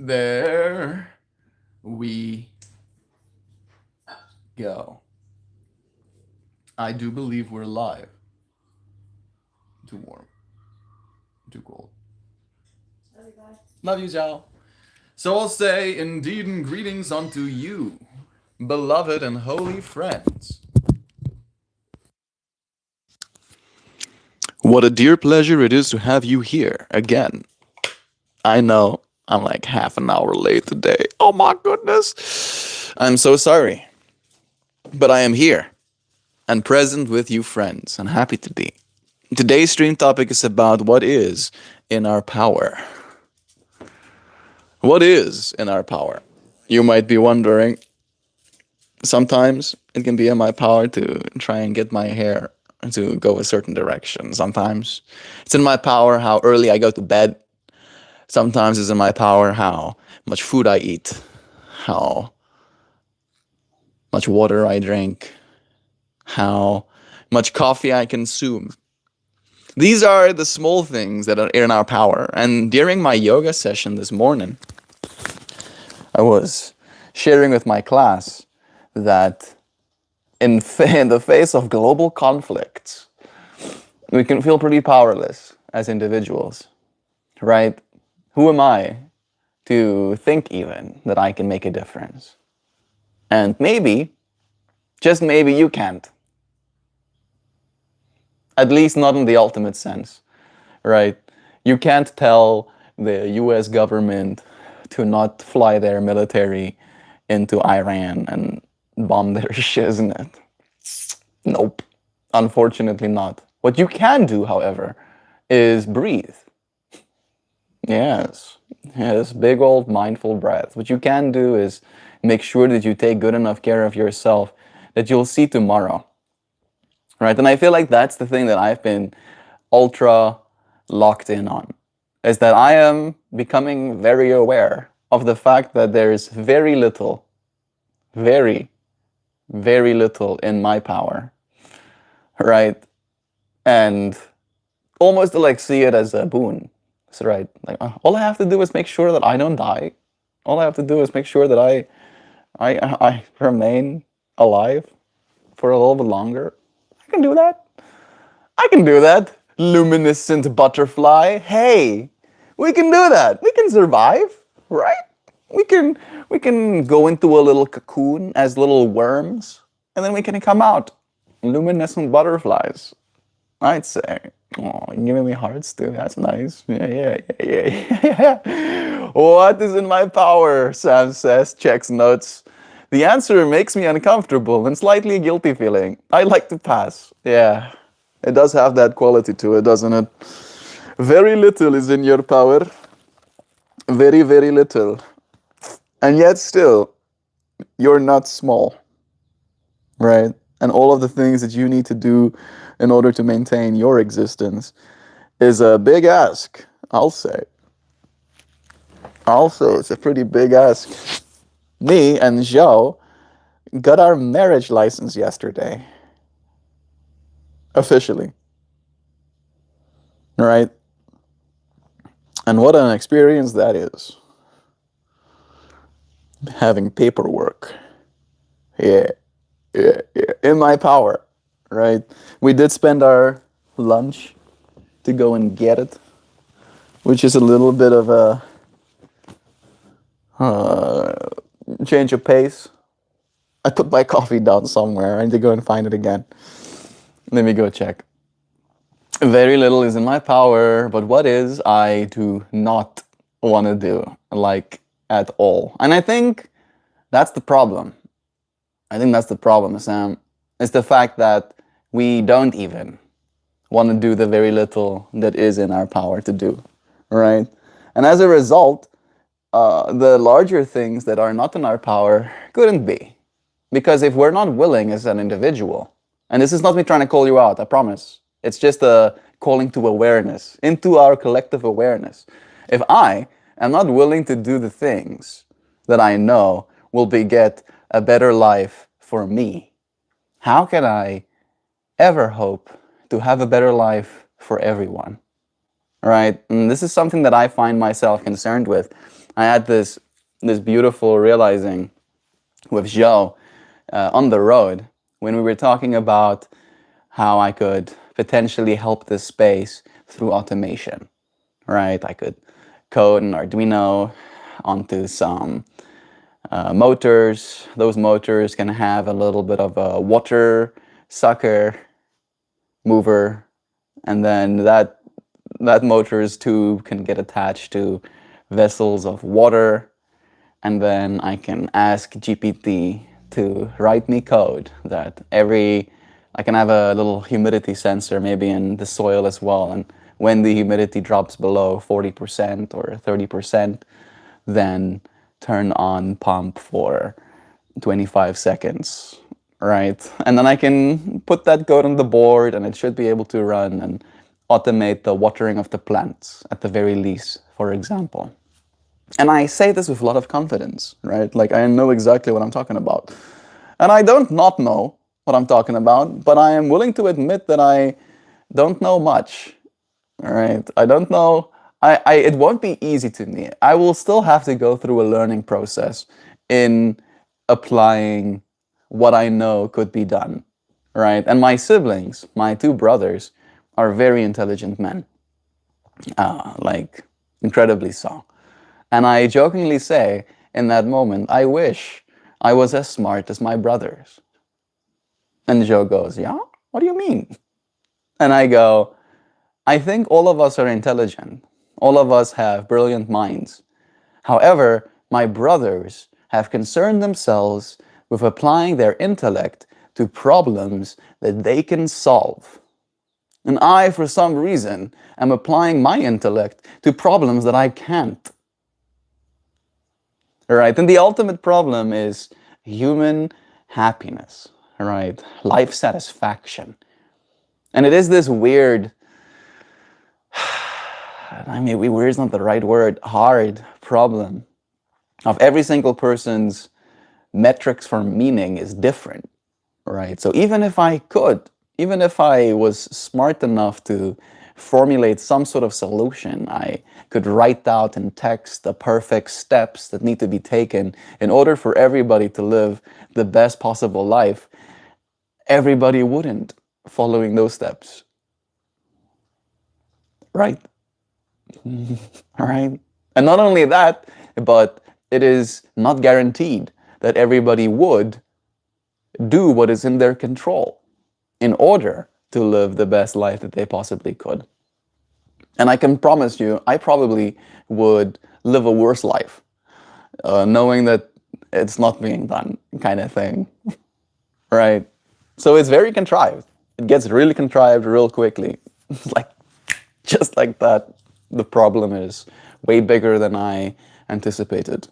There we go. I do believe we're live. Too warm. Too cold. Love you, Zhao. So I'll say, indeed, and greetings unto you, beloved and holy friends. What a dear pleasure it is to have you here again. I know I'm like half an hour late today. Oh my goodness. I'm so sorry. But I am here and present with you, friends, and happy to be. Today's stream topic is about what is in our power. What is in our power? You might be wondering. Sometimes it can be in my power to try and get my hair to go a certain direction. Sometimes it's in my power how early I go to bed. Sometimes it's in my power how much food I eat, how much water I drink, how much coffee I consume. These are the small things that are in our power. And during my yoga session this morning, I was sharing with my class that in the face of global conflicts, we can feel pretty powerless as individuals, right? Who am I to think even that I can make a difference? And maybe, just maybe, you can't. At least not in the ultimate sense, right? You can't tell the US government to not fly their military into Iran and bomb their shiznit. Nope. Unfortunately not. What you can do, however, is breathe. Yes. Yes, big old mindful breath. What you can do is make sure that you take good enough care of yourself that you'll see tomorrow. Right? And I feel like that's the thing that I've been ultra locked in on, is that I am becoming very aware of the fact that there is very little, very, very little in my power, right? And almost to like see it as a boon. So, right, like all I have to do is make sure that I don't die. All I have to do is make sure that I remain alive for a little bit longer. I can do that. I can do that. Luminescent butterfly. Hey, we can do that. We can survive, right? We can go into a little cocoon as little worms, and then we can come out luminescent butterflies. I'd say. Oh, you're giving me hearts too. That's nice. Yeah. What is in my power? Sam says, checks notes. The answer makes me uncomfortable and slightly guilty feeling. I like to pass. Yeah, it does have that quality to it, doesn't it? Very little is in your power. Very, very little. And yet still, you're not small. Right? And all of the things that you need to do in order to maintain your existence is a big ask, I'll say. Also, it's a pretty big ask. Me and Zhao got our marriage license yesterday. Officially. Right? And what an experience that is. Having paperwork. Yeah. In my power. Right? We did spend our lunch to go and get it, which is a little bit of a change of pace. I put my coffee down somewhere. I need to go and find it again. Let me go check. Very little is in my power, but what is I do not want to do, like, at all. And I think that's the problem. I think that's the problem, Sam. It's the fact that we don't even want to do the very little that is in our power to do, right? And as a result, the larger things that are not in our power couldn't be. Because if we're not willing as an individual, and this is not me trying to call you out, I promise. It's just a calling to awareness, into our collective awareness. If I am not willing to do the things that I know will beget a better life for me, how can I ever hope to have a better life for everyone? Right? And this is something that I find myself concerned with. I had this beautiful realizing with Joe on the road when we were talking about how I could potentially help this space through automation, right? I could code an Arduino onto some motors. Those motors can have a little bit of a water sucker mover, and then that motor's tube can get attached to vessels of water, and then I can ask GPT to write me code that I can have a little humidity sensor maybe in the soil as well, and when the humidity drops below 40% or 30%, then turn on pump for 25 seconds, right? And then I can put that code on the board and it should be able to run and automate the watering of the plants at the very least, for example. And I say this with a lot of confidence, right? Like I know exactly what I'm talking about. And I don't not know what I'm talking about, but I am willing to admit that I don't know much. All right. I don't know. It won't be easy to me. I will still have to go through a learning process in applying what I know could be done. Right. And my siblings, my two brothers, are very intelligent men. Like incredibly so. And I jokingly say in that moment, I wish I was as smart as my brothers. And Joe goes, yeah? What do you mean? And I go, I think all of us are intelligent. All of us have brilliant minds. However, my brothers have concerned themselves with applying their intellect to problems that they can solve. And I, for some reason, am applying my intellect to problems that I can't. Right? And the ultimate problem is human happiness, right? Life satisfaction. And it is this weird, I mean, weird is not the right word, hard problem of every single person's metrics for meaning is different, right? So even if I was smart enough to formulate some sort of solution, I could write out in text the perfect steps that need to be taken in order for everybody to live the best possible life, everybody wouldn't following those steps. Right? All right. And not only that, but it is not guaranteed that everybody would do what is in their control in order to live the best life that they possibly could. And I can promise you, I probably would live a worse life, knowing that it's not being done, kind of thing. Right? So it's very contrived. It gets really contrived real quickly. Like, just like that, the problem is way bigger than I anticipated.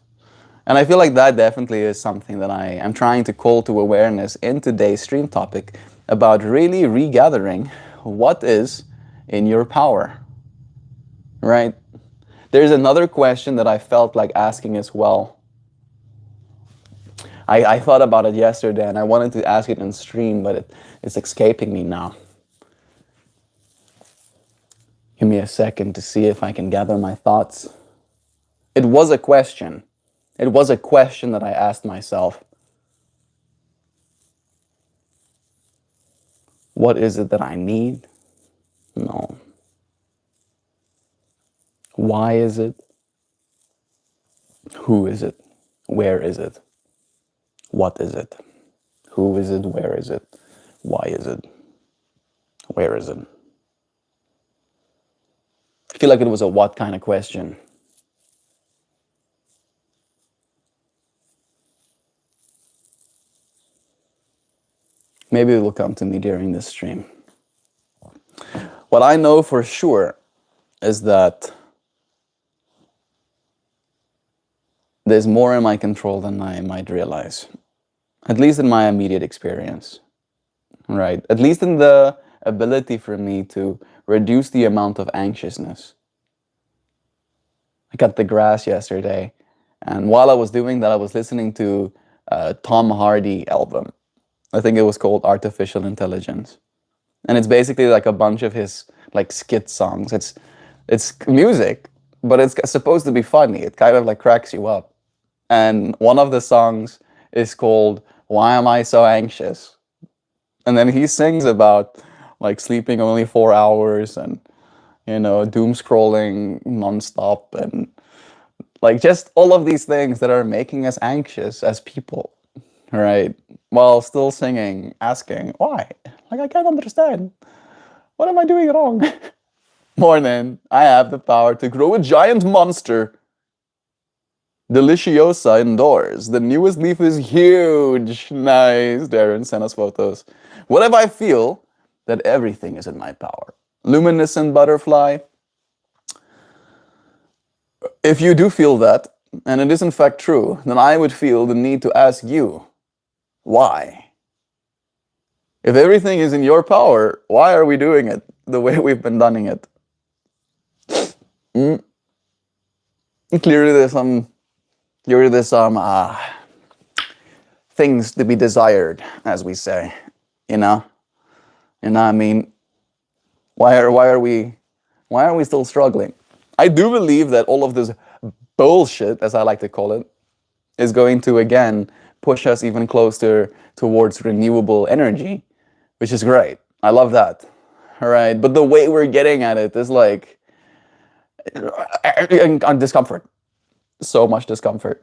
And I feel like that definitely is something that I am trying to call to awareness in today's stream topic about really regathering what is in your power, right? There's another question that I felt like asking as well. I thought about it yesterday and I wanted to ask it in stream, but it's escaping me now. Give me a second to see if I can gather my thoughts. It was a question. It was a question that I asked myself. What is it that I need? No. Why is it? Who is it? Where is it? What is it? Who is it? Where is it? Why is it? Where is it? I feel like it was a what kind of question. Maybe it will come to me during this stream. What I know for sure is that there's more in my control than I might realize. At least in my immediate experience, right? At least in the ability for me to reduce the amount of anxiousness. I cut the grass yesterday, and while I was doing that, I was listening to a Tom Hardy album. I think it was called Artificial Intelligence. And it's basically like a bunch of his like skit songs. It's music, but it's supposed to be funny. It kind of like cracks you up. And one of the songs is called "Why Am I So Anxious?" And then he sings about like sleeping only 4 hours and doom scrolling nonstop and like just all of these things that are making us anxious as people, right? While still singing, asking why. Like I can't understand. What am I doing wrong? Morning. I have the power to grow a giant monster. Deliciosa indoors. The newest leaf is huge. Nice. Darren sent us photos. What if I feel that everything is in my power? Luminescent butterfly. If you do feel that, and it is in fact true, then I would feel the need to ask you, why? If everything is in your power, why are we doing it the way we've been doing it? Mm. Clearly there's some things to be desired, as we say, you know? I mean, why are we still struggling? I do believe that all of this bullshit, as I like to call it, is going to again push us even closer towards renewable energy, which is great. I love that. All right, but the way we're getting at it is like discomfort. So much discomfort.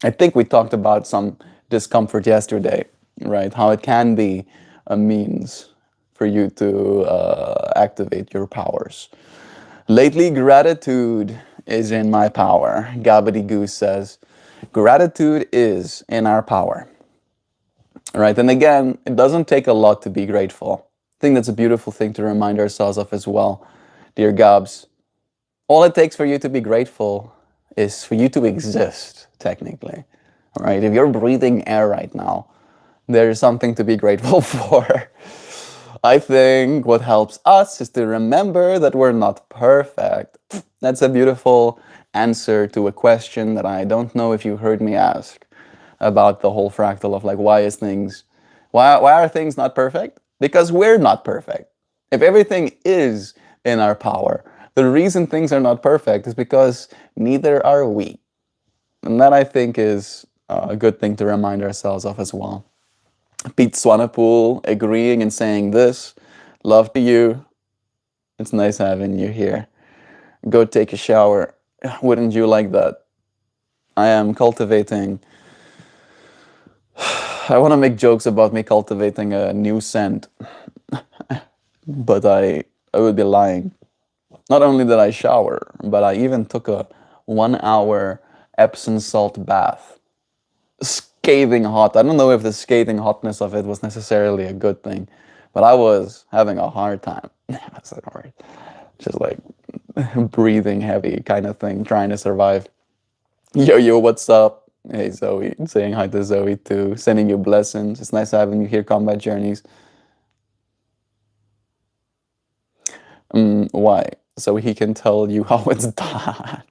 I think we talked about some discomfort yesterday, right? How it can be a means for you to activate your powers. Lately, gratitude is in my power. Gabbity Goose says, gratitude is in our power. All right, and again, it doesn't take a lot to be grateful. I think that's a beautiful thing to remind ourselves of as well. Dear Gabs, all it takes for you to be grateful is for you to exist, technically. All right, if you're breathing air right now, there is something to be grateful for. I think what helps us is to remember that we're not perfect. That's a beautiful answer to a question that I don't know if you heard me ask about the whole fractal of like, why are things not perfect? Because we're not perfect. If everything is in our power, the reason things are not perfect is because neither are we. And that I think is a good thing to remind ourselves of as well. Pete Swanepoel agreeing and saying this, love to you. It's nice having you here. Go take a shower. Wouldn't you like that? I am cultivating. I want to make jokes about me cultivating a new scent, but I would be lying. Not only did I shower, but I even took a 1 hour Epsom salt bath. Scathing hot. I don't know if the scathing hotness of it was necessarily a good thing, but I was having a hard time. That's not right. Just like breathing heavy kind of thing, trying to survive. Yo, what's up? Hey Zoe, saying hi to Zoe too, sending you blessings. It's nice having you here, Combat Journeys. Why? So he can tell you how it's done.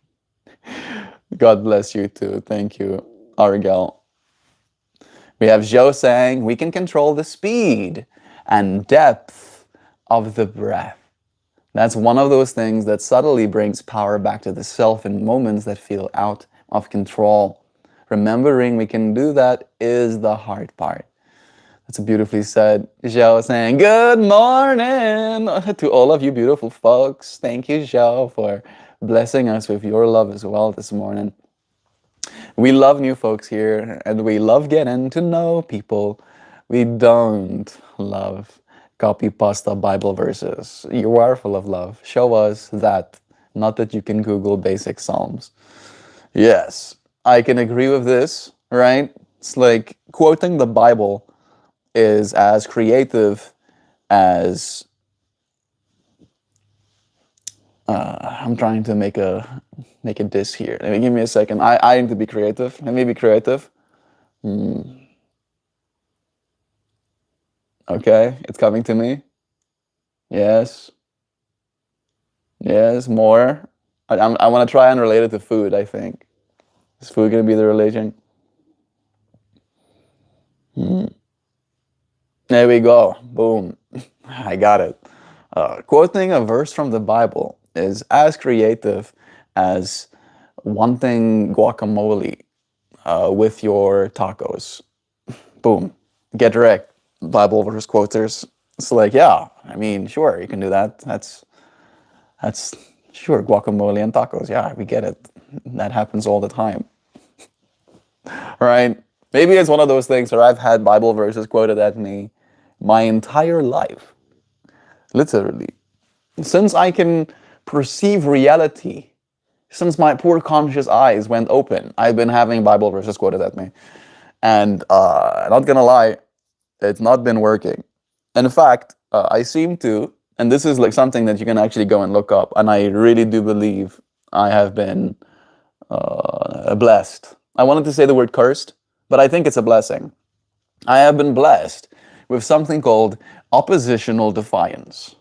God bless you too. Thank you, Argel. We have Joe saying we can control the speed and depth of the breath. That's one of those things that subtly brings power back to the self in moments that feel out of control. Remembering we can do that is the hard part. That's beautifully said. Joe saying good morning to all of you beautiful folks. Thank you, Joe, for blessing us with your love as well this morning. We love new folks here, and we love getting to know people. We don't love copy pasta Bible verses. You are full of love. Show us that, not that you can Google basic Psalms. Yes, I can agree with this, right? It's like quoting the Bible is as creative as I'm trying to make a diss here. Give me a second. I need to be creative. Let me be creative. Okay, it's coming to me. Yes. Yes, more. I want to try and relate it to food, I think. Is food going to be the religion? There we go. Boom. I got it. Quoting a verse from the Bible is as creative as wanting guacamole with your tacos. Boom. Get wrecked. Bible verse quoters. It's like, yeah, I mean, sure, you can do that. That's sure, guacamole and tacos. Yeah, we get it. That happens all the time. Right? Maybe it's one of those things where I've had Bible verses quoted at me my entire life. Literally. Since I can perceive reality, since my poor conscious eyes went open, I've been having Bible verses quoted at me. And not gonna lie, it's not been working. In fact, I seem to, and this is like something that you can actually go and look up, and I really do believe I have been blessed. I wanted to say the word cursed, but I think it's a blessing. I have been blessed with something called oppositional defiance.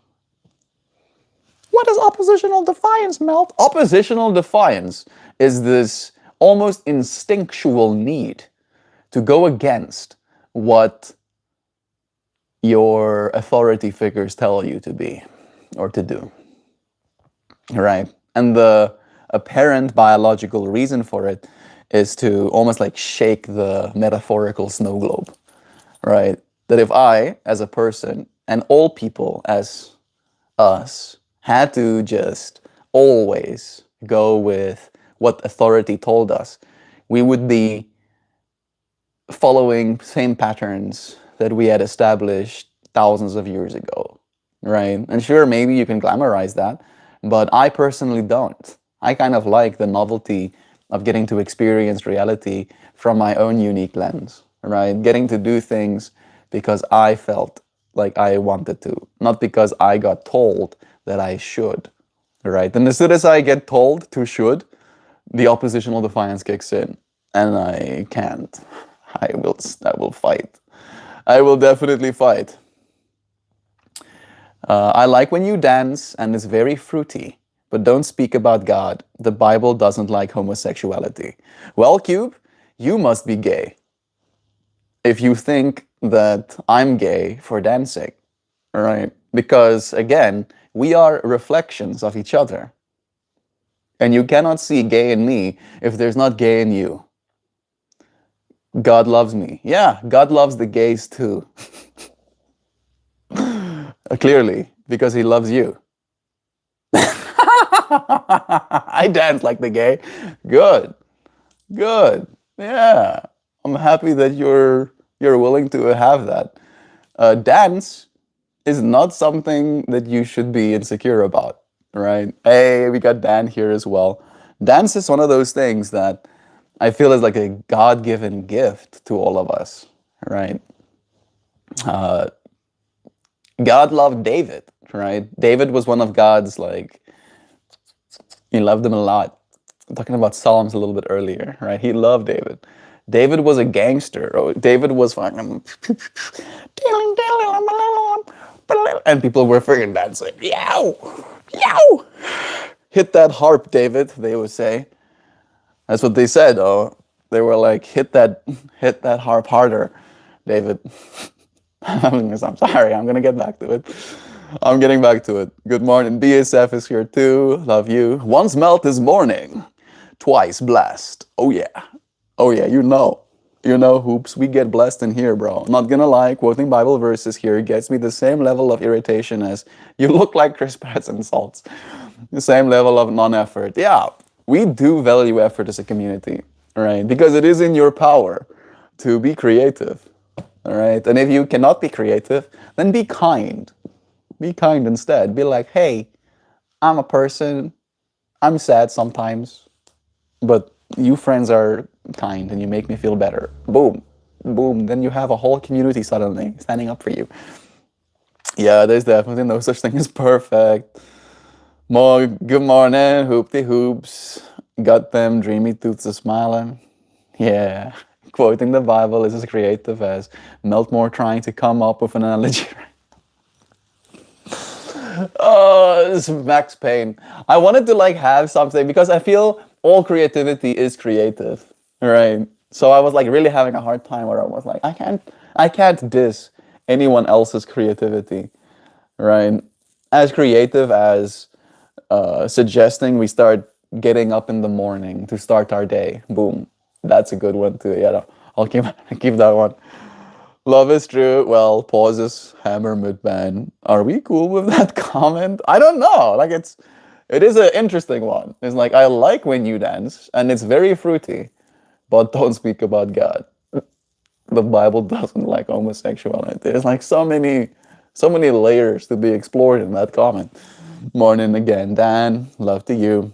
What is oppositional defiance, Melt? Oppositional defiance is this almost instinctual need to go against what your authority figures tell you to be or to do, right? And the apparent biological reason for it is to almost like shake the metaphorical snow globe, right? That if I, as a person, and all people as us, had to just always go with what authority told us, we would be following same patterns that we had established thousands of years ago, right? And sure, maybe you can glamorize that, but I personally don't. I kind of like the novelty of getting to experience reality from my own unique lens, right? Getting to do things because I felt like I wanted to, not because I got told that I should, right? And as soon as I get told to should, the oppositional defiance kicks in, and I can't. I will fight. I will definitely fight. I like when you dance and it's very fruity, but don't speak about God. The Bible doesn't like homosexuality. Well, Cube, you must be gay if you think that I'm gay for dancing, right? Because again, we are reflections of each other. And you cannot see gay in me if there's not gay in you. God loves me. Yeah, God loves the gays too. Clearly, because he loves you. I dance like the gay. Good. Good. Yeah. I'm happy that you're willing to have that. Dance is not something that you should be insecure about, right? Hey, we got Dan here as well. Dance is one of those things that I feel is like a God-given gift to all of us, right? God loved David, right? David was one of God's, like, he loved him a lot. I'm talking about Psalms a little bit earlier, right? He loved David. David was a gangster. Oh, David was fucking, and people were freaking dancing. Yow! Yow! Hit that harp, David, they would say. That's what they said, oh. They were like, hit that harp harder, David. I'm sorry, I'm gonna get back to it. I'm getting back to it. Good morning. BSF is here too. Love you. Once melt is morning, twice blessed. Oh yeah. Oh yeah, you know. You know, hoops, we get blessed in here, bro. Not gonna lie, quoting Bible verses here gets me the same level of irritation as you look like Chris Pratt's insults. The same level of non-effort. Yeah, we do value effort as a community, right? Because it is in your power to be creative, all right? And if you cannot be creative, then be kind. Be kind instead. Be like, hey, I'm a person. I'm sad sometimes, but you friends are kind and you make me feel better. Boom. Boom. Then you have a whole community suddenly standing up for you. Yeah, there's definitely no such thing as perfect. More good morning, hoopty hoops. Got them dreamy tooths a smiling. Yeah. Quoting the Bible is as creative as MeltMore trying to come up with an analogy. Oh, this is Max Payne. I wanted to like have something because I feel all creativity is creative, right? So I was like really having a hard time where I was like, I can't diss anyone else's creativity, right? As creative as suggesting we start getting up in the morning to start our day. Boom. That's a good one too. Yeah, no, I'll keep keep that one. Love is true. Well, pauses, hammer mid-ban. Are we cool with that comment? I don't know. Like it is an interesting one. It's like I like when you dance, and it's very fruity, but don't speak about God. The Bible doesn't like homosexuality. There's like so many layers to be explored in that comment. Morning again, Dan. Love to you.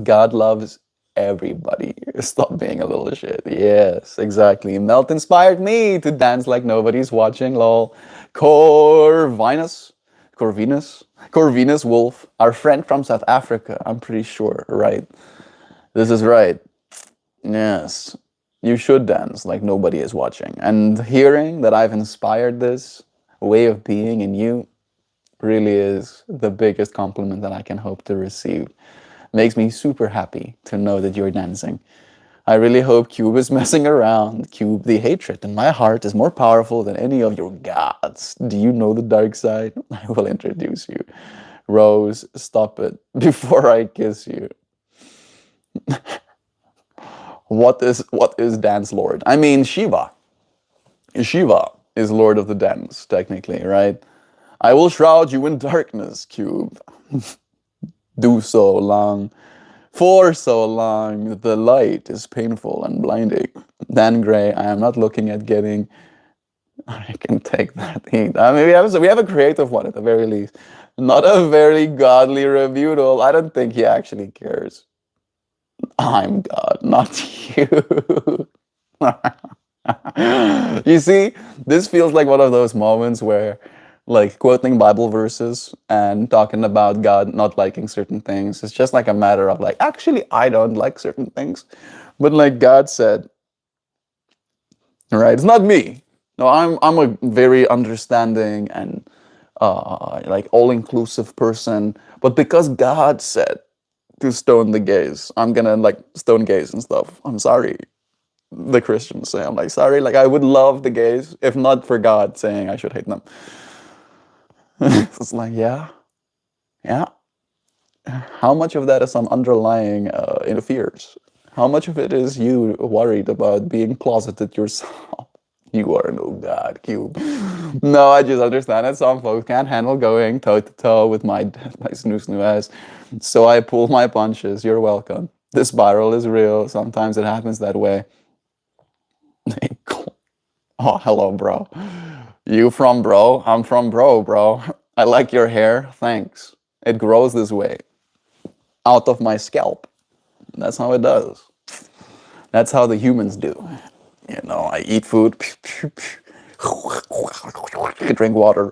God loves everybody. Stop being a little shit. Yes, exactly. Melt inspired me to dance like nobody's watching. Lol. Corvinus, Corvinus, Corvinus Wolf, our friend from South Africa. I'm pretty sure, right? This is right. Yes. You should dance like nobody is watching. And hearing that I've inspired this way of being in you really is the biggest compliment that I can hope to receive. Makes me super happy to know that you're dancing. I really hope Cube is messing around. Cube, the hatred in my heart is more powerful than any of your gods. Do you know the dark side? I will introduce you. Rose, stop it before I kiss you. What is dance lord? I mean Shiva. Shiva is lord of the dance, technically, right? I will shroud you in darkness, Cube. Do so long. For so long, the light is painful and blinding. Dan Gray, I am not looking at getting. I can take that heat. I mean, we have a creative one at the very least. Not a very godly rebuttal. I don't think he actually cares. I'm God, not you. You see, this feels like one of those moments where, like, quoting Bible verses and talking about God not liking certain things, it's just like a matter of, like, actually, I don't like certain things. But, like, God said, right? It's not me. No, I'm a very understanding and, like, all-inclusive person. But because God said to stone the gays, I'm gonna, like, stone gays and stuff. I'm sorry. The Christians say, I'm like, sorry, like I would love the gays if not for God saying I should hate them. It's like, yeah, yeah. How much of that is some underlying fears? How much of it is you worried about being closeted yourself? You are no God, Cube. No, I just understand that some folks can't handle going toe to toe with my snoo snoo ass. So I pull my punches. You're welcome. The spiral is real. Sometimes it happens that way. Oh, hello, bro. You from bro? I'm from bro. I like your hair. Thanks. It grows this way. Out of my scalp. That's how it does. That's how the humans do. You know, I eat food. Drink water.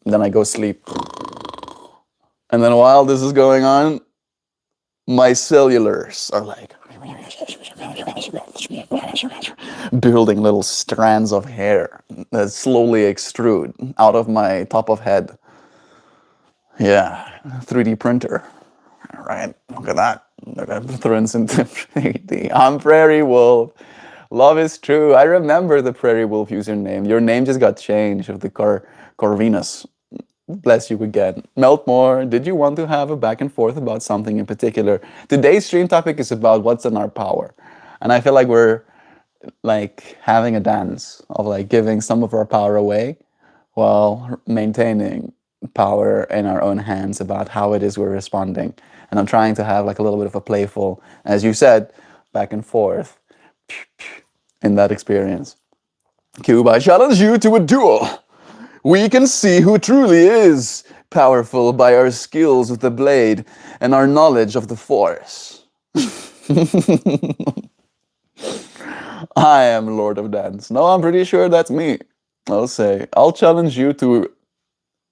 Then I go sleep. And then while this is going on, my cellulars are like building little strands of hair that slowly extrude out of my top of head. Yeah, 3D printer. All right, look at that. That turns into 3D. I'm Prairie Wolf. Love is true. I remember the Prairie Wolf username. Your name just got changed of the Corvinus. Bless you again. MeltMore, did you want to have a back and forth about something in particular? Today's stream topic is about what's in our power. And I feel like we're like having a dance of like giving some of our power away while maintaining power in our own hands about how it is we're responding. And I'm trying to have like a little bit of a playful, as you said, back and forth in that experience. Cube, I challenge you to a duel. We can see who truly is powerful by our skills with the blade and our knowledge of the Force. I am Lord of Dance. No, I'm pretty sure that's me. I'll challenge you to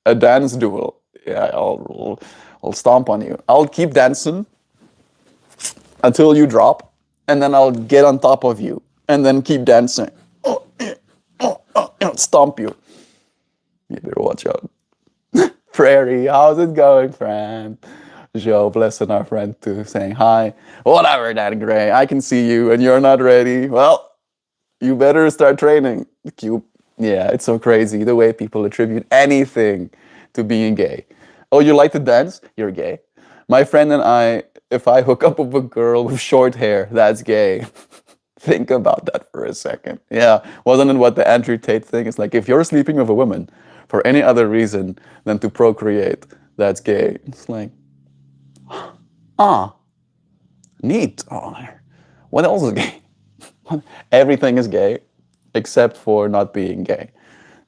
a dance duel. Yeah, I'll stomp on you. I'll keep dancing until you drop, and then I'll get on top of you, and then keep dancing. Stomp you. You better watch out. Prairie, how's it going, friend? Joe, blessing our friend too, saying hi. Whatever, Dan Gray, I can see you and you're not ready. Well, you better start training. Cube. Yeah, it's so crazy the way people attribute anything to being gay. Oh, you like to dance? You're gay. My friend and I, if I hook up with a girl with short hair, that's gay. Think about that for a second. Yeah, wasn't it what the Andrew Tate thing is like? If you're sleeping with a woman for any other reason than to procreate, that's gay. It's like, ah, neat. Oh, what else is gay? Everything is gay except for not being gay,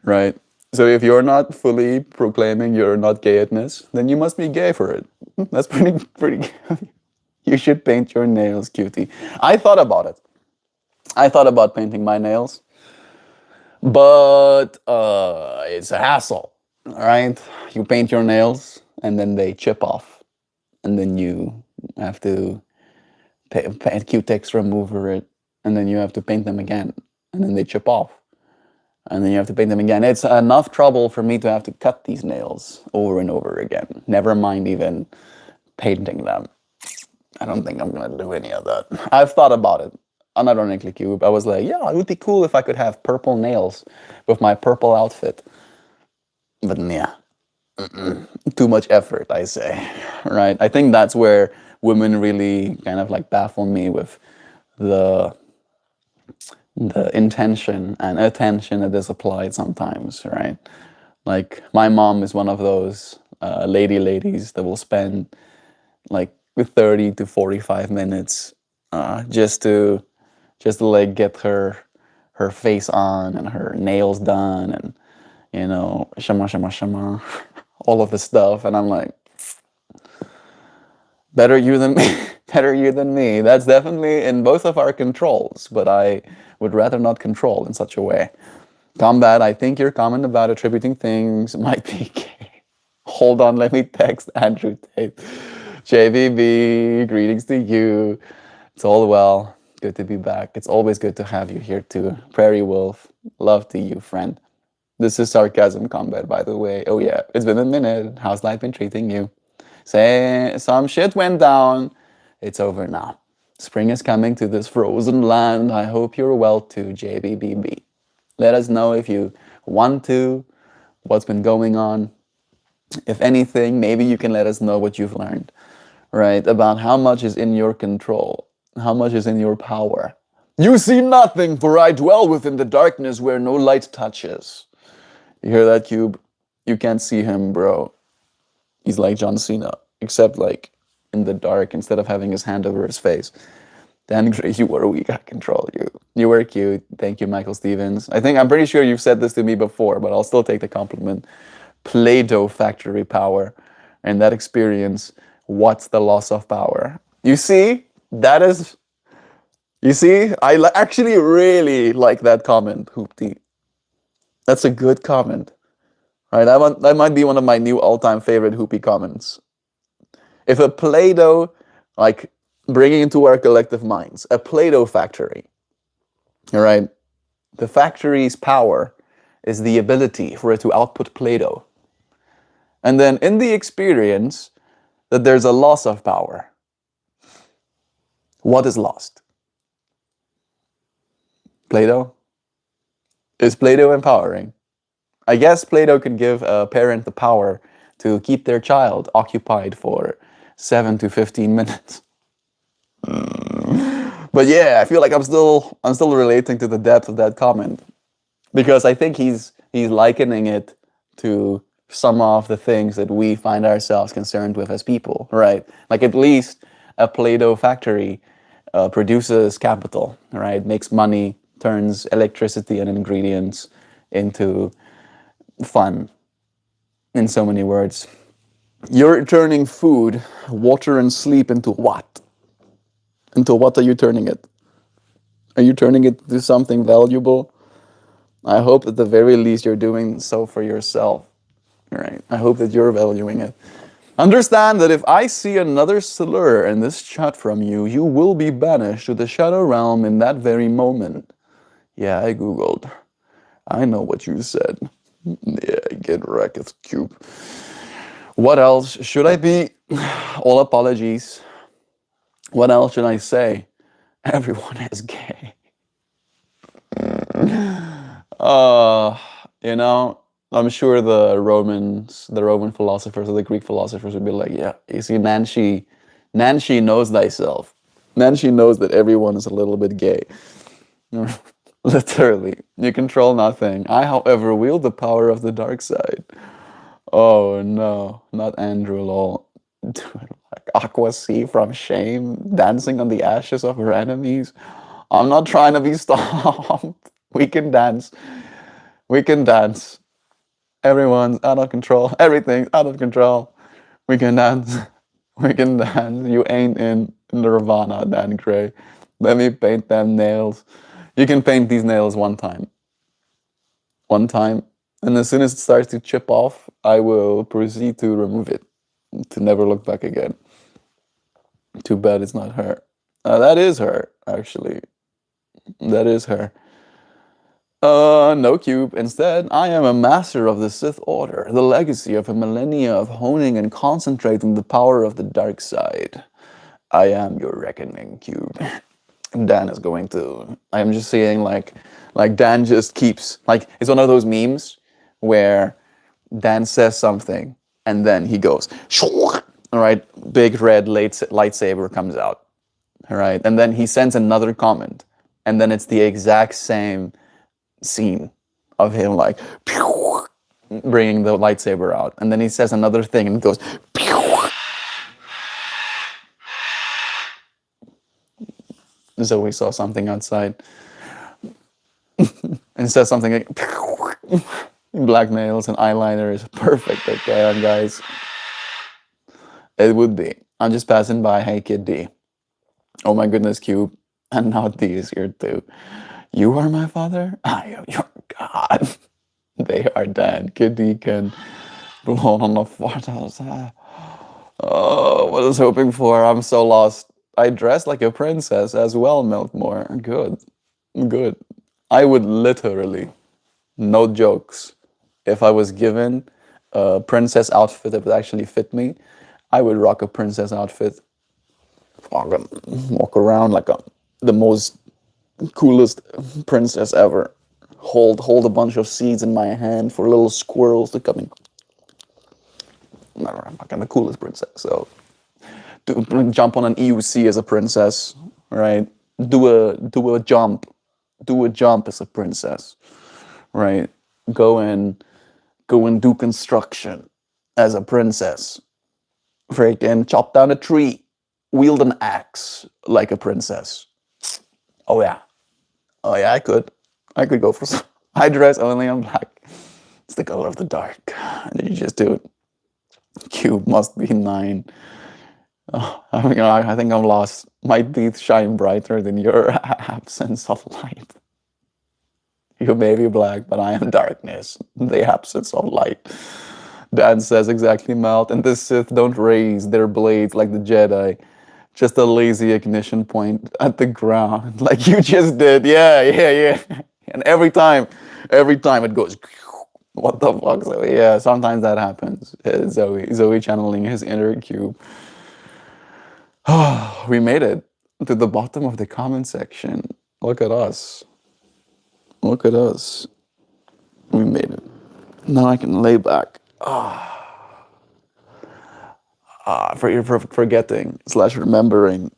right? So if you're not fully proclaiming your not gayedness, then you must be gay for it. That's pretty. You should paint your nails, cutie. I thought about it. I thought about painting my nails, but it's a hassle. All right, you paint your nails and then they chip off, and then you have to paint Q-Tex remover it, and then you have to paint them again, and then they chip off, and then you have to paint them again. It's enough trouble for me to have to cut these nails over and over again. Never mind even painting them. I don't think I'm gonna do any of that. I've thought about it. Unironically, Cube. I was like, yeah, it would be cool if I could have purple nails with my purple outfit. But yeah, too much effort, I say. Right? I think that's where women really kind of like baffle me with the intention and attention that is applied sometimes, right? Like my mom is one of those ladies that will spend like 30 to 45 minutes just to like get her face on and her nails done, and shama all of the stuff, and I'm like, better you than me. Better you than me. That's definitely in both of our controls, but I would rather not control in such a way. Combat, I think your comment about attributing things might be gay. Hold on, let me text Andrew Tate. JVB, greetings to you. It's all well. Good to be back. It's always good to have you here too. Prairie Wolf, love to you, friend. This is sarcasm combat, by the way. Oh yeah, it's been a minute. How's life been treating you? Say some shit went down. It's over now. Spring is coming to this frozen land. I hope you're well too, JBBB. Let us know if you want to, what's been going on. If anything, maybe you can let us know what you've learned, right? About how much is in your control, how much is in your power. You see nothing, for I dwell within the darkness where no light touches. You hear that, Cube? You can't see him, bro. He's like John Cena, except like in the dark instead of having his hand over his face. Dan Gray, you were weak. I control you. You were cute. Thank you, Michael Stevens. I'm pretty sure you've said this to me before, but I'll still take the compliment. Play-Doh factory power. And that experience, what's the loss of power? You see, I actually really like that comment, Hoopty. That's a good comment. Right, that might be one of my new all-time favorite Hoopy comments. If a Play-Doh, like bringing into our collective minds, a Play-Doh factory, all right, the factory's power is the ability for it to output Play-Doh. And then in the experience that there's a loss of power. What is lost? Play-Doh? Is Play-Doh empowering? I guess Play-Doh could give a parent the power to keep their child occupied for 7 to 15 minutes. But yeah, I feel like I'm still relating to the depth of that comment, because I think he's likening it to some of the things that we find ourselves concerned with as people, right? Like at least a Play-Doh factory produces capital, right? Makes money, turns electricity and ingredients into fun, in so many words. You're turning food, water, and sleep into what? Into what are you turning it? Are you turning it to something valuable? I hope at the very least you're doing so for yourself, right? I hope that you're valuing it. Understand that if I see another slur in this chat from you, you will be banished to the shadow realm in that very moment. Yeah, I googled. I know what you said. Yeah, get wrecked, Cube. What else should I be? All apologies. What else should I say? Everyone is gay. You know, I'm sure the Roman philosophers or the Greek philosophers would be like, yeah, you see, Nancy knows thyself. Nancy knows that everyone is a little bit gay. Literally, you control nothing. I, however, wield the power of the dark side. Oh no, not Andrew lol. Dude, like Aqua Sea from Shame, dancing on the ashes of her enemies. I'm not trying to be stopped. We can dance. We can dance. Everyone's out of control. Everything's out of control. We can dance. We can dance. You ain't in Nirvana, Dan Gray. Let me paint them nails. You can paint these nails one time. One time. And as soon as it starts to chip off, I will proceed to remove it. To never look back again. Too bad it's not her. That is her, actually. That is her. No cube. Instead, I am a master of the Sith Order, the legacy of a millennia of honing and concentrating the power of the dark side. I am your reckoning, cube. Dan is going to. I'm just seeing like Dan just keeps like it's one of those memes where Dan says something and then he goes, all right, big red lightsaber comes out, all right, and then he sends another comment, and then it's the exact same scene of him like bringing the lightsaber out, and then he says another thing and goes. So we saw something outside and says something like black nails and eyeliner is perfect. Okay, guys, it would be. I'm just passing by. Hey, Kid D. Oh my goodness, Cube. And now D is here too. You are my father? I am your God. They are dead. Kid D can blow on the fart outside. Oh, what I was hoping for. I'm so lost. I dress like a princess as well, MeltMore. Good. Good. I would literally, no jokes, if I was given a princess outfit that would actually fit me, I would rock a princess outfit. Walk around like the most coolest princess ever. Hold a bunch of seeds in my hand for little squirrels to come in. I'm fucking the coolest princess. So jump on an EUC as a princess, right? Do a jump as a princess, right? Go and do construction as a princess. Freaking chop down a tree, wield an axe like a princess. Oh yeah, I could go for some. I dress only in black. It's the color of the dark. And you just do it. Cube must be 9. Oh, I think I'm lost. My teeth shine brighter than your absence of light. You may be black, but I am darkness, the absence of light. Dan says exactly, Melt, and the Sith don't raise their blades like the Jedi. Just a lazy ignition point at the ground, like you just did. Yeah. And every time it goes, what the fuck? So yeah, sometimes that happens. Zoe channeling his inner cube. We made it to the bottom of the comment section. Look at us. Look at us. We made it. Now I can lay back. For forgetting / remembering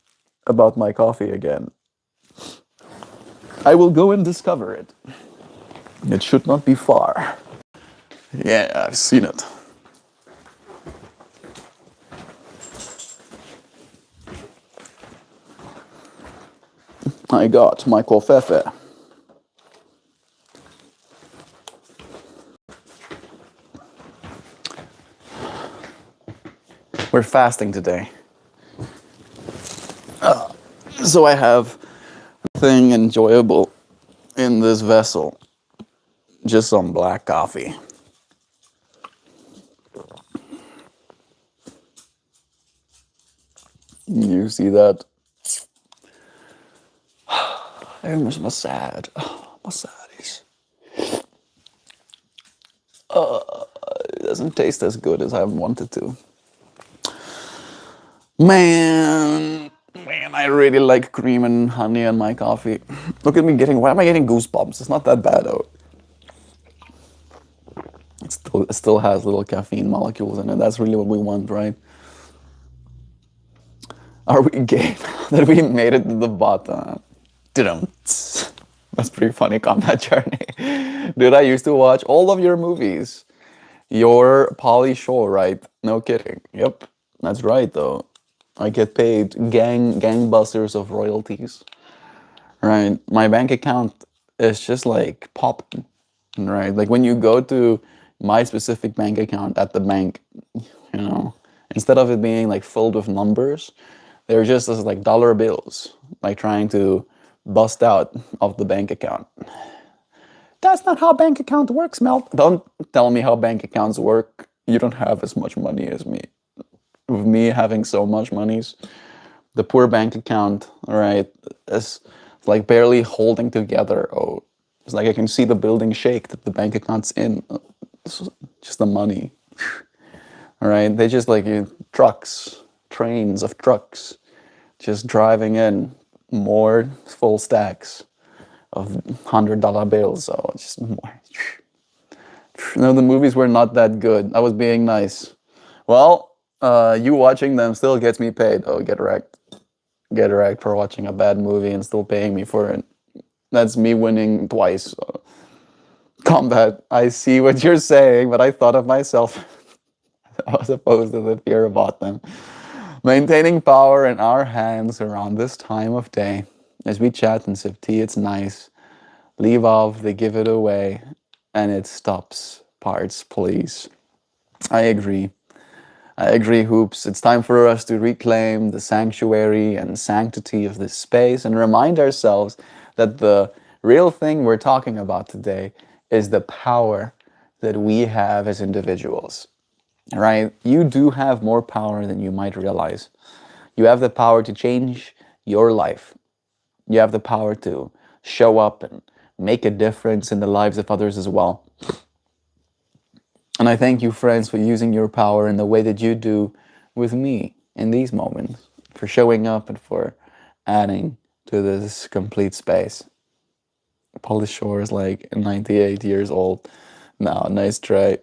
about my coffee again. I will go and discover it. It should not be far. Yeah, I've seen it. I got my coffee. We're fasting today. So I have nothing enjoyable in this vessel. Just some black coffee. You see that? I'm sad. I'm sad. It doesn't taste as good as I wanted to. Man, I really like cream and honey in my coffee. Look at me why am I getting goosebumps? It's not that bad though. It still has little caffeine molecules in it. That's really what we want, right? Are we gay now that we made it to the bottom? Didn't. That's pretty funny combat journey. Dude, I used to watch all of your movies. You're Polly Shore, right? No kidding. Yep, that's right though. I get paid gangbusters of royalties, right? My bank account is just like popping, right? Like when you go to my specific bank account at the bank, instead of it being like filled with numbers, they're just as like dollar bills, like trying to bust out of the bank account. That's not how bank account works, Mel. Don't tell me how bank accounts work. You don't have as much money as me. With me having so much monies, the poor bank account, all right, is like barely holding together. Oh, it's like I can see the building shake that the bank account's in. It's just the money. All right, they just like trucks, trains of trucks, just driving in more full stacks of $100 bills. So just more. No, the movies were not that good. I was being nice. Well, you watching them still gets me paid. Oh, get wrecked. Get wrecked for watching a bad movie and still paying me for it. That's me winning twice. Combat, I see what you're saying, but I thought of myself as opposed to the fear about them. Maintaining power in our hands around this time of day. As we chat and sip tea, it's nice. Leave off, they give it away, and it stops parts, please. I agree. I agree, Hoops. It's time for us to reclaim the sanctuary and sanctity of this space and remind ourselves that the real thing we're talking about today is the power that we have as individuals. Right? You do have more power than you might realize. You have the power to change your life. You have the power to show up and make a difference in the lives of others as well. And I thank you, friends, for using your power in the way that you do with me in these moments, for showing up and for adding to this complete space. Polly Shore is like 98 years old. No, nice try.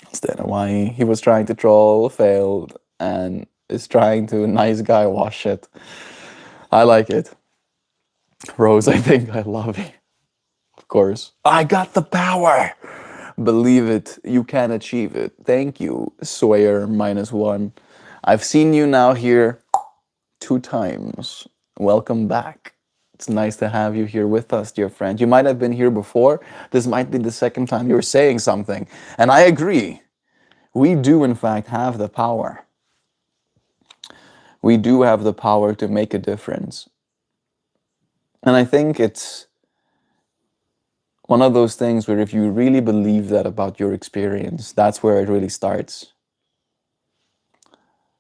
Instead of why he was trying to troll, failed, and is trying to nice guy wash it. I like it. Rose, I think I love you. Of course. I got the power. Believe it, you can achieve it. Thank you, Sawyer -1. I've seen you now here 2 times. Welcome back. It's nice to have you here with us, dear friend. You might have been here before. This might be the second time you're saying something. And I agree. We do, in fact, have the power. We do have the power to make a difference. And I think it's one of those things where if you really believe that about your experience, that's where it really starts.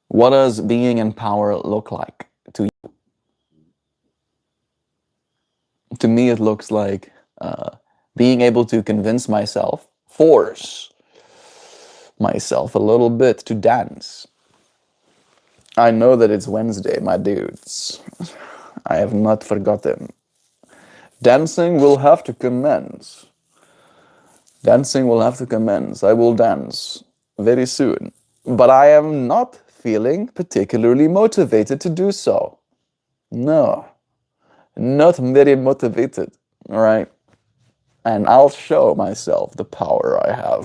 What does being in power look like to you? To me, it looks like being able to convince myself, force myself a little bit to dance. I know that it's Wednesday, my dudes. I have not forgotten. Dancing will have to commence. Dancing will have to commence. I will dance very soon. But I am not feeling particularly motivated to do so. No, not very motivated, all right? And I'll show myself the power I have.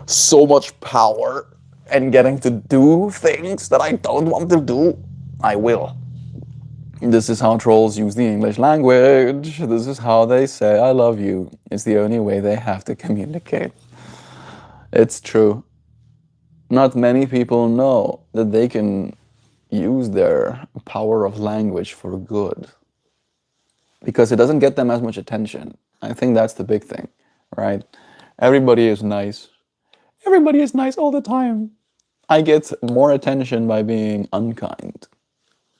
So much power, and getting to do things that I don't want to do, I will. This is how trolls use the English language. This is how they say I love you. It's the only way they have to communicate. It's true. Not many people know that they can use their power of language for good, because it doesn't get them as much attention. I think that's the big thing, right? Everybody is nice. Everybody is nice all the time. I get more attention by being unkind.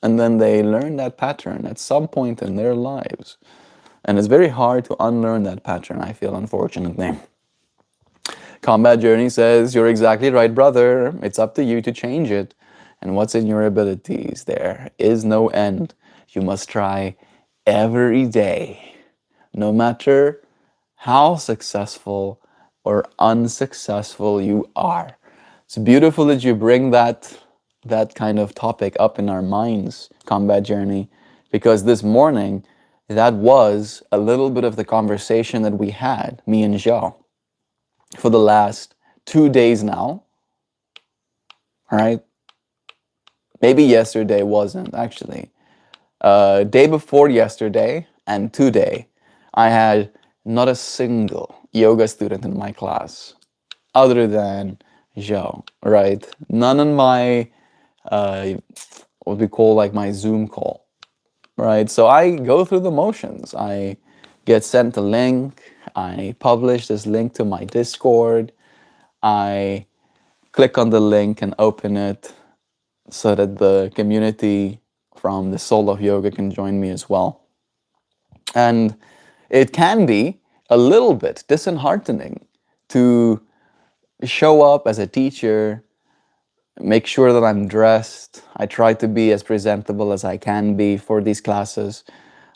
And then they learn that pattern at some point in their lives. And it's very hard to unlearn that pattern, I feel, unfortunately. Combat Journey says, you're exactly right, brother. It's up to you to change it. And what's in your abilities? There is no end. You must try every day. No matter how successful or unsuccessful you are. It's beautiful that you bring that kind of topic up in our minds, Combat Journey, because this morning that was a little bit of the conversation that we had, me and Joe, for the last 2 days now, right? Maybe yesterday wasn't actually. Day before yesterday and today, I had not a single yoga student in my class other than Joe, right? None in my, what we call like my Zoom call, right? So I go through the motions. I get sent a link. I publish this link to my Discord. I click on the link and open it so that the community from the Soul of Yoga can join me as well. And it can be a little bit disheartening to show up as a teacher, make sure that I'm dressed. I try to be as presentable as I can be for these classes.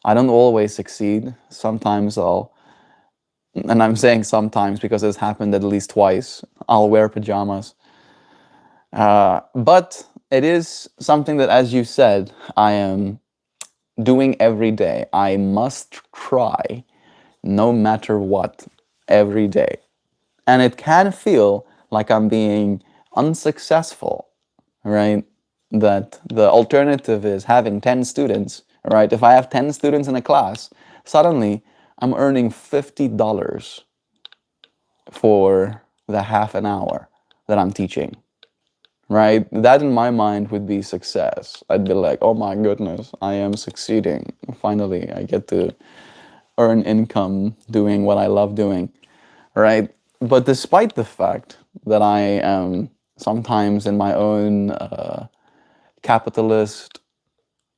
I don't always succeed. Sometimes and I'm saying sometimes because it's happened at least twice, I'll wear pajamas. But it is something that, as you said, I am doing every day. I must try no matter what every day. And it can feel like I'm being unsuccessful, right? That the alternative is having 10 students, right? If I have 10 students in a class, suddenly I'm earning $50 for the half an hour that I'm teaching, right? That in my mind would be success. I'd be like, oh my goodness, I am succeeding. Finally, I get to earn income doing what I love doing, right? But despite the fact that I am sometimes in my own capitalist,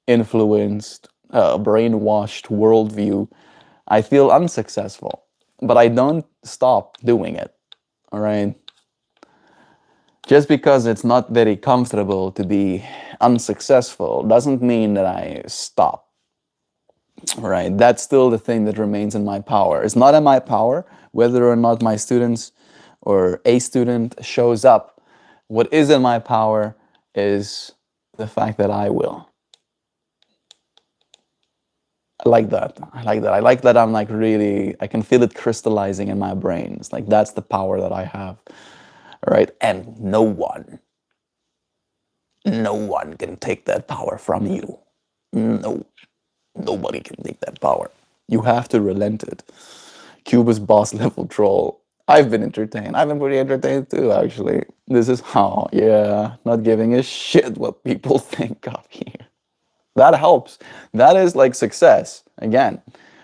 influenced, brainwashed worldview, I feel unsuccessful. But I don't stop doing it, all right? Just because it's not very comfortable to be unsuccessful doesn't mean that I stop, right? That's still the thing that remains in my power. It's not in my power whether or not my students or a student shows up. What is in my power is the fact that I will. I like that. I like that. I like that I'm like really, I can feel it crystallizing in my brain. It's like that's the power that I have, right? And no one can take that power from you. No, nobody can take that power. You have to relent it. Cuba's boss level troll. I've been entertained. I've been pretty entertained too, actually. This is how, yeah, not giving a shit what people think of you. That helps. That is like success, again,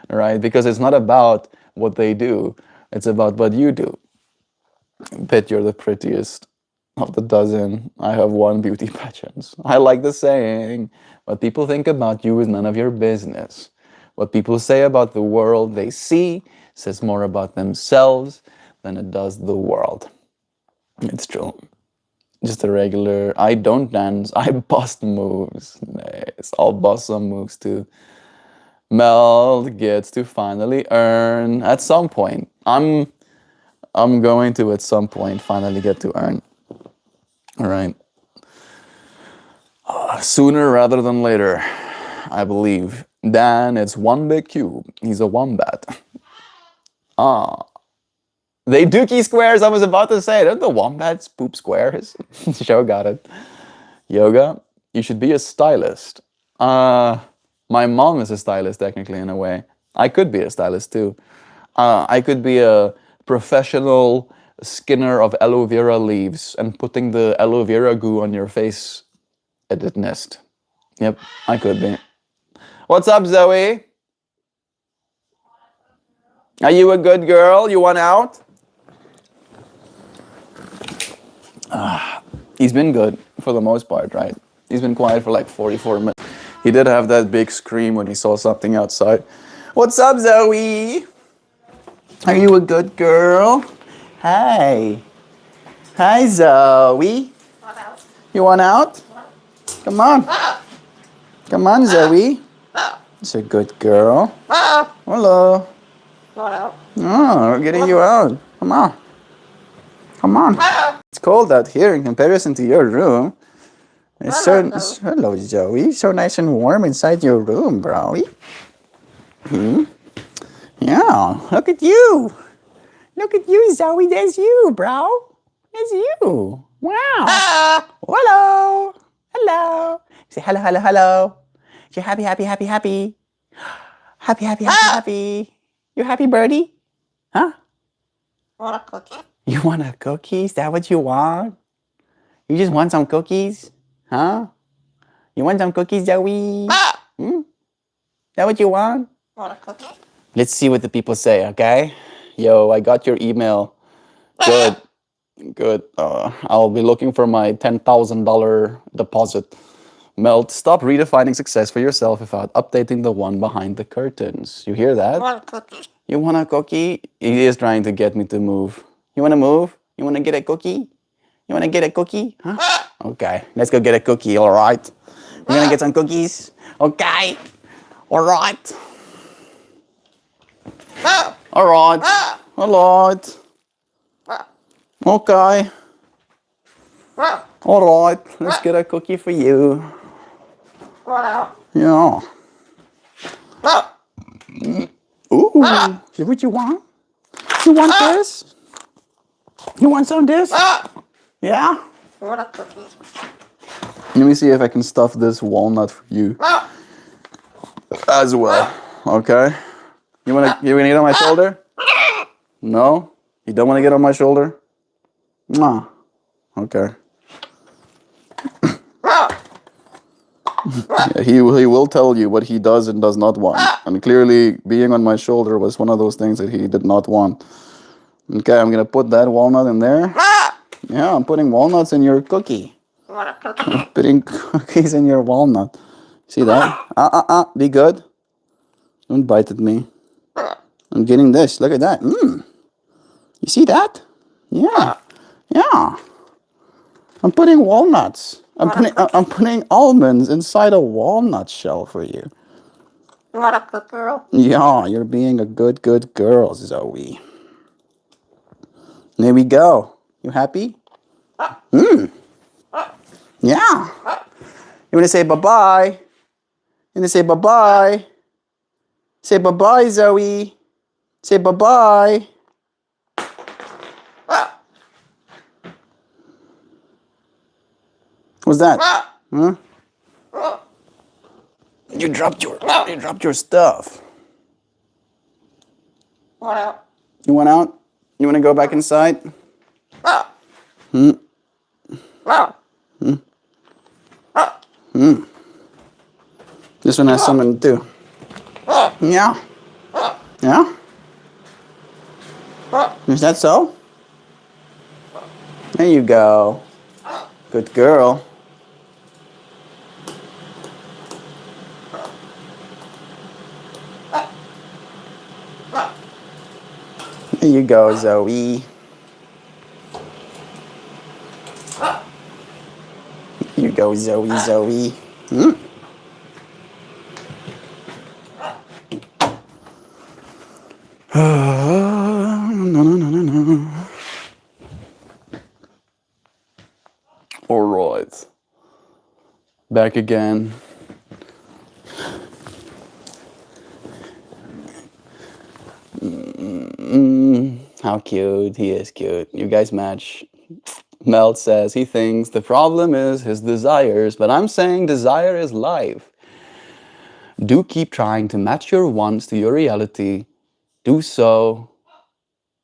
right? Because it's not about what they do, it's about what you do. Bet you're the prettiest of the dozen. I have one beauty pageant. I like the saying, what people think about you is none of your business. What people say about the world they see says more about themselves than it does the world. It's true. Just a regular, I don't dance, I bust moves. Nice. I'll bust some moves too. Mel gets to finally earn at some point. I'm going to at some point finally get to earn. All right. Sooner rather than later, I believe. Dan, it's one big cube. He's a wombat. They dookie squares, I was about to say. Don't the wombats poop squares? Show got it. Yoga, you should be a stylist. My mom is a stylist, technically, in a way. I could be a stylist, too. I could be a professional skinner of aloe vera leaves and putting the aloe vera goo on your face at the nest. Yep, I could be. What's up, Zoe? Are you a good girl? You want out? He's been good for the most part, right? He's been quiet for like 44 minutes. He did have that big scream when he saw something outside. What's up, Zoe? Are you a good girl? Hi. Hi, Zoe. Want out? You want out? Come on. Come on, Zoe. It's a good girl. Hello. Oh, we're getting you out. Come on. Come on. It's cold out here in comparison to your room. Hello, Zoe. So nice and warm inside your room, bro. Yeah, look at you. Look at you, Zoe. There's you, bro. There's you. Wow. Hello. Hello. Say hello, hello, hello. You're happy, happy, happy, happy. Happy, happy, happy, happy. You happy, birdie? Huh? You want a cookie? Is that what you want? You just want some cookies? Huh? You want some cookies, Zoe? Is that what you want? Let's see what the people say, okay? Yo, I got your email. Good. Good. I'll be looking for my $10,000 deposit. Melt, stop redefining success for yourself without updating the one behind the curtains. You hear that? You want a cookie? He is trying to get me to move. You want to move? You want to get a cookie? You want to get a cookie? Huh? Okay, let's go get a cookie, all right? We're going to get some cookies? Okay. All right. All right. All right. Okay. All right. Let's get a cookie for you. Yeah. Ooh. See what you want? You want this? You want some of this? Yeah? Let me see if I can stuff this walnut for you as well. Okay? You wanna get on my shoulder? No? You don't wanna get on my shoulder? Mwah. Okay. Yeah, he will tell you what he does and does not want. And clearly being on my shoulder was one of those things that he did not want. Okay, I'm gonna put that walnut in there. Yeah, I'm putting walnuts in your cookie. I'm putting cookies in your walnut. See that? Be good. Don't bite at me. I'm getting this. Look at that. You see that? Yeah. Yeah. I'm putting walnuts. I'm putting almonds inside a walnut shell for you. What a good girl. Yeah, you're being a good girl, Zoe. There we go. You happy? Yeah. You want to say bye-bye? You want to say bye-bye? Say bye-bye, Zoe. Say bye-bye. What's that? Huh? You dropped your stuff. You went out? You want to go back inside? This one has something to do. Yeah. Yeah? Is that so? There you go. Good girl. There you go, Zoe. Here you go, Zoe. No. All right. Back again. How cute. He is cute. You guys match. Mel says he thinks the problem is his desires, but I'm saying desire is life. Do keep trying to match your wants to your reality. Do so.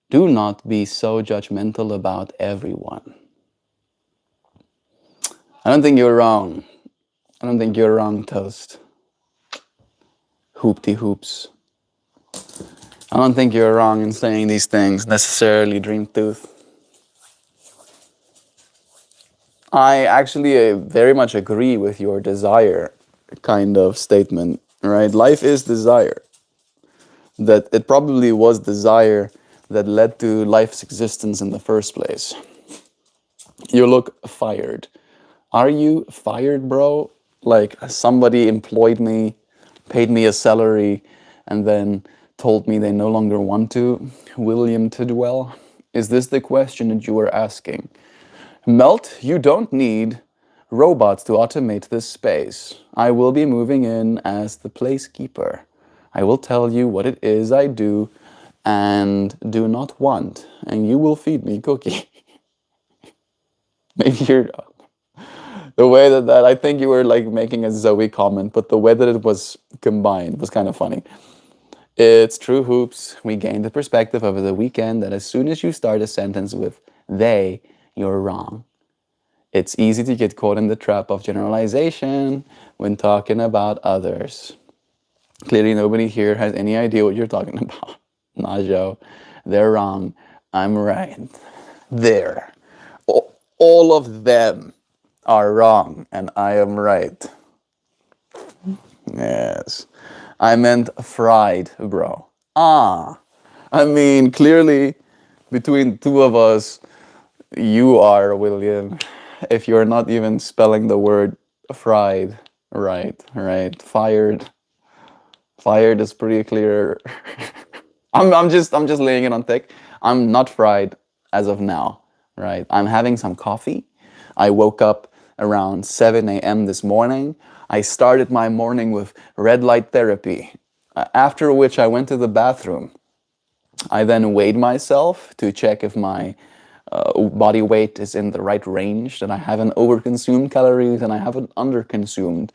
Do not be so judgmental about everyone. I don't think you're wrong. I don't think you're wrong, Toast. Hoopty hoops. I don't think you're wrong in saying these things necessarily, Dreamtooth. I actually very much agree with your desire kind of statement, right? Life is desire. That it probably was desire that led to life's existence in the first place. You look fired. Are you fired, bro? Like somebody employed me, paid me a salary, and then told me they no longer want to. William Tidwell, is this the question that you were asking? Melt, you don't need robots to automate this space. I will be moving in as the placekeeper. I will tell you what it is I do and do not want, and you will feed me cookie. Maybe you're the way that I think you were like making a Zoe comment, but the way that it was combined was kind of funny. It's true, Hoops. We gained the perspective over the weekend that as soon as you start a sentence with they, you're wrong. It's easy to get caught in the trap of generalization when talking about others. Clearly, nobody here has any idea what you're talking about. Nah, Joe. They're wrong. I'm right. There. All of them are wrong, and I am right. Yes. I meant fried, bro. I mean, clearly, between two of us, you are, William. If you're not even spelling the word fried right, right? Fired is pretty clear. I'm just laying it on thick. I'm not fried as of now, right? I'm having some coffee. I woke up around 7 a.m. this morning. I started my morning with red light therapy, after which I went to the bathroom. I then weighed myself to check if my body weight is in the right range, that I haven't overconsumed calories and I haven't underconsumed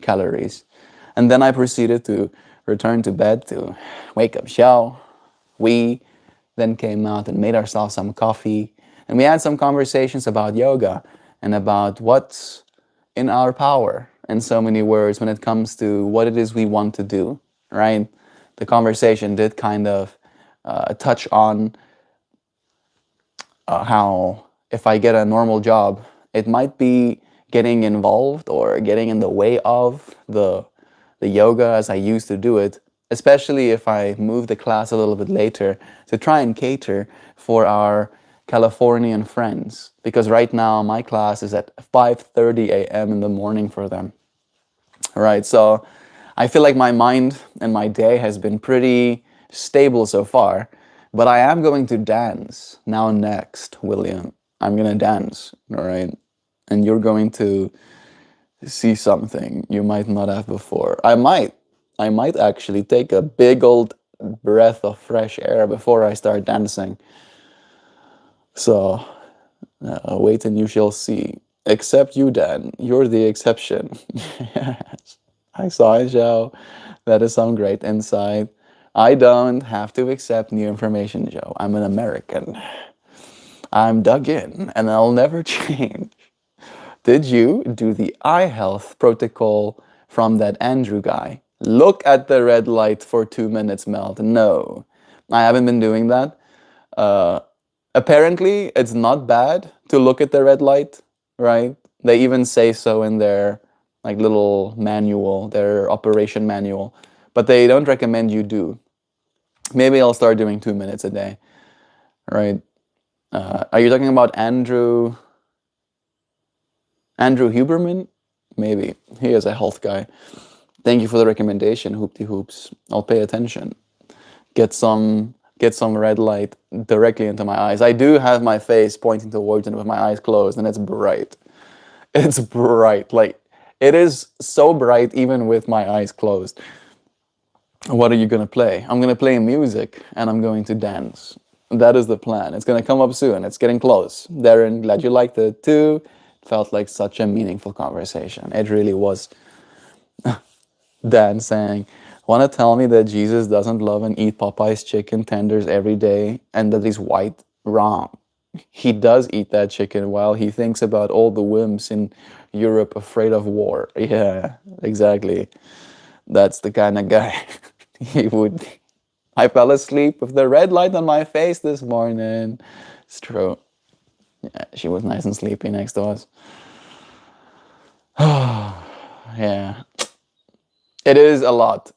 calories. And then I proceeded to return to bed to wake up Xiao. We then came out and made ourselves some coffee. And we had some conversations about yoga and about what's in our power, in so many words, when it comes to what it is we want to do, right? The conversation did kind of touch on how if I get a normal job, it might be getting involved or getting in the way of the yoga as I used to do it, especially if I move the class a little bit later to try and cater for our Californian friends. Because right now my class is at 5:30 a.m. in the morning for them. Right, so I feel like my mind and my day has been pretty stable so far, but I am going to dance now next, William. I'm gonna dance, all right? And you're going to see something you might not have before. I might actually take a big old breath of fresh air before I start dancing. So wait and you shall see. Except you, Dan. You're the exception. Yes. I saw it, Joe. That is some great insight. I don't have to accept new information, Joe. I'm an American. I'm dug in, and I'll never change. Did you do the eye health protocol from that Andrew guy? Look at the red light for 2 minutes, Melt. No, I haven't been doing that. Uh, Apparently, it's not bad to look at the red light, right? They even say so in their like little manual, their operation manual, but they don't recommend you do. Maybe I'll start doing 2 minutes a day, right? Are you talking about Andrew Huberman? Maybe he is a health guy. Thank you for the recommendation, Hoopty Hoops. I'll pay attention. Get some red light directly into my eyes. I do have my face pointing towards it with my eyes closed, and it's bright. It's bright. Like, it is so bright even with my eyes closed. What are you gonna play? I'm gonna play music and I'm going to dance. That is the plan. It's gonna come up soon. It's getting close. Darren, glad you liked it too. It felt like such a meaningful conversation. It really was. Dan saying, wanna tell me that Jesus doesn't love and eat Popeye's chicken tenders every day and that he's white? Wrong. He does eat that chicken while he thinks about all the wimps in Europe afraid of war. Yeah, exactly. That's the kind of guy he would. I fell asleep with the red light on my face this morning. It's true. Yeah, she was nice and sleepy next to us. Yeah. It is a lot.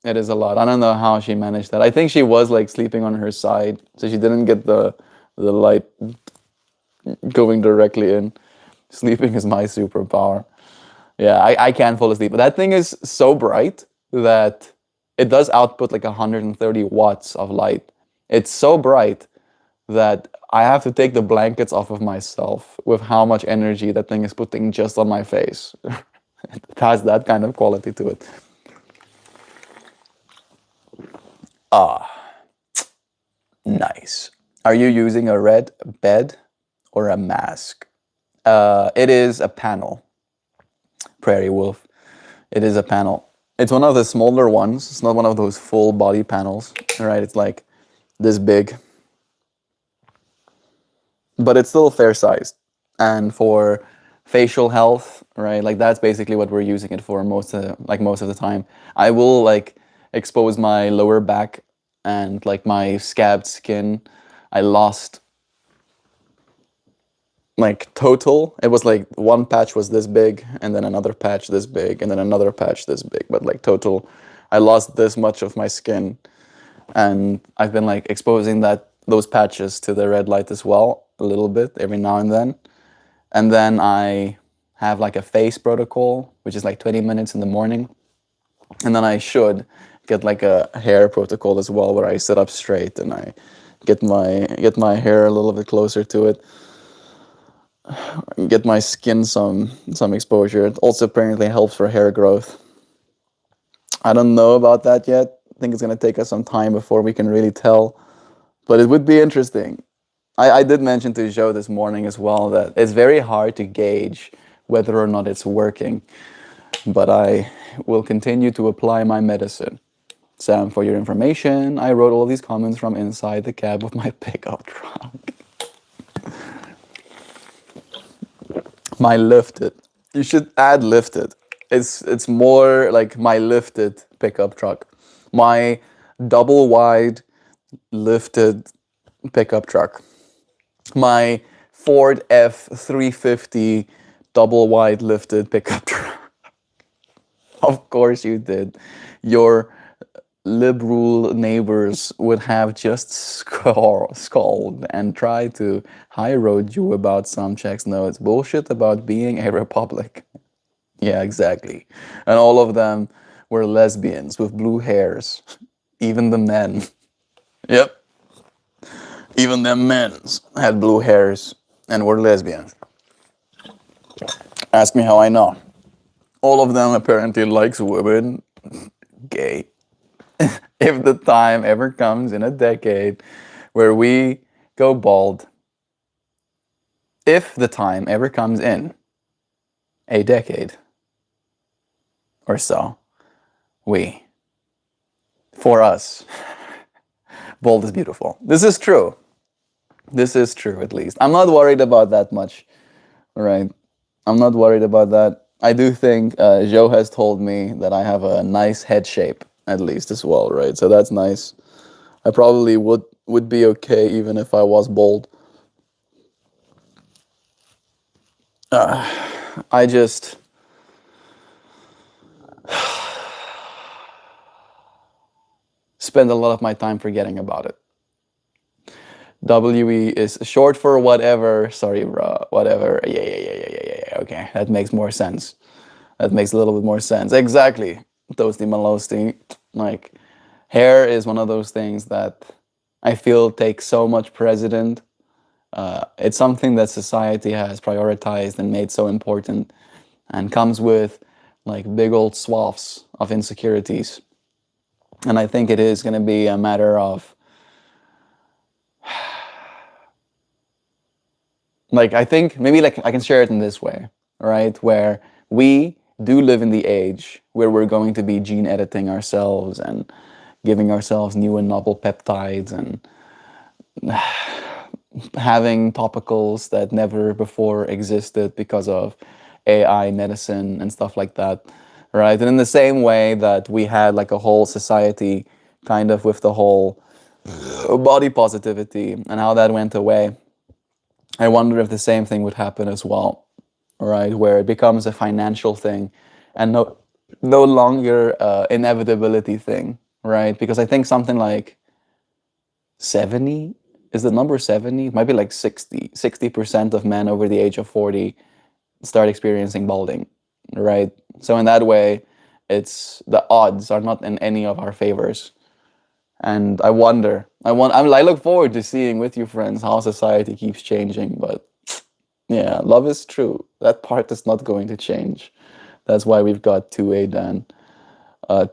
It is a lot. I don't know how she managed that. I think she was like sleeping on her side, so she didn't get the light going directly in. Sleeping is my superpower. Yeah, I can't fall asleep. But that thing is so bright that it does output like 130 watts of light. It's so bright that I have to take the blankets off of myself with how much energy that thing is putting just on my face. It has that kind of quality to it. Nice. Are you using a red bed or a mask? It is a panel, Prairie Wolf. It is a panel. It's one of the smaller ones. It's not one of those full body panels, right? It's like this big, but it's still fair sized. And for facial health, right? Like that's basically what we're using it for most of the time. I will like expose my lower back and like my scabbed skin. I lost like total, it was like one patch was this big and then another patch this big and then another patch this big, but like total I lost this much of my skin, and I've been like exposing those patches to the red light as well a little bit every now and then I have like a face protocol which is like 20 minutes in the morning, and then I should get like a hair protocol as well where I sit up straight and I get my hair a little bit closer to it, get my skin some exposure. It also apparently helps for hair growth. I don't know about that yet. I think it's gonna take us some time before we can really tell, but it would be interesting. I did mention to Joe this morning as well that it's very hard to gauge whether or not it's working, but I will continue to apply my medicine. Sam, for your information, I wrote all these comments from inside the cab of my pickup truck. My lifted. You should add lifted. It's more like my lifted pickup truck. My double wide lifted pickup truck. My Ford F350 double wide lifted pickup truck. Of course you did. Your liberal neighbors would have just scolded and try to high road you about some checks. No, it's bullshit about being a republic. Yeah, exactly. And all of them were lesbians with blue hairs. Even the men. Yep. Even them men's had blue hairs and were lesbians. Ask me how I know. All of them apparently likes women. Gay. If the time ever comes in a decade where we go bald, if the time ever comes in a decade or so, for us, bald is beautiful. This is true. This is true, at least. I'm not worried about that much, right? I'm not worried about that. I do think Joe has told me that I have a nice head shape, at least as well, right? So that's nice. I probably would be okay even if I was bald. I just spend a lot of my time forgetting about it. WE is short for whatever. Sorry, bro. Whatever. Yeah. Okay, that makes more sense. That makes a little bit more sense. Exactly. Toasty Malosty. Like, hair is one of those things that I feel takes so much precedent. It's something that society has prioritized and made so important, and comes with like big old swaths of insecurities. And I think it is going to be a matter of like, I think maybe like I can share it in this way, right? Where we do live in the age where we're going to be gene editing ourselves and giving ourselves new and novel peptides and having topicals that never before existed because of AI medicine and stuff like that, right? And in the same way that we had like a whole society kind of with the whole body positivity and how that went away, I wonder if the same thing would happen as well, right? Where it becomes a financial thing and no longer inevitability thing, right? Because I think something like 70 is the number 70, it might be like 60% of men over the age of 40 start experiencing balding, right? So in that way, It's the odds are not in any of our favors. And I look forward to seeing with you friends how society keeps changing. But yeah, love is true. That part is not going to change. That's why we've got 2A Dan.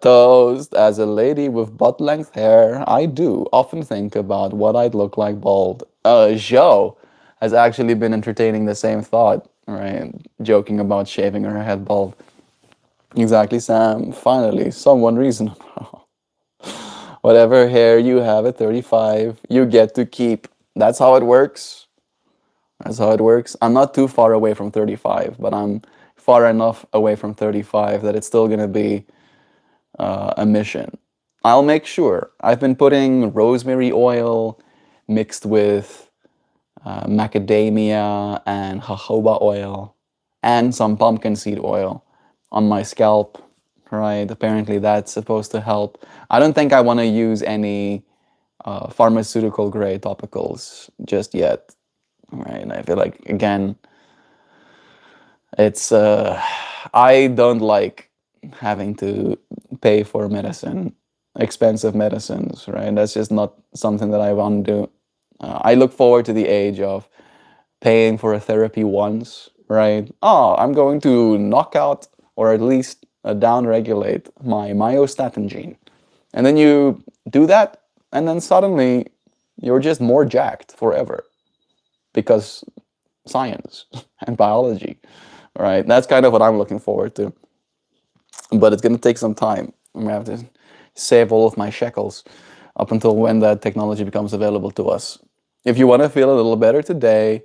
Toast, as a lady with butt length hair, I do often think about what I'd look like bald. Joe has actually been entertaining the same thought, right? Joking about shaving her head bald. Exactly, Sam. Finally, someone reasonable. Whatever hair you have at 35, you get to keep. That's how it works. That's how it works. I'm not too far away from 35, but I'm far enough away from 35 that it's still going to be a mission. I'll make sure. I've been putting rosemary oil mixed with macadamia and jojoba oil and some pumpkin seed oil on my scalp, right? Apparently that's supposed to help. I don't think I want to use any pharmaceutical grade topicals just yet, right? I feel like, again, it's I don't like having to pay for medicine, expensive medicines, right? That's just not something that I want to do. I look forward to the age of paying for a therapy once, right? Oh, I'm going to knock out or at least downregulate my myostatin gene. And then you do that, and then suddenly you're just more jacked forever because science and biology, right? That's kind of what I'm looking forward to. But it's going to take some time. I'm going to have to save all of my shekels up until when that technology becomes available to us. If you want to feel a little better today,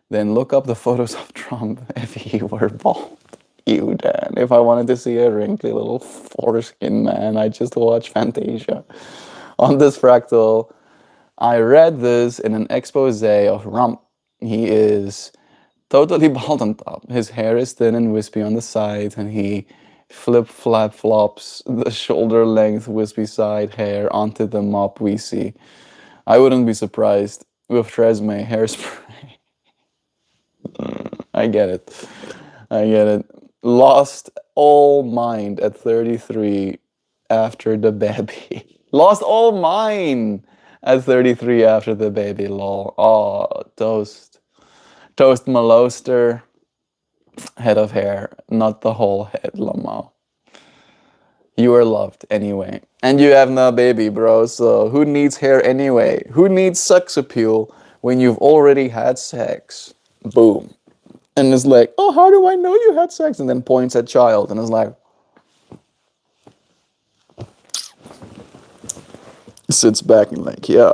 then look up the photos of Trump if he were bald. You, Dan. If I wanted to see a wrinkly little foreskin man, I just watch Fantasia. On this fractal, I read this in an expose of Rump. He is totally bald on top. His hair is thin and wispy on the sides, and he flops the shoulder length wispy side hair onto the mop we see. I wouldn't be surprised with Tresemme hairspray. I get it. I get it. Lost all mind at 33 after the baby. Lost all mind at 33 after the baby, lol. Oh, toast. Toast Maloster. Head of hair, not the whole head, Lamau. You are loved anyway. And you have no baby, bro, so who needs hair anyway? Who needs sex appeal when you've already had sex? Boom. And it's like, oh, how do I know you had sex? And then points at child and is like, sits back and like, yeah.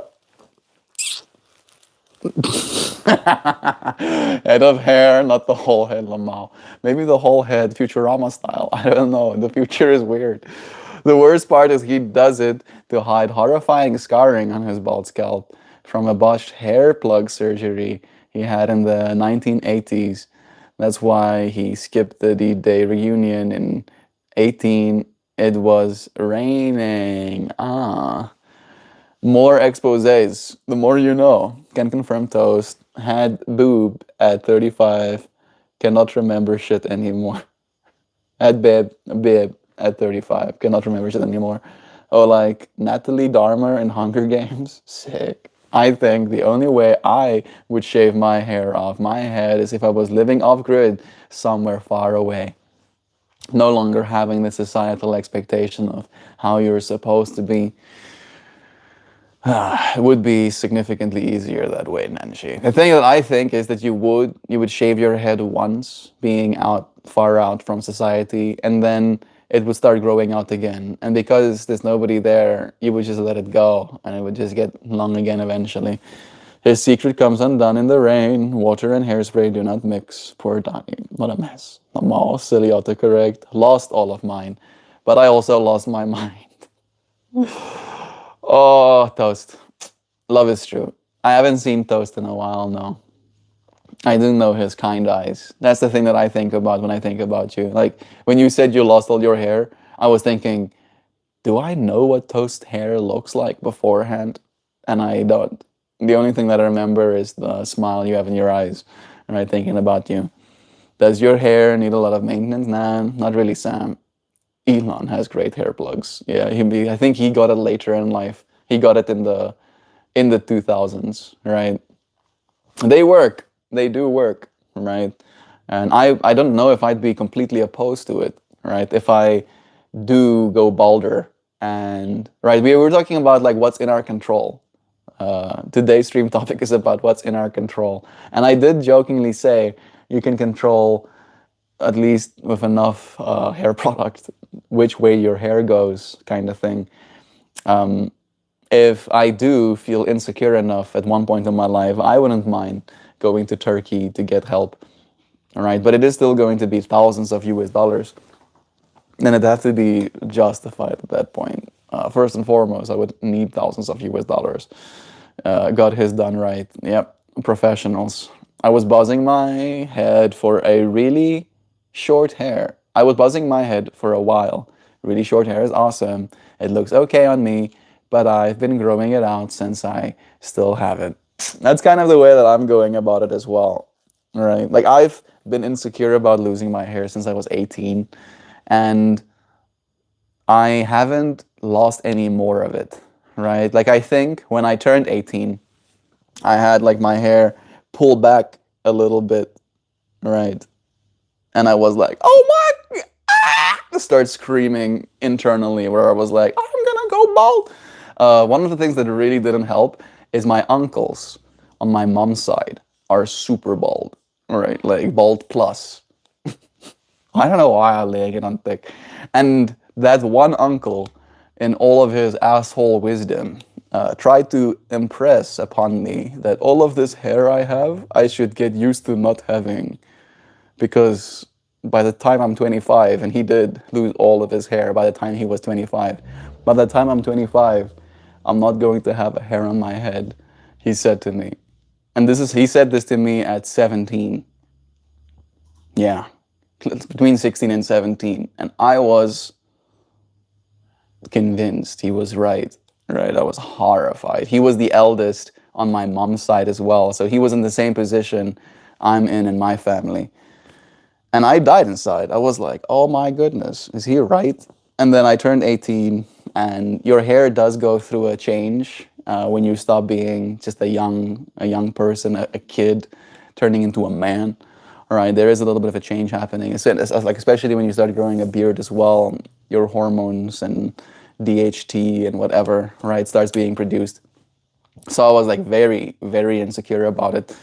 Head of hair, not the whole head, Lamau. Maybe the whole head, Futurama style. I don't know. The future is weird. The worst part is he does it to hide horrifying scarring on his bald scalp from a botched hair plug surgery he had in the 1980s. That's why he skipped the D-Day reunion in 18. It was raining. More exposés. The more you know. Can confirm toast. Had boob at 35. Cannot remember shit anymore. Had bib at 35. Cannot remember shit anymore. Oh, like Natalie Darmer in Hunger Games. Sick. I think the only way I would shave my hair off my head is if I was living off-grid somewhere far away. No longer having the societal expectation of how you're supposed to be. It would be significantly easier that way, Nanshi. The thing that I think is that you would shave your head once, being far out from society, and then it would start growing out again. And because there's nobody there, you would just let it go, and it would just get long again eventually. His secret comes undone in the rain. Water and hairspray do not mix. Poor Donnie. What a mess. No, silly autocorrect. Lost all of mine. But I also lost my mind. Oh, Toast. Love is true. I haven't seen Toast in a while, no. I do know his kind eyes. That's the thing that I think about when I think about you. Like, when you said you lost all your hair, I was thinking, do I know what Toast hair looks like beforehand? And I don't. The only thing that I remember is the smile you have in your eyes, right, thinking about you. Does your hair need a lot of maintenance? Nah, not really, Sam. Elon has great hair plugs. Yeah, I think he got it later in life. He got it in the 2000s, right? They work. They do work, right? And I don't know if I'd be completely opposed to it, right? If I do go balder and right, we were talking about like what's in our control. Today's stream topic is about what's in our control, and I did jokingly say you can control at least with enough hair product which way your hair goes, kind of thing. If I do feel insecure enough at one point in my life, I wouldn't mind going to Turkey to get help. All right, but it is still going to be thousands of US dollars. And it'd have to be justified at that point. First and foremost, I would need thousands of US dollars. Got his done right. Yep, professionals. I was buzzing my head for a really short hair. I was buzzing my head for a while. Really short hair is awesome. It looks okay on me, but I've been growing it out since I still have it. That's kind of the way that I'm going about it as well. Right? Like I've been insecure about losing my hair since I was 18, and I haven't lost any more of it. Right? Like I think when I turned 18, I had like my hair pulled back a little bit, right? And I was like, oh my, start screaming internally where I was like, I'm gonna go bald. One of the things that really didn't help is my uncles on my mom's side are super bald, right? Like bald plus. I don't know why I leg it on thick. And that one uncle, in all of his asshole wisdom, tried to impress upon me that all of this hair I have, I should get used to not having. Because by the time I'm 25, and he did lose all of his hair by the time he was 25, by the time I'm 25, I'm not going to have a hair on my head, he said to me. And he said this to me at 17. Yeah, between 16 and 17. And I was convinced he was right. Right, I was horrified. He was the eldest on my mom's side as well, so he was in the same position I'm in my family. And I died inside. I was like, oh my goodness, is he right? And then I turned 18, and your hair does go through a change when you stop being just a young person, a kid, turning into a man. All right, there is a little bit of a change happening. It's like especially when you start growing a beard as well, your hormones and DHT and whatever, right, starts being produced. So I was like very, very insecure about it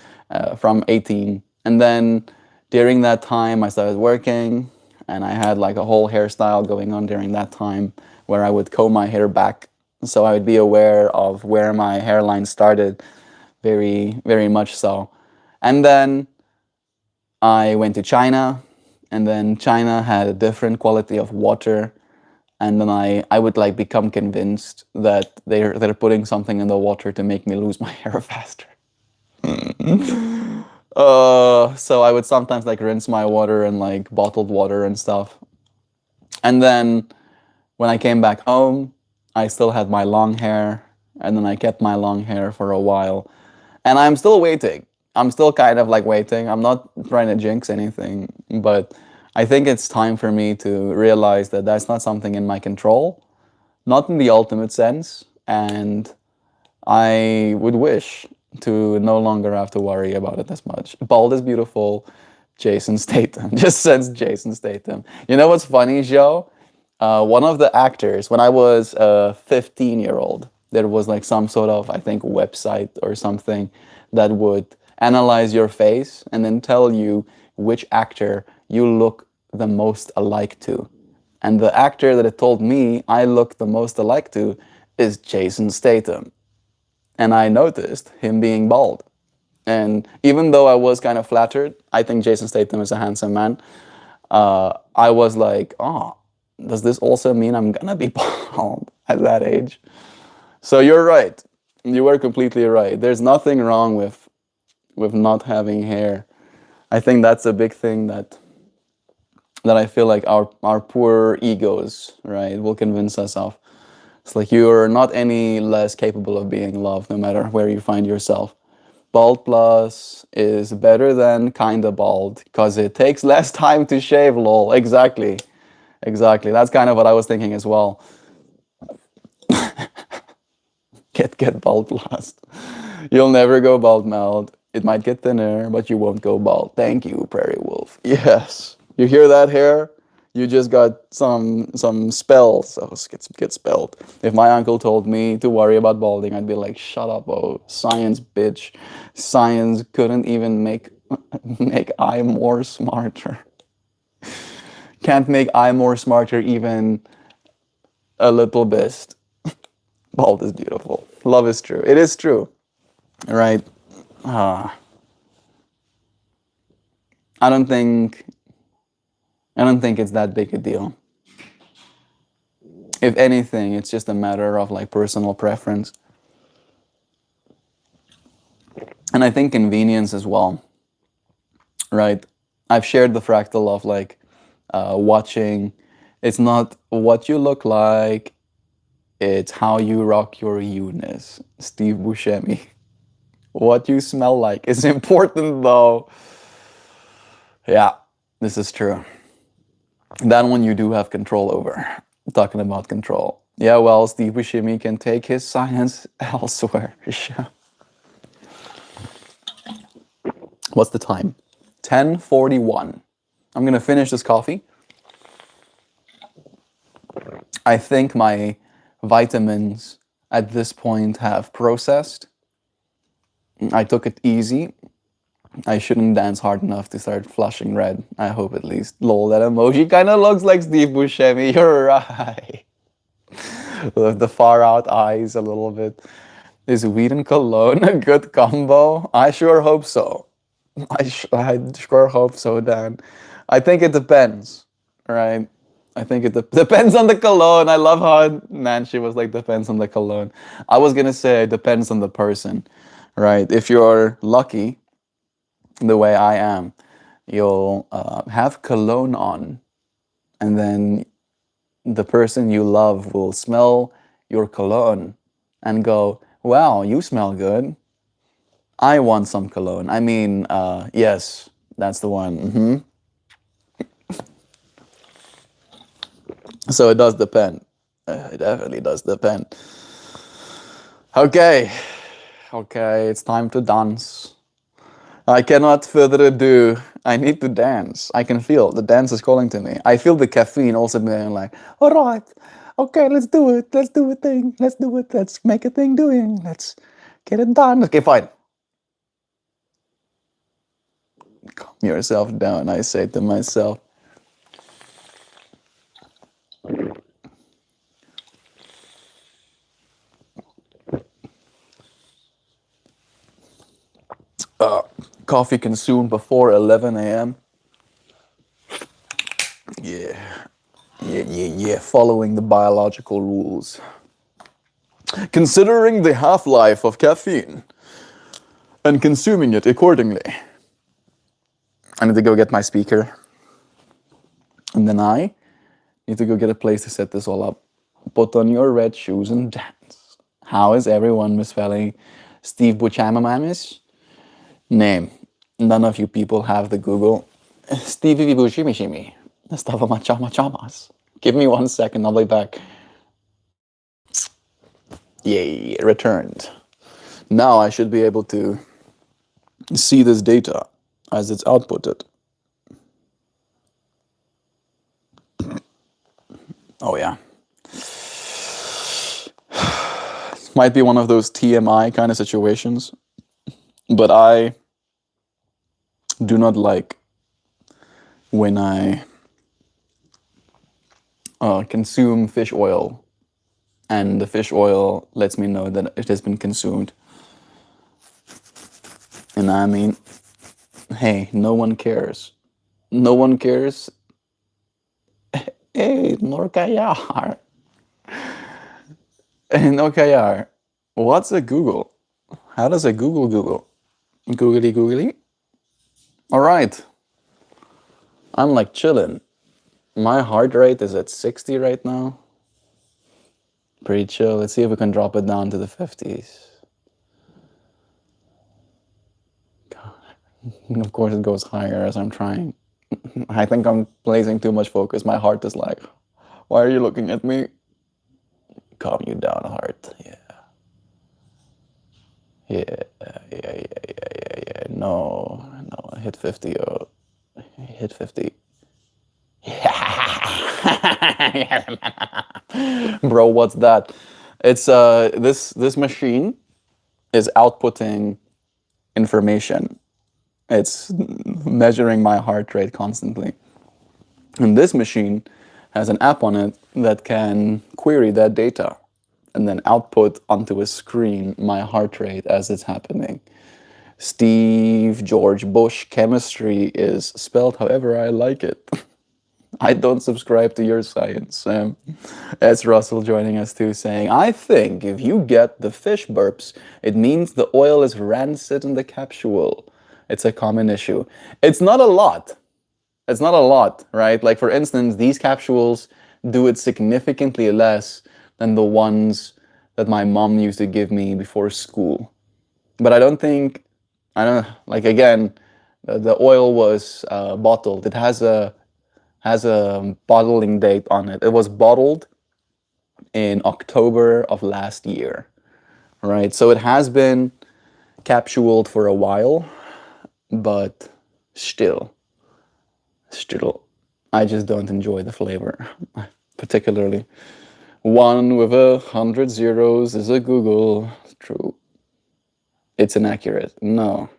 from 18. And then during that time, I started working, and I had like a whole hairstyle going on during that time where I would comb my hair back. So I would be aware of where my hairline started, very, very much so. And then I went to China, and then China had a different quality of water. And then I would like become convinced that they're putting something in the water to make me lose my hair faster. So I would sometimes like rinse my water in like bottled water and stuff. And then when I came back home, I still had my long hair, and then I kept my long hair for a while. And I'm still waiting. I'm still kind of like waiting. I'm not trying to jinx anything, but I think it's time for me to realize that that's not something in my control, not in the ultimate sense, and I would wish to no longer have to worry about it as much. Bald is beautiful. Jason Statham. Just sends Jason Statham. You know what's funny, Joe? One of the actors, when I was a 15-year-old, there was like some sort of, I think, website or something that would analyze your face and then tell you which actor you look the most alike to. And the actor that it told me I look the most alike to is Jason Statham. And I noticed him being bald. And even though I was kind of flattered, I think Jason Statham is a handsome man, I was like, oh, does this also mean I'm gonna be bald at that age? So you're right. You were completely right. There's nothing wrong with not having hair. I think that's a big thing that I feel like our poor egos, right, will convince us of. It's like you're not any less capable of being loved, no matter where you find yourself. Bald plus is better than kinda bald, because it takes less time to shave, lol. Exactly. Exactly. That's kind of what I was thinking as well. Get bald last. You'll never go bald, Meld. It might get thinner, but you won't go bald. Thank you, Prairie Wolf. Yes. You hear that, hair? You just got some spells. So get spelled. If my uncle told me to worry about balding, I'd be like, shut up, oh, science, bitch. Science couldn't even make I more smarter. Can't make I more smarter even a little bit. Bald is beautiful. Love is true. It is true, right? Uh, I don't think it's that big a deal. If anything, it's just a matter of like personal preference. And I think convenience as well, right? I've shared the fractal of like watching. It's not what you look like, it's how you rock your Eunice. Steve Buscemi. What you smell like is important though. Yeah, this is true. That one you do have control over. Talking about control. Yeah, well, Steve Buscemi can take his science elsewhere. What's the time? 10:41. I'm gonna finish this coffee. I think my vitamins at this point have processed. I took it easy. I shouldn't dance hard enough to start flushing red. I hope at least. Lol, that emoji kind of looks like Steve Buscemi. You're right. With the far out eyes a little bit. Is weed and cologne a good combo? I sure hope so. I sure hope so, Dan. I think it depends, right? I think it depends on the cologne. I love how Nancy was like, depends on the cologne. I was gonna say it depends on the person, right? If you're lucky, the way I am, you'll have cologne on, and then the person you love will smell your cologne and go, wow, you smell good. I want some cologne. I mean, yes, that's the one. So it does depend. It definitely does depend. Okay, it's time to dance. I cannot further ado. I need to dance. I can feel the dance is calling to me. I feel the caffeine also being like, all right, okay, let's do it. Let's do a thing. Let's do it. Let's make a thing doing. Let's get it done. Okay, fine. Calm yourself down, I say to myself. Coffee consumed before 11 a.m. Yeah. Following the biological rules. Considering the half-life of caffeine and consuming it accordingly. I need to go get my speaker. And then I need to go get a place to set this all up. Put on your red shoes and dance. How is everyone misspelling Steve Buscemi? Name. None of you people have the Google. Stevie Buscemi. Estava chamas. Give me 1 second, I'll be back. Yay, returned. Now I should be able to see this data as it's outputted. Oh yeah. Might be one of those TMI kind of situations, but I do not like when I consume fish oil and the fish oil lets me know that it has been consumed. And I mean, hey, no one cares. No one cares. Hey, Norkayar. Norkayar. What's a Google? How does a Google? Googly? All right. I'm like chilling. My heart rate is at 60 right now. Pretty chill. Let's see if we can drop it down to the 50s. God. And of course it goes higher as I'm trying. I think I'm placing too much focus. My heart is like, why are you looking at me? Calm you down, heart. Yeah. Yeah, yeah. No, no. Hit 50. Oh, hit 50. Bro, what's that? It's this machine is outputting information. It's measuring my heart rate constantly. And this machine has an app on it that can query that data and then output onto a screen my heart rate as it's happening. Steve George Bush chemistry is spelled however I like it. I don't subscribe to your science. It's Russell joining us too, saying, I think if you get the fish burps, it means the oil is rancid in the capsule. It's a common issue. It's not a lot. It's not a lot, right? Like, for instance, these capsules do it significantly less than the ones that my mom used to give me before school. But I don't think, I don't like, again, the oil was bottled. It has a bottling date on it. It was bottled in October of last year, right? So it has been capsuled for a while, but still, I just don't enjoy the flavor, particularly. One with 100 zeros is a Google. True. It's inaccurate. No,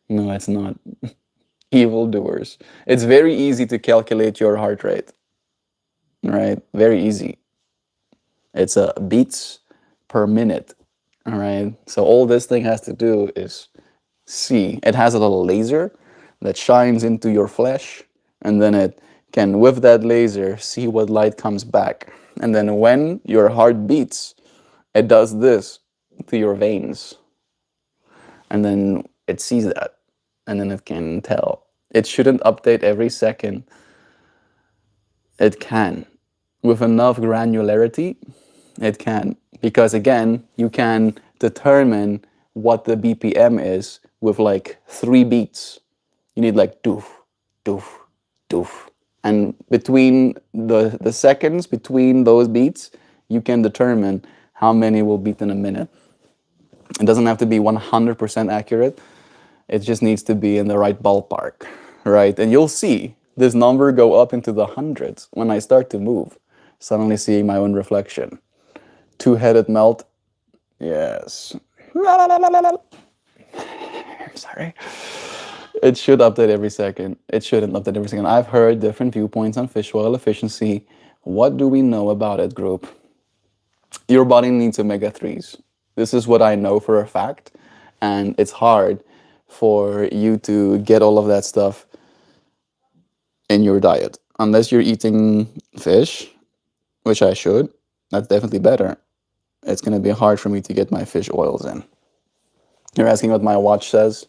no, it's not. Evildoers. It's very easy to calculate your heart rate, right? Very easy. It's a beats per minute, all right? So all this thing has to do is see. It has a little laser that shines into your flesh, and then it can, with that laser, see what light comes back. And then when your heart beats, it does this to your veins. And then it sees that, and then it can tell. It shouldn't update every second. It can. With enough granularity, it can. Because again, you can determine what the BPM is with like 3 beats. You need like doof, doof, doof. And between the seconds between those beats, you can determine how many will beat in a minute. It doesn't have to be 100% accurate. It just needs to be in the right ballpark, right? And you'll see this number go up into the hundreds when I start to move, suddenly seeing my own reflection. Two-headed melt, yes. Sorry. It should update every second. It shouldn't update every second. I've heard different viewpoints on fish oil efficiency. What do we know about it, group? Your body needs omega-3s. This is what I know for a fact. And it's hard for you to get all of that stuff in your diet. Unless you're eating fish, which I should. That's definitely better. It's going to be hard for me to get my fish oils in. You're asking what my watch says?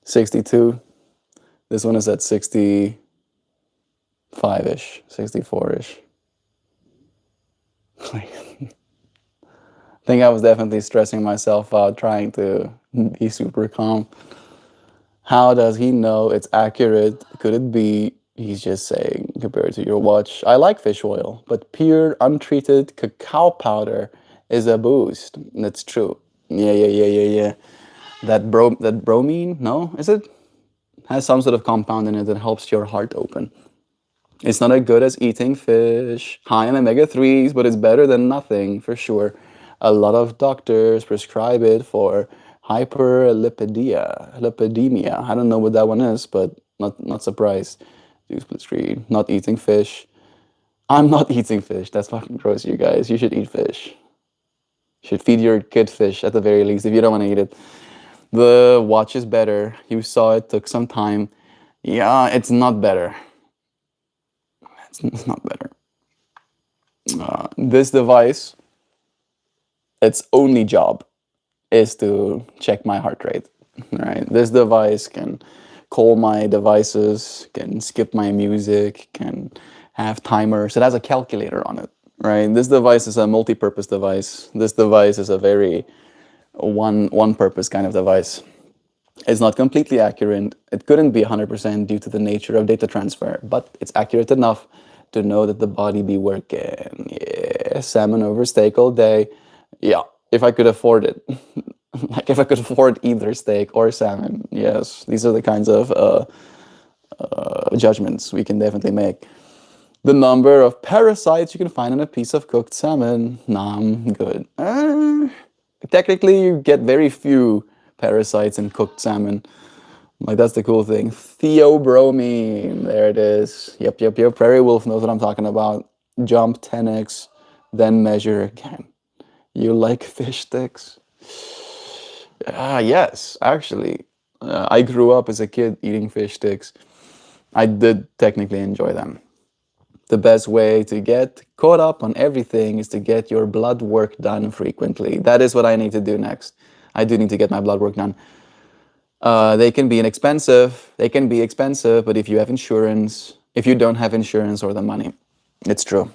$62. This one is at 65-ish, 64-ish. I think I was definitely stressing myself out trying to be super calm. How does he know it's accurate? Could it be he's just saying compared to your watch? I like fish oil, but pure untreated cacao powder is a boost. That's true. Yeah. That bromine, no, is it? Has some sort of compound in it that helps your heart open. It's not as good as eating fish, high in omega-3s, but it's better than nothing for sure. A lot of doctors prescribe it for lipidemia. I don't know what that one is, but not surprised. Do split screen, not eating fish. I'm not eating fish. That's fucking gross, you guys. You should eat fish. You should feed your kid fish at the very least if you don't want to eat it. The watch is better. You saw it took some time. Yeah, it's not better. It's not better. This device, its only job is to check my heart rate. Right? This device can call my devices, can skip my music, can have timers. It has a calculator on it, right? This device is a multi-purpose device. This device is a very one purpose kind of device. It's not completely accurate. It couldn't be 100% due to the nature of data transfer, but it's accurate enough to know that the body be working. Yeah, salmon over steak all day. Yeah, if I could afford it. Like if I could afford either steak or salmon. Yes, these are the kinds of judgments we can definitely make. The number of parasites you can find in a piece of cooked salmon. Nah, I'm good. Technically, you get very few parasites in cooked salmon. Like, that's the cool thing. Theobromine. There it is. Yep. Prairie Wolf knows what I'm talking about. Jump 10x, then measure again. You like fish sticks? Yes, actually. I grew up as a kid eating fish sticks. I did technically enjoy them. The best way to get caught up on everything is to get your blood work done frequently. That is what I need to do next. I do need to get my blood work done. They can be inexpensive. They can be expensive, but if you have insurance, if you don't have insurance or the money, it's true.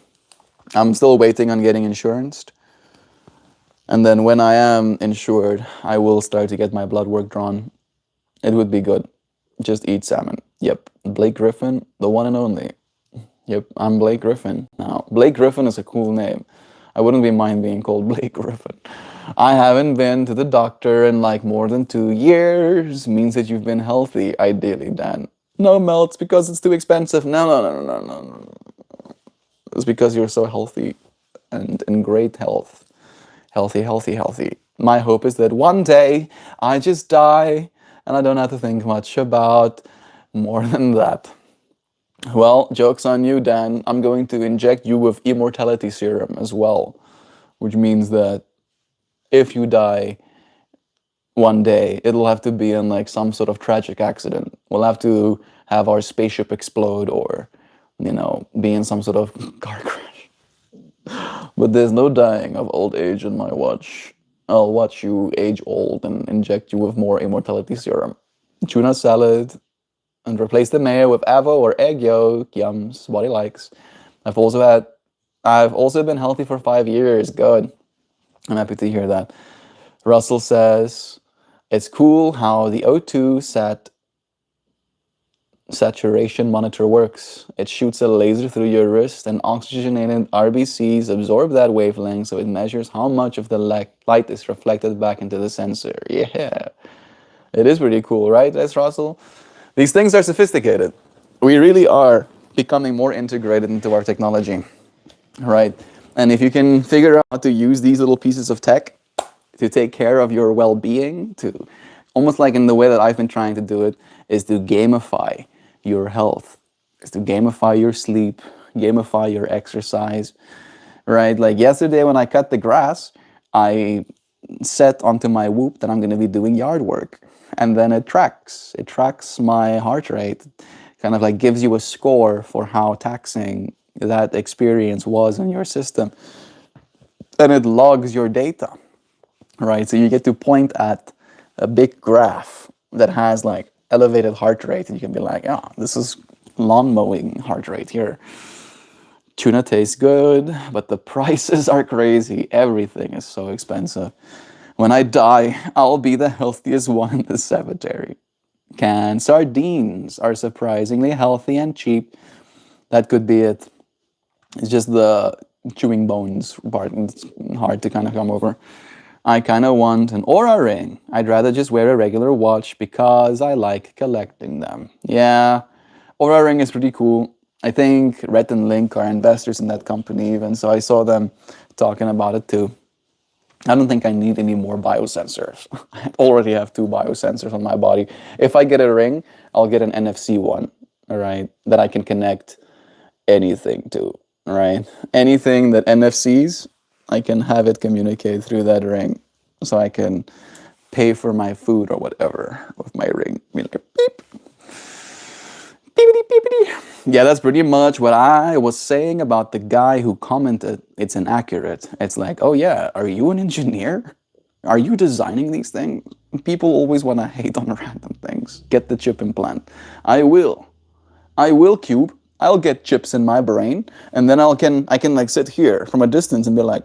I'm still waiting on getting insurance. And then when I am insured, I will start to get my blood work drawn. It would be good. Just eat salmon. Yep. Blake Griffin, the one and only. Yep, I'm Blake Griffin. Now, Blake Griffin is a cool name. I wouldn't be mind being called Blake Griffin. I haven't been to the doctor in like more than 2 years. Means that you've been healthy, ideally, Dan. No, Mel, it's because it's too expensive. No. It's because you're so healthy and in great health. Healthy. My hope is that one day I just die and I don't have to think much about more than that. Well, joke's on you, Dan. I'm going to inject you with immortality serum as well, which means that if you die one day, it'll have to be in like some sort of tragic accident. We'll have to have our spaceship explode or, be in some sort of car crash. But there's no dying of old age in my watch. I'll watch you age old and inject you with more immortality serum. Tuna salad, and replace the mayo with avo or egg yolk. Yums, body likes. I've also been healthy for 5 years. Good. I'm happy to hear that. Russell says, it's cool how the O2 saturation monitor works. It shoots a laser through your wrist and oxygenated RBCs absorb that wavelength, so it measures how much of the light is reflected back into the sensor. Yeah. It is pretty cool, right, S. Russell? These things are sophisticated. We really are becoming more integrated into our technology, right? And if you can figure out how to use these little pieces of tech to take care of your well-being, to almost like in the way that I've been trying to do it, is to gamify your health, is to gamify your sleep, gamify your exercise, right? Like yesterday when I cut the grass, I set onto my Whoop that I'm going to be doing yard work. And then it tracks my heart rate, kind of like gives you a score for how taxing that experience was in your system. And it logs your data, right? So you get to point at a big graph that has like elevated heart rate, and you can be like, this is lawn mowing heart rate here. Tuna tastes good, but the prices are crazy. Everything is so expensive. When I die, I'll be the healthiest one in the cemetery. Canned sardines are surprisingly healthy and cheap. That could be it. It's just the chewing bones part. It's hard to kind of come over. I kind of want an Aura ring. I'd rather just wear a regular watch because I like collecting them. Yeah, Aura ring is pretty cool. I think Rhett and Link are investors in that company even, so I saw them talking about it too. I don't think I need any more biosensors. I already have 2 biosensors on my body. If I get a ring, I'll get an NFC one, all right, that I can connect anything to, all right? Anything that NFCs, I can have it communicate through that ring, so I can pay for my food or whatever with my ring. Be like, beep. Beepity, beepity. Yeah, that's pretty much what I was saying about the guy who commented it's inaccurate. It's like, oh yeah, are you an engineer? Are you designing these things? People always want to hate on random things. Get the chip implant. I will. I will, Cube. I'll get chips in my brain, and then I can like sit here from a distance and be like,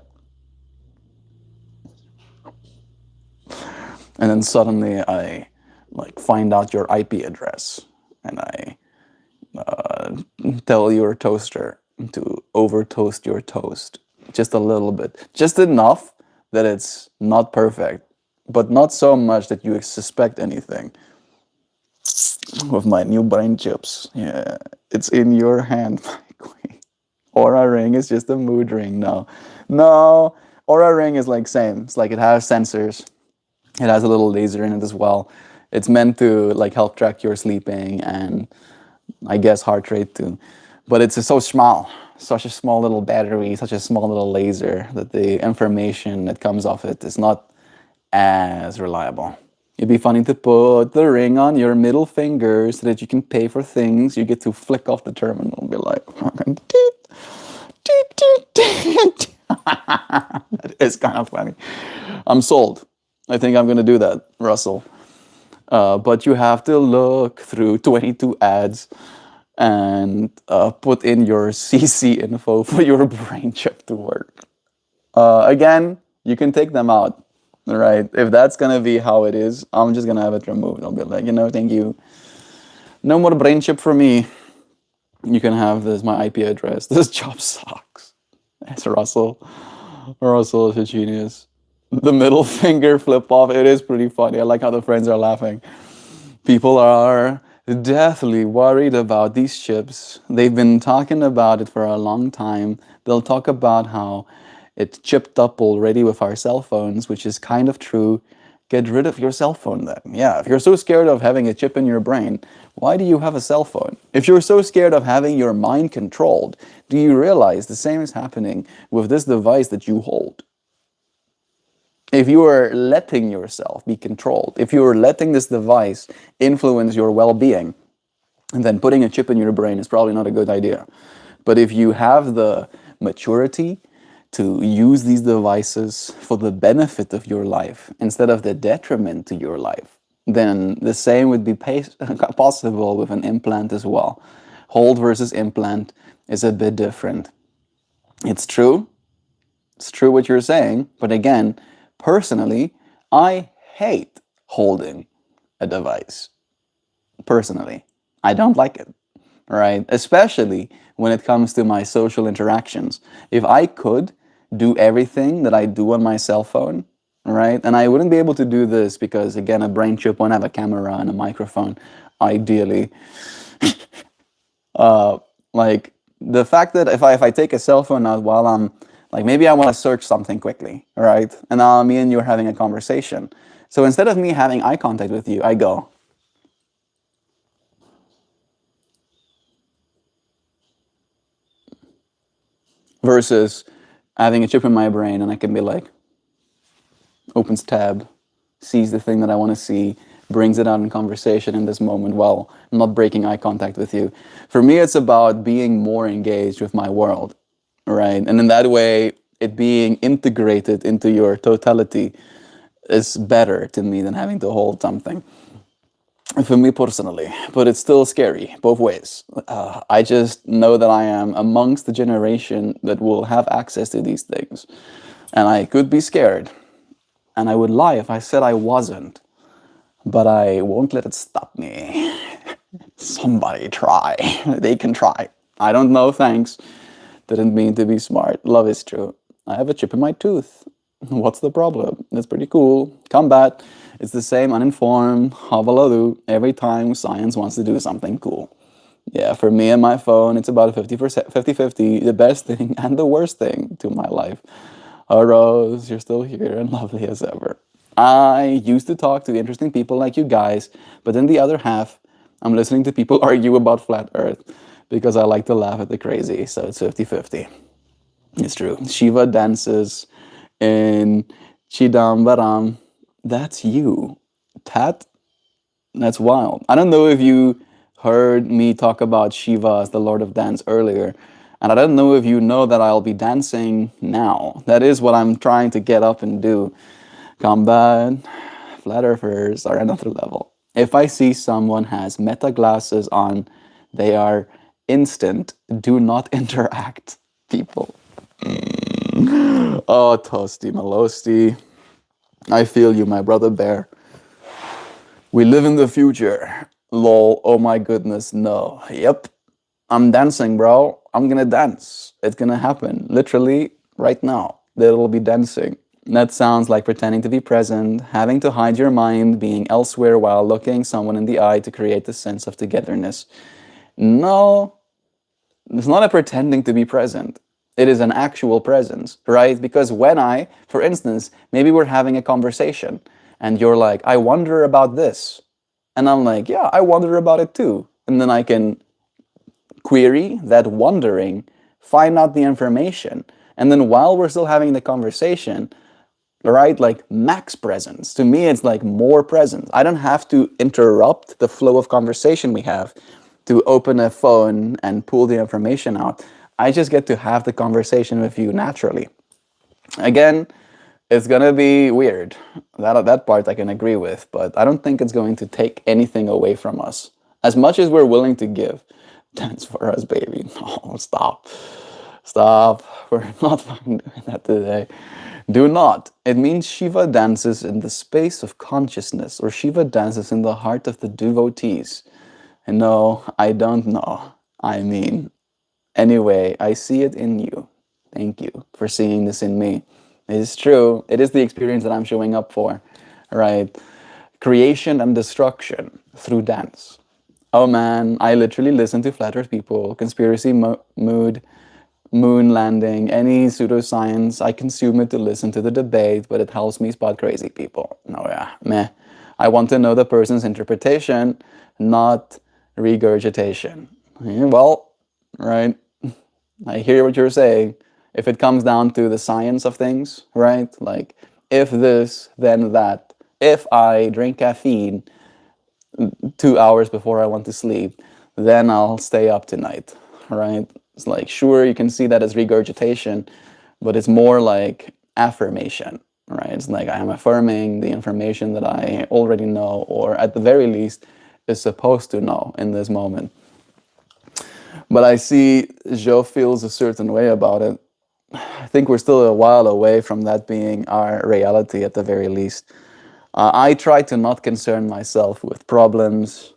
and then suddenly I like find out your IP address, and I tell your toaster to over toast your toast just a little bit, just enough that it's not perfect, but not so much that you suspect anything. With my new brain chips, yeah, it's in your hand, my queen. Aura ring is just a mood ring. No, no. Aura ring is like same. It's like it has sensors. It has a little laser in it as well. It's meant to like help track your sleeping and I guess heart rate too. But it's so small, such a small little battery, such a small little laser that the information that comes off it is not as reliable. It'd be funny to put the ring on your middle finger so that you can pay for things. You get to flick off the terminal and be like, that is kind of funny. I'm sold. I think I'm gonna do that, Russell. But you have to look through 22 ads and put in your CC info for your brain chip to work. Again, you can take them out, right? If that's gonna be how it is, I'm just gonna have it removed. I'll be like, thank you. No more brain chip for me. You can have this, my IP address. This job sucks. It's Russell. Russell is a genius. The middle finger flip off, it is pretty funny. I like how the friends are laughing. People are deathly worried about these chips. They've been talking about it for a long time. They'll talk about how it's chipped up already with our cell phones, which is kind of true. Get rid of your cell phone then. Yeah, if you're so scared of having a chip in your brain, why do you have a cell phone? If you're so scared of having your mind controlled, do you realize the same is happening with this device that you hold? If you are letting yourself be controlled, if you are letting this device influence your well-being, then putting a chip in your brain is probably not a good idea. But if you have the maturity to use these devices for the benefit of your life instead of the detriment to your life, then the same would be possible with an implant as well. Hold versus implant is a bit different. It's true what you're saying, but again, personally, I hate holding a device. Personally, I don't like it, right? Especially when it comes to my social interactions. If I could do everything that I do on my cell phone, right? And I wouldn't be able to do this because, again, a brain chip won't have a camera and a microphone, ideally. Like the fact that if I take a cell phone out while I'm like maybe I want to search something quickly, right? And now me and you are having a conversation. So instead of me having eye contact with you, I go. Versus having a chip in my brain and I can be like, opens tab, sees the thing that I want to see, brings it out in conversation in this moment while not breaking eye contact with you. For me, it's about being more engaged with my world, right? And in that way, it being integrated into your totality is better to me than having to hold something. For me personally, but it's still scary both ways. I just know that I am amongst the generation that will have access to these things. And I could be scared. And I would lie if I said I wasn't. But I won't let it stop me. Somebody try. They can try. I don't know, thanks. Didn't mean to be smart. Love is true. I have a chip in my tooth. What's the problem? That's pretty cool. Combat. It's the same uninformed hullabaloo every time science wants to do something cool. Yeah, for me and my phone, it's about 50-50, the best thing and the worst thing to my life. Oh, Rose, you're still here and lovely as ever. I used to talk to interesting people like you guys, but then the other half, I'm listening to people argue about flat earth because I like to laugh at the crazy, so it's 50-50. It's true. Shiva dances in Chidambaram. That's you. That's wild. I don't know if you heard me talk about Shiva as the Lord of Dance earlier, and I don't know if you know that I'll be dancing now. That is what I'm trying to get up and do. Combat, flat earthers are another level. If I see someone has meta glasses on, they are instant, do not interact people. Oh, Toasty Melosti. I feel you, my brother bear. We live in the future. Lol, oh my goodness, no. Yep, I'm dancing, bro. I'm gonna dance. It's gonna happen. Literally, right now. There'll be dancing. That sounds like pretending to be present, having to hide your mind, being elsewhere while looking someone in the eye to create a sense of togetherness. No, it's not a pretending to be present. It is an actual presence, right? Because when for instance, maybe we're having a conversation and you're like, I wonder about this. And I'm like, yeah, I wonder about it too. And then I can query that wondering, find out the information. And then while we're still having the conversation, right, like max presence. To me, it's like more presence. I don't have to interrupt the flow of conversation we have to open a phone and pull the information out. I just get to have the conversation with you naturally. Again, it's gonna be weird. That part I can agree with, but I don't think it's going to take anything away from us. As much as we're willing to give, dance for us, baby. No, stop. Stop. We're not fucking doing that today. Do not. It means Shiva dances in the space of consciousness, or Shiva dances in the heart of the devotees. And no, I don't know. I mean, anyway, I see it in you. Thank you for seeing this in me. It is true. It is the experience that I'm showing up for, right? Creation and destruction through dance. Oh man, I literally listen to flat earth people, conspiracy mood, moon landing, any pseudoscience. I consume it to listen to the debate, but it helps me spot crazy people. No, yeah, meh. I want to know the person's interpretation, not regurgitation. Yeah, well, right. I hear what you're saying. If it comes down to the science of things, right? Like, if this, then that. If I drink caffeine 2 hours before I want to sleep, then I'll stay up tonight, right? It's like, sure, you can see that as regurgitation, but it's more like affirmation, right? It's like I am affirming the information that I already know, or at the very least, is supposed to know in this moment. But I see Joe feels a certain way about it. I think we're still a while away from that being our reality at the very least. I try to not concern myself with problems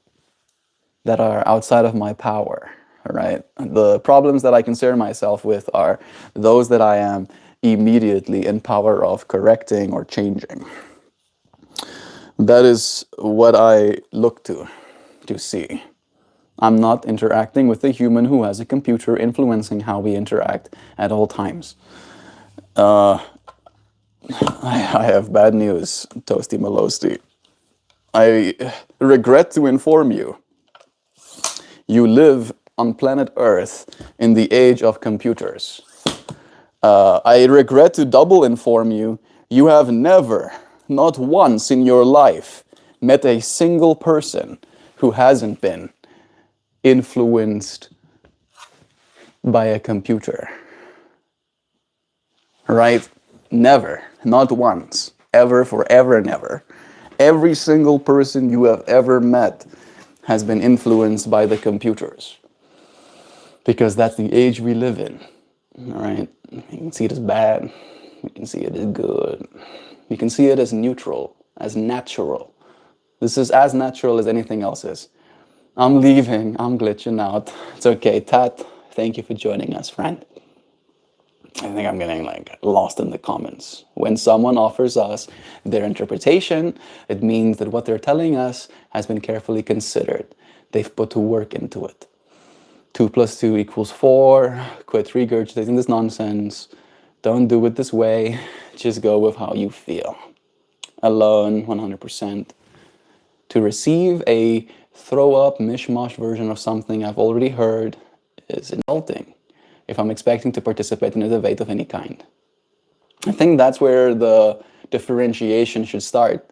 that are outside of my power, right? The problems that I concern myself with are those that I am immediately in power of correcting or changing. That is what I look to see. I'm not interacting with a human who has a computer influencing how we interact at all times. I have bad news, Toasty Melosti. I regret to inform you. You live on planet Earth in the age of computers. I regret to double inform you, you have never, not once in your life, met a single person who hasn't been influenced by a computer. Right? Never. Not once. Ever, forever, and ever. Every single person you have ever met has been influenced by the computers. Because that's the age we live in. Alright? You can see it as bad. You can see it as good. You can see it as neutral, as natural. This is as natural as anything else is. I'm leaving. I'm glitching out. It's okay. Tat, thank you for joining us, friend. I think I'm getting like lost in the comments. When someone offers us their interpretation, it means that what they're telling us has been carefully considered. They've put work into it. 2 + 2 = 4. Quit regurgitating this nonsense. Don't do it this way. Just go with how you feel. Alone, 100%. To receive a throw-up, mishmash version of something I've already heard is insulting if I'm expecting to participate in a debate of any kind. I think that's where the differentiation should start.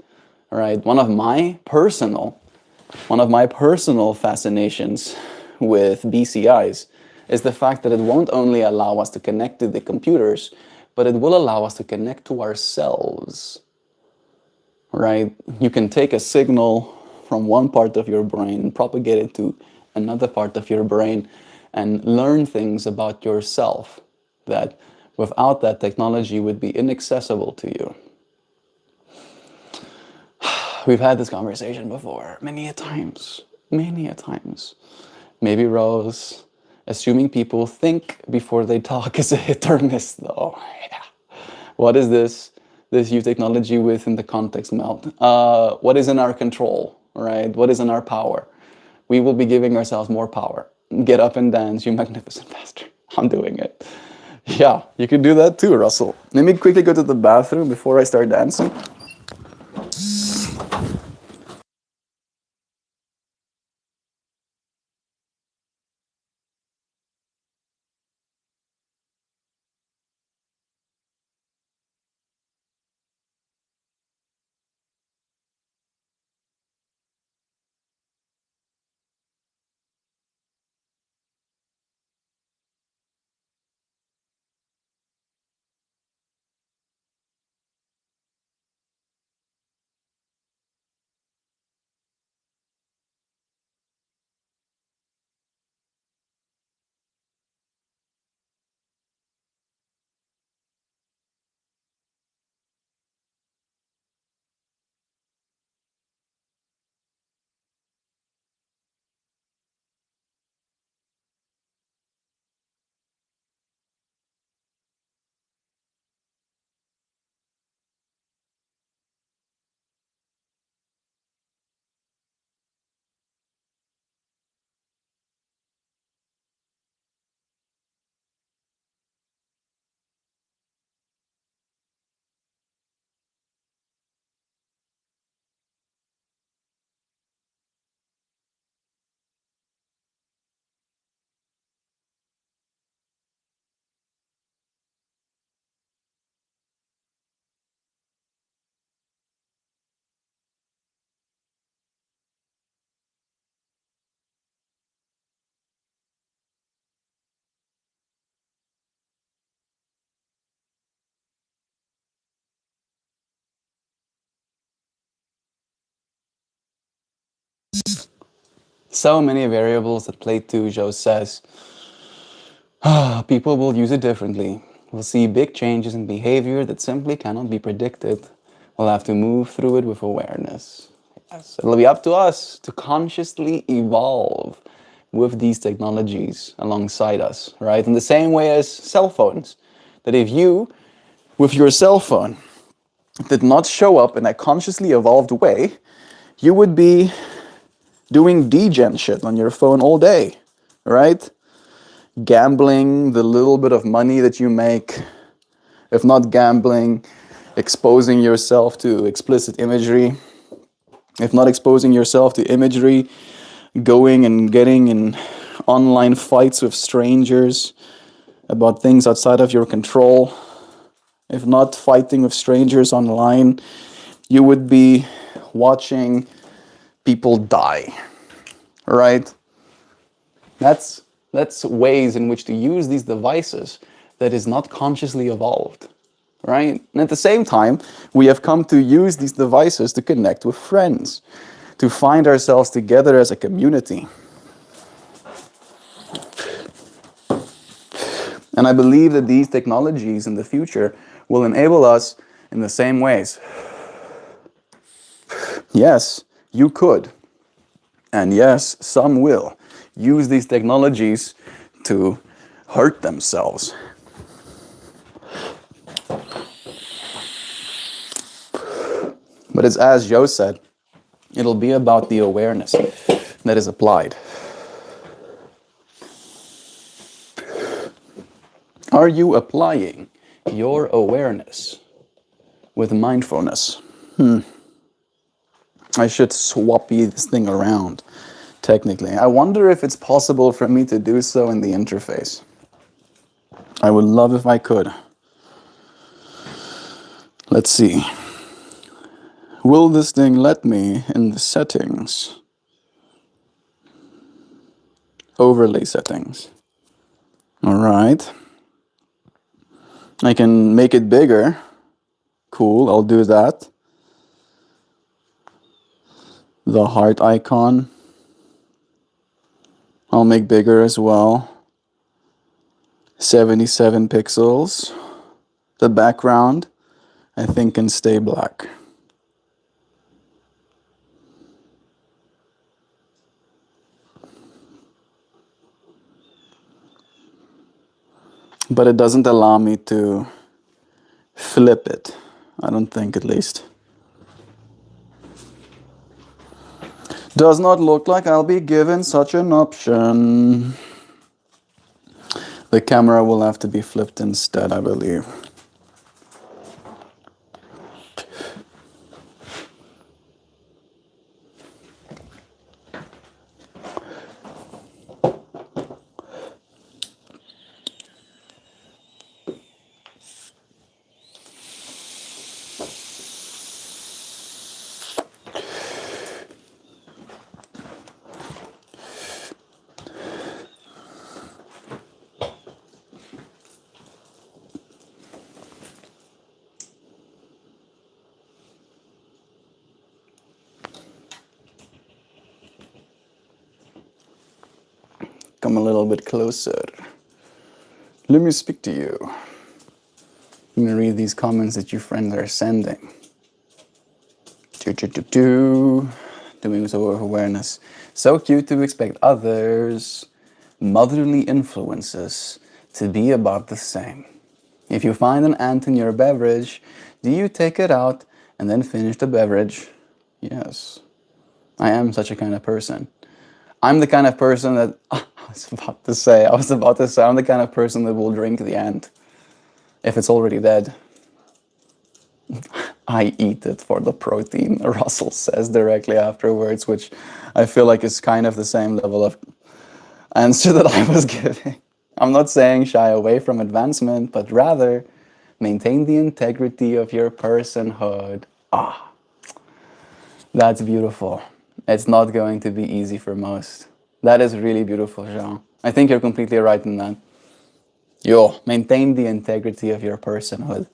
All right, one of my personal fascinations with BCIs is the fact that it won't only allow us to connect to the computers, but it will allow us to connect to ourselves. right? You can take a signal from one part of your brain and propagate it to another part of your brain and learn things about yourself that without that technology would be inaccessible to you. We've had this conversation before, many a times, many a times. Maybe Rose, assuming people think before they talk is a hit or miss though. Yeah. What is this new technology within the context melt? What is in our control, right? What is in our power? We will be giving ourselves more power. Get up and dance, you magnificent bastard. I'm doing it. Yeah, you can do that too, Russell. Let me quickly go to the bathroom before I start dancing. So many variables at play two, Joe says. People will use it differently. We'll see big changes in behavior that simply cannot be predicted. We'll have to move through it with awareness. Yes, it'll be up to us to consciously evolve with these technologies alongside us, right? In the same way as cell phones. That if you, with your cell phone, did not show up in a consciously evolved way, you would be doing degen shit on your phone all day, right? Gambling the little bit of money that you make, if not gambling, exposing yourself to explicit imagery, if not exposing yourself to imagery, going and getting in online fights with strangers about things outside of your control, if not fighting with strangers online, you would be watching people die, right? That's ways in which to use these devices that is not consciously evolved, right? And at the same time, we have come to use these devices to connect with friends, to find ourselves together as a community. And I believe that these technologies in the future will enable us in the same ways. Yes, you could, and yes, some will use these technologies to hurt themselves. But it's as Joe said, it'll be about the awareness that is applied. Are you applying your awareness with mindfulness? I should swap this thing around, technically. I wonder if it's possible for me to do so in the interface. I would love if I could. Let's see. Will this thing let me in the settings? Overlay settings. All right. I can make it bigger. Cool, I'll do that. The heart icon, I'll make bigger as well. 77 pixels. The background, I think, can stay black. But it doesn't allow me to flip it. I don't think, at least. Does not look like I'll be given such an option. The camera will have to be flipped instead, I believe. Come a little bit closer. Let me speak to you. Let me read these comments that your friends are sending. Doing so with awareness. So cute to expect others, motherly influences, to be about the same. If you find an ant in your beverage, do you take it out and then finish the beverage? Yes. I am such a kind of person. I'm the kind of person that, I was about to say, I'm the kind of person that will drink the ant if it's already dead. I eat it for the protein, Russell says directly afterwards, which I feel like is kind of the same level of answer that I was giving. I'm not saying shy away from advancement, but rather maintain the integrity of your personhood. Ah, that's beautiful. It's not going to be easy for most. That is really beautiful, Jean. I think you're completely right in that. Yo, maintain the integrity of your personhood.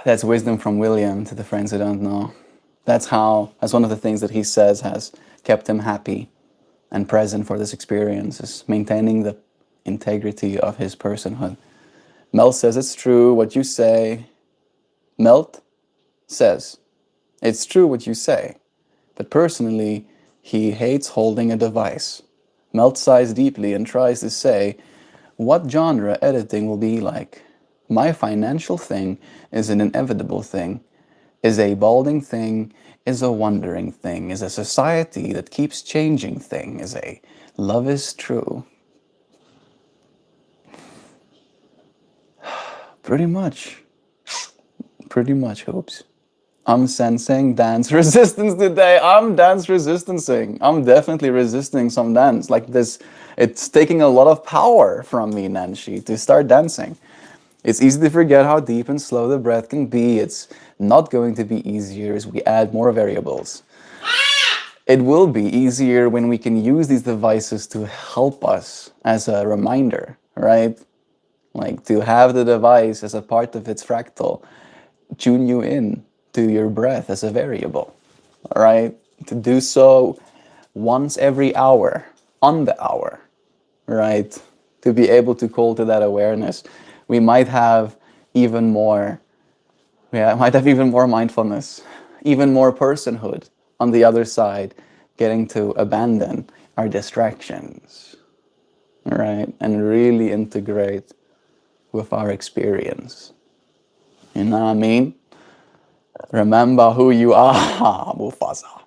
That's wisdom from William to the friends who don't know. That's one of the things that he says has kept him happy and present for this experience, is maintaining the integrity of his personhood. Mel says it's true what you say. Melt says it's true what you say, but personally, he hates holding a device. Melt sighs deeply and tries to say what genre editing will be like. My financial thing is an inevitable thing, is a balding thing, is a wondering thing, is a society that keeps changing thing, is a love is true. Pretty much, hoops. I'm sensing dance resistance today. I'm dance resistancing. I'm definitely resisting some dance. Like this, it's taking a lot of power from me, Nancy, to start dancing. It's easy to forget how deep and slow the breath can be. It's not going to be easier as we add more variables. It will be easier when we can use these devices to help us as a reminder, right? Like to have the device as a part of its fractal, tune you in to your breath as a variable, right? To do so once every hour, on the hour, right? To be able to call to that awareness. We might have even more, mindfulness, even more personhood on the other side, getting to abandon our distractions, right? And really integrate with our experience. You know what I mean? Remember who you are, Mufasa.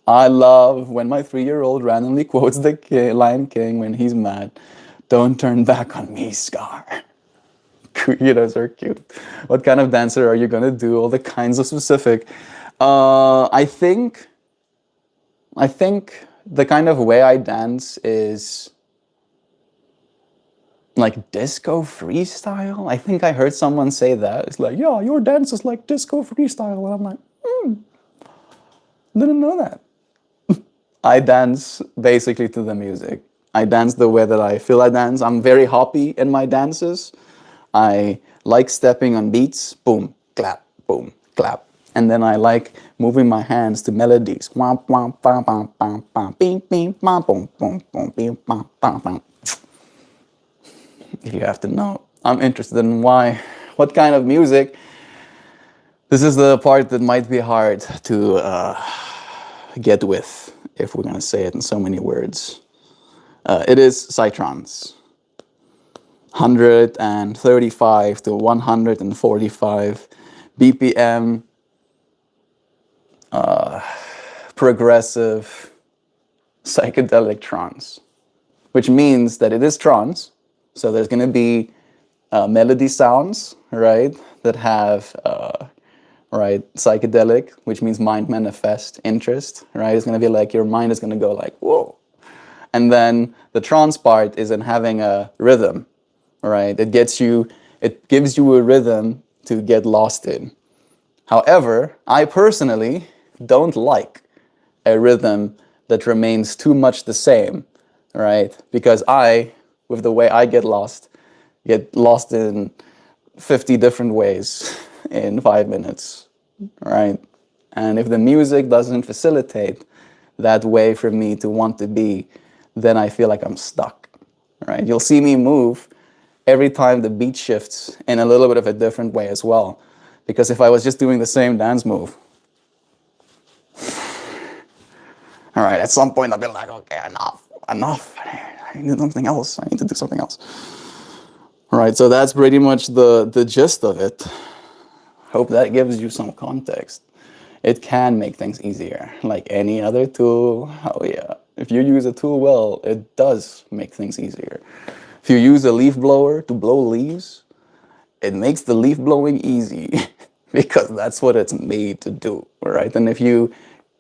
I love when my 3-year-old randomly quotes the Lion King when he's mad. Don't turn back on me, Scar. Those are cute. What kind of dancer are you gonna do? All the kinds of specific. I think the kind of way I dance is like disco freestyle. I think I heard someone say that. It's like, yeah, your dance is like disco freestyle. And I'm like, didn't know that. I dance basically to the music. I dance the way that I feel I dance. I'm very hoppy in my dances. I like stepping on beats, boom, clap, And then I like moving my hands to melodies. Womp, womp, bam, bam, bam, bam, bing, bing, bam, boom, boom, boom, bing, bam, bam, bam. If you have to know, I'm interested in what kind of music. This is the part that might be hard to get with, if we're going to say it in so many words. It is psytrance. 135 to 145 BPM, progressive psychedelic trance, which means that it is trance. So there's going to be melody sounds, right, that have right, psychedelic, which means mind manifest interest, right? It's going to be like your mind is going to go like, whoa. And then the trance part is in having a rhythm, right? It gives you a rhythm to get lost in. However, I personally don't like a rhythm that remains too much the same, right? Because with the way I get lost in 50 different ways in 5 minutes, right? And if the music doesn't facilitate that way for me to want to be, then I feel like I'm stuck, right? You'll see me move every time the beat shifts in a little bit of a different way as well. Because if I was just doing the same dance move, all right, at some point I'll be like, okay, enough. I need something else. I need to do something else. All right, so that's pretty much the gist of it. Hope that gives you some context. It can make things easier, like any other tool. Oh yeah, if you use a tool well, it does make things easier. If you use a leaf blower to blow leaves, it makes the leaf blowing easy because that's what it's made to do, right? And if you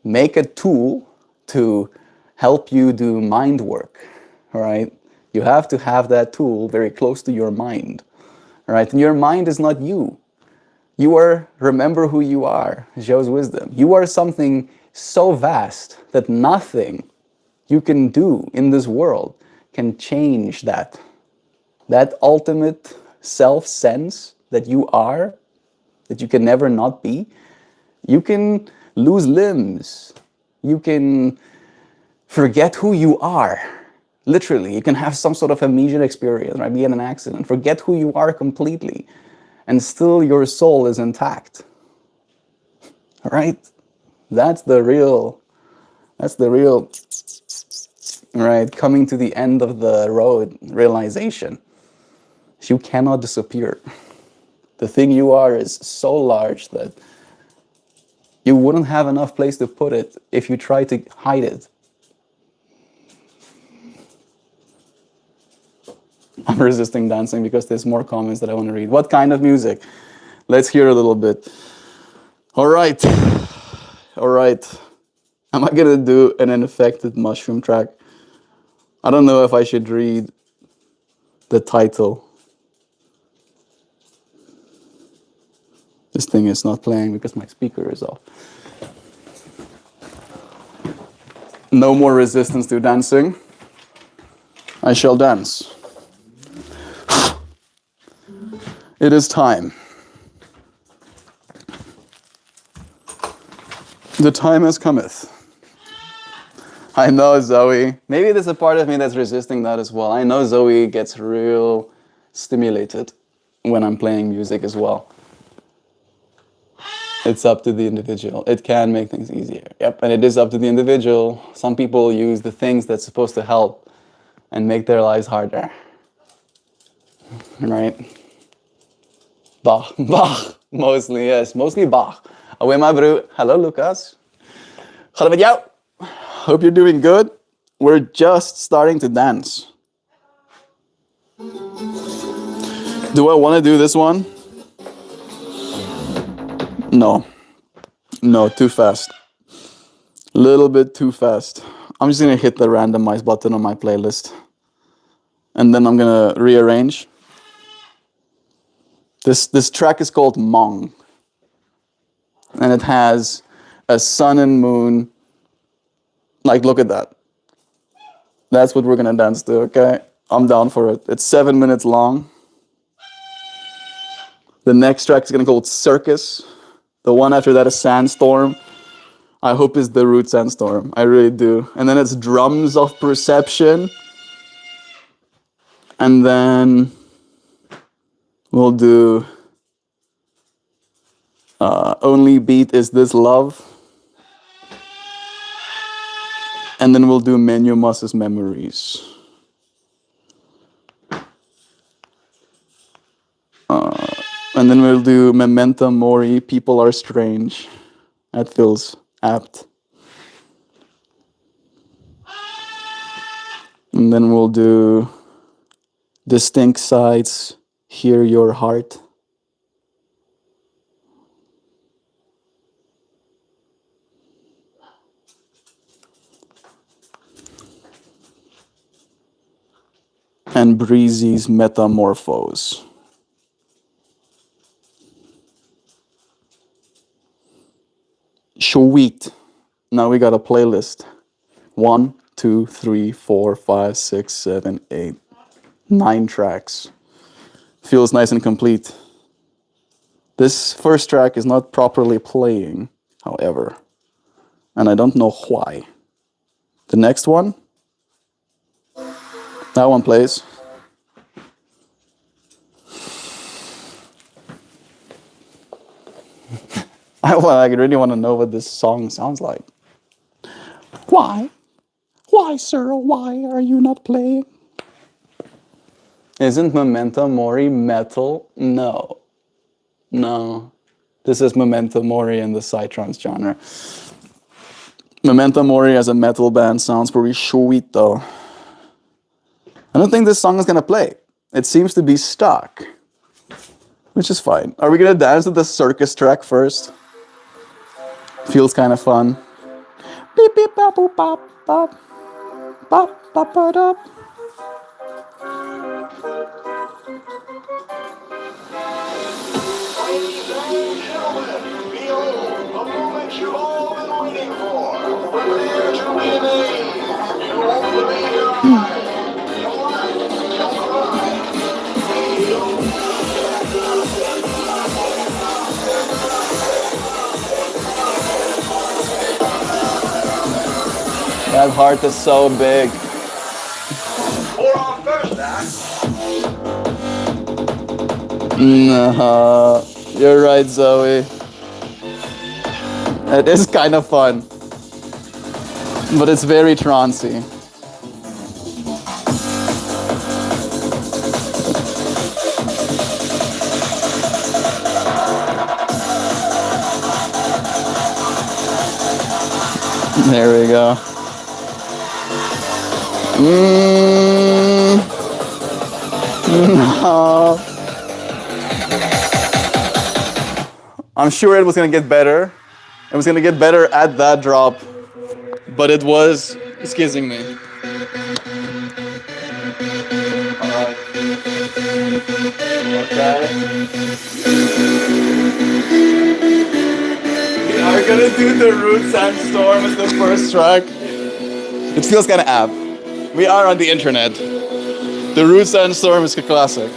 make a tool to help you do mind work, right, you have to have that tool very close to your mind, right? And your mind is not you. Remember who you are, Zhou's wisdom. You are something so vast that nothing you can do in this world can change that. That ultimate self-sense that you are, that you can never not be. You can lose limbs. You can forget who you are. Literally, you can have some sort of amnesia experience, right? Be in an accident, forget who you are completely, and still your soul is intact. All right? That's the real, right, coming to the end of the road realization. You cannot disappear. The thing you are is so large that you wouldn't have enough place to put it if you try to hide it. I'm resisting dancing because there's more comments that I want to read. What kind of music? Let's hear a little bit. All right. Am I going to do an infected mushroom track? I don't know if I should read the title. This thing is not playing because my speaker is off. No more resistance to dancing. I shall dance. It is time. The time has cometh. I know Zoe. Maybe there's a part of me that's resisting that as well. I know Zoe gets real stimulated when I'm playing music as well. It's up to the individual. It can make things easier. Yep, and it is up to the individual. Some people use the things that's supposed to help and make their lives harder. Right? Bach. Mostly, yes. Mostly Bach. Away my bro. Hello, Lucas. Hallo met jou. Hope you're doing good. We're just starting to dance. Do I want to do this one? No, too fast. Little bit too fast. I'm just gonna hit the randomize button on my playlist. And then I'm gonna rearrange. This track is called Mong. And it has a sun and moon. Like, look at that. That's what we're gonna dance to, okay? I'm down for it. It's 7 minutes long. The next track is gonna be called Circus. The one after that is Sandstorm. I hope it's the Root Sandstorm. I really do. And then it's Drums of Perception. And then we'll do Only Beat Is This Love. And then we'll do Menumus's Memories. And then we'll do Memento Mori, People Are Strange. That feels apt. And then we'll do Distinct Sides, Hear Your Heart. And Breezy's Metamorphose. Sweet. Now we got a playlist. 1, 2, 3, 4, 5, 6, 7, 8, 9 tracks. Feels nice and complete. This first track is not properly playing, however, and I don't know why. The next one, that one plays. I really want to know what this song sounds like. Why? Why, sir? Why are you not playing? Isn't Memento Mori metal? No. No. This is Memento Mori in the psytrance genre. Memento Mori as a metal band sounds pretty sweet though. I don't think this song is gonna play. It seems to be stuck, which is fine. Are we gonna dance to the circus track first? Feels kind of fun. Beep beep bop boop bop bop bop bop bop up. Ladies and gentlemen, behold, the moment you've all been waiting for. Prepare to be amazed. You won't believe your eyes. You'll laugh. You'll cry. That heart is so big. For our first act, No, you're right, Zoe. It is kind of fun, but it's very trancey. There we go. No. I'm sure it was gonna get better. It was gonna get better at that drop, but it was skizzing me. Alright. Okay. We are gonna do the Root Sandstorm as the first track. It feels kinda apt. We are on the internet. The Root Sandstorm is a classic.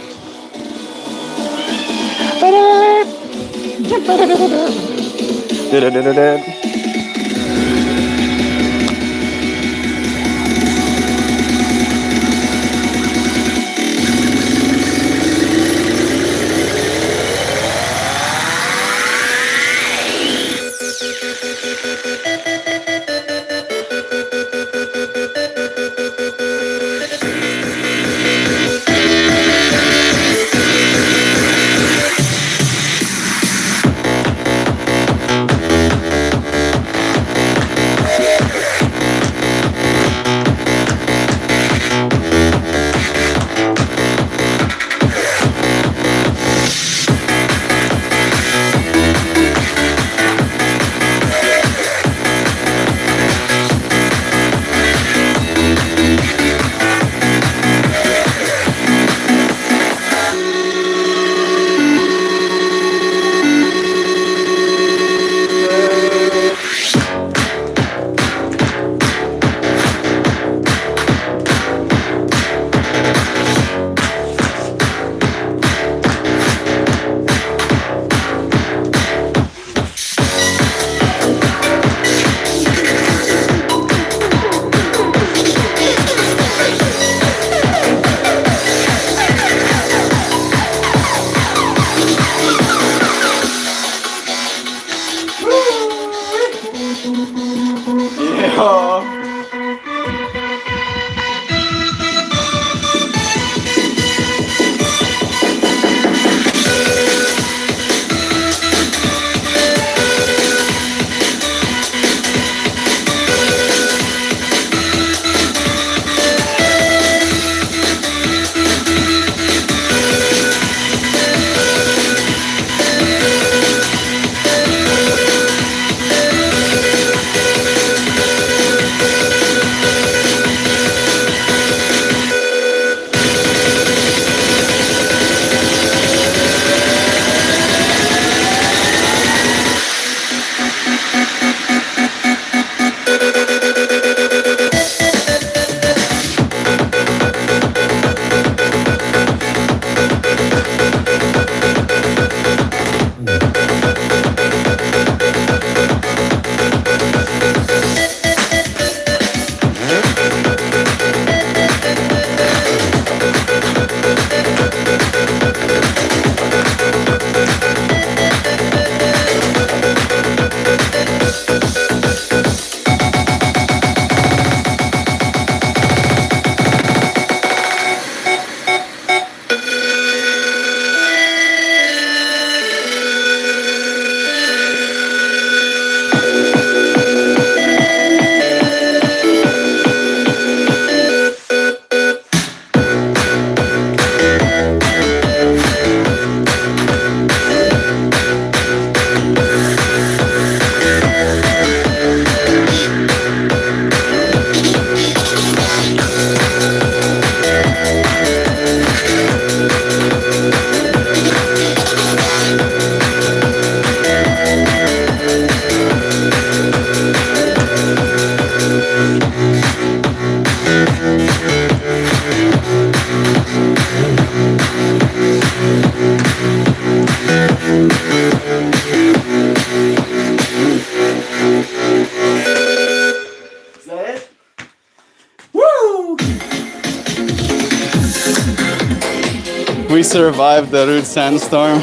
We survived the root sandstorm.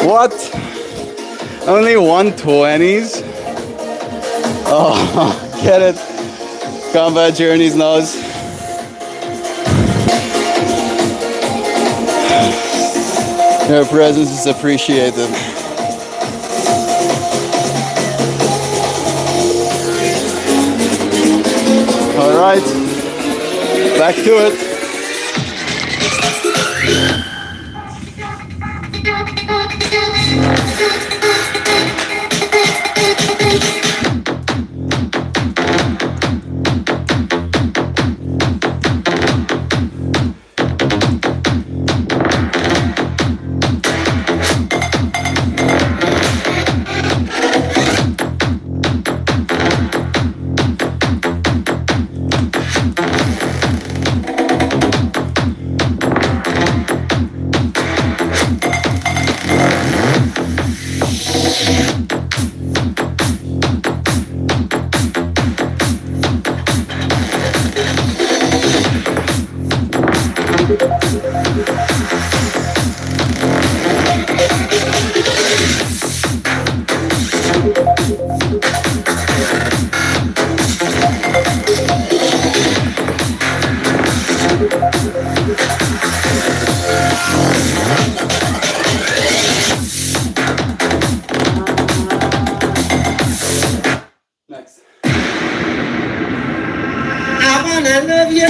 What? Only 120s? Oh, get it. Combat Journeys knows. Your presence is appreciated. All right, back to it. Next. I wanna love you.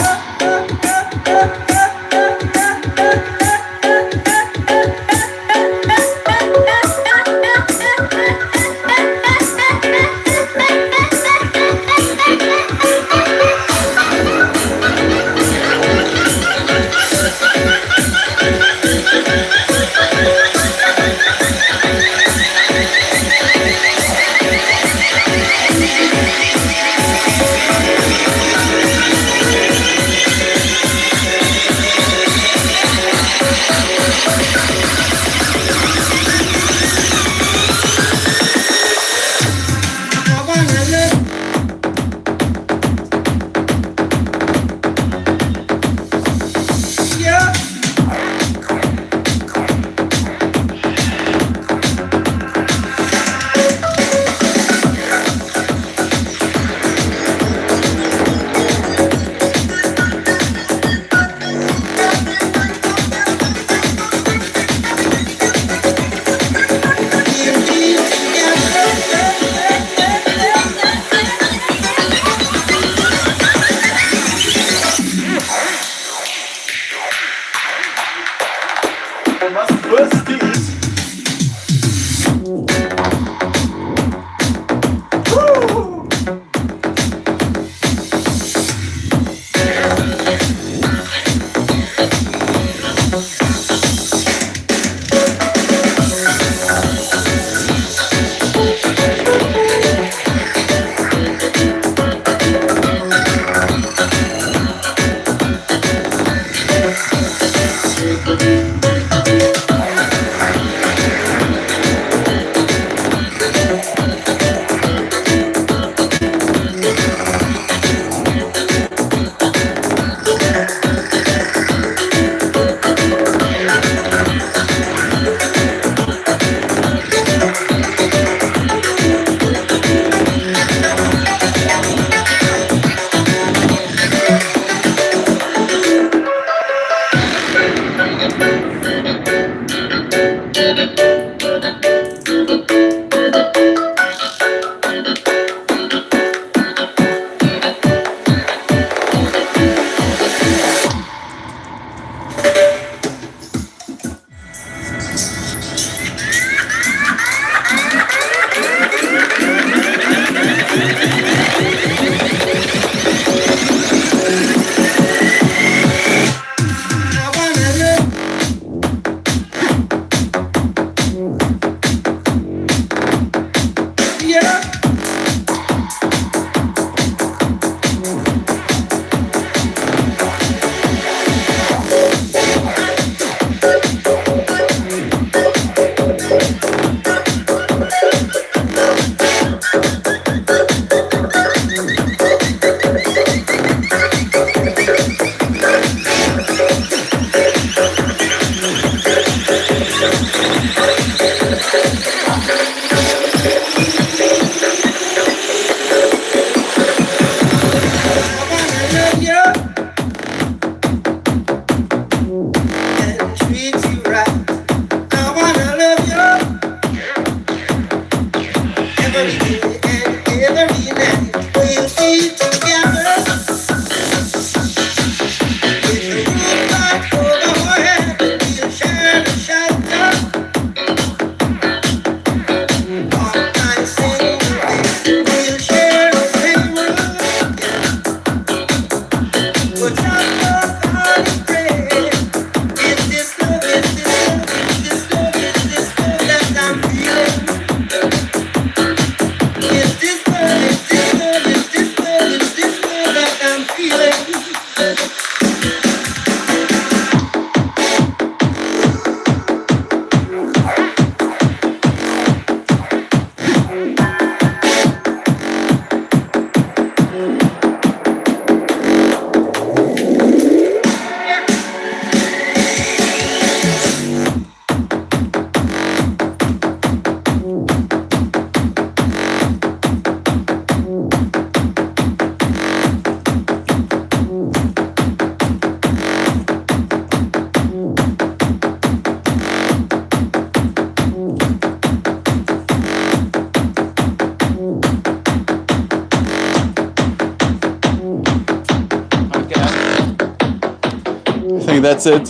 That's it.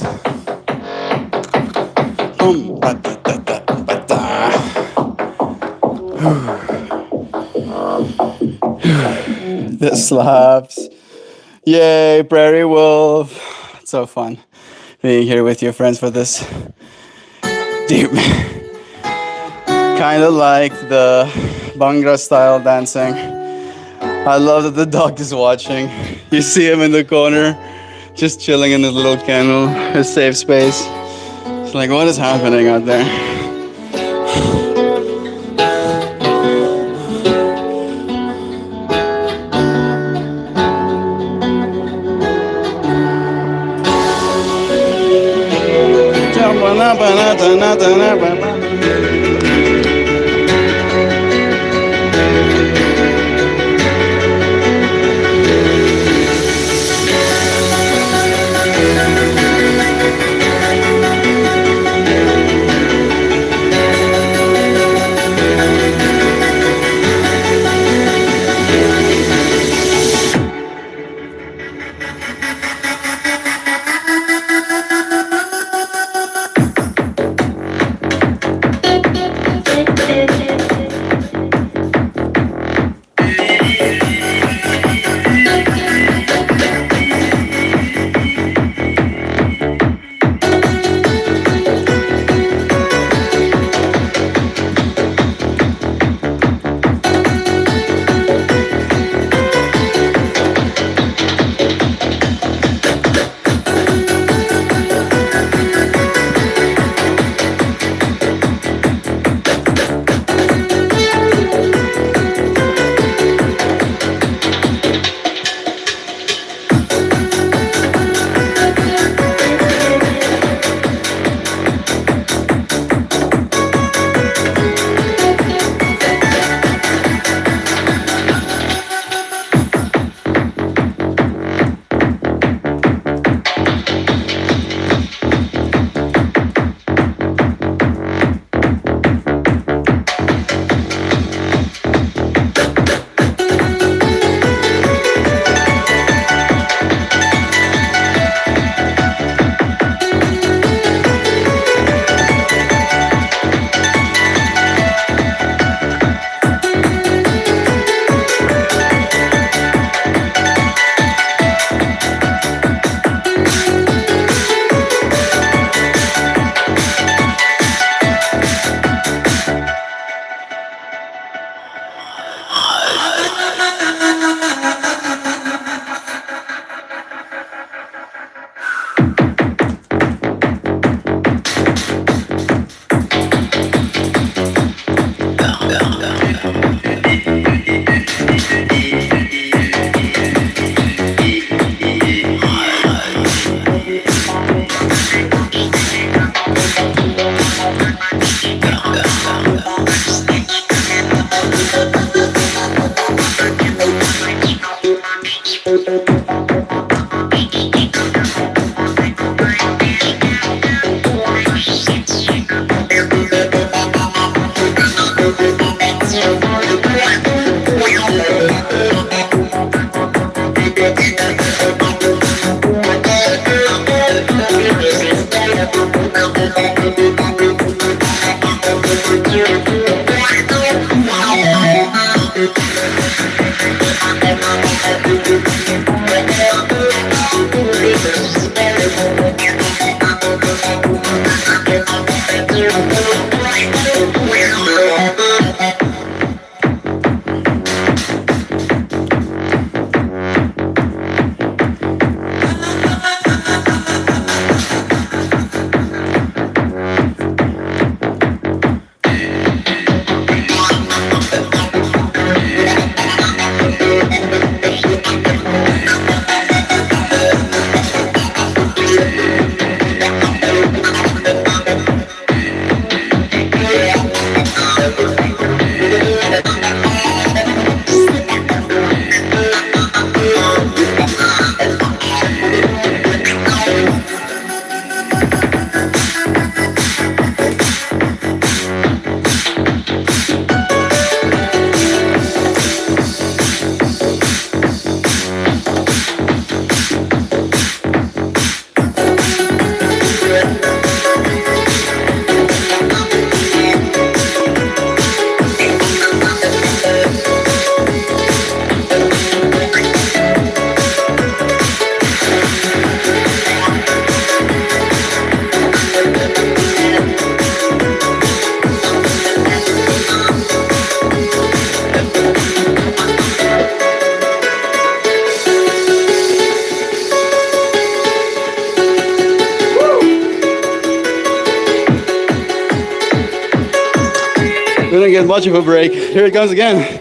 Ba-da-da-da-ba-da. This slaps. Yay, Prairie Wolf. It's so fun being here with your friends for this deep. Kind of like the Bhangra style dancing. I love that the dog is watching. You see him in the corner, just chilling in his little kennel, his safe space. It's like, what is happening out there? We don't get much of a break. Here it comes again.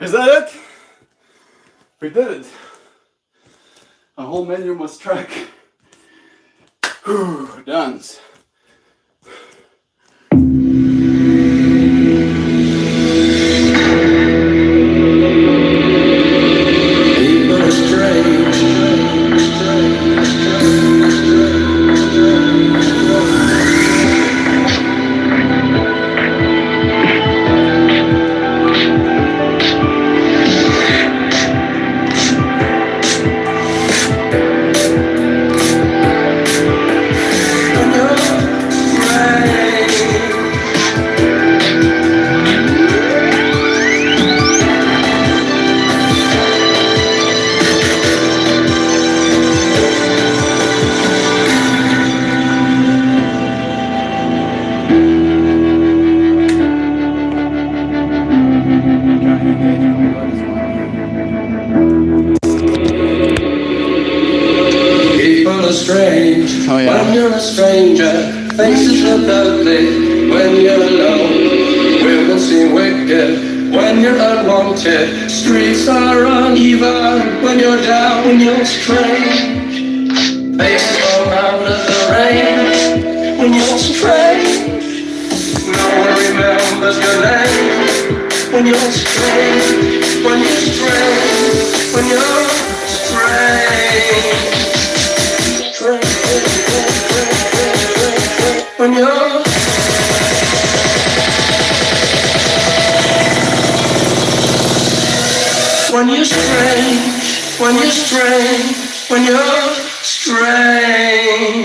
Is that it? We did it. A whole menu must track. Done. Strange. Oh, yeah. When you're a stranger, faces look ugly. When you're alone, women seem wicked. When you're unwanted, streets are uneven. When you're down, when you're strange, faces come out of the rain. When you're strange, no one remembers your name. When you're strange, when you're strange, when you're strange. When you're strange, when you're strange, when you're strange.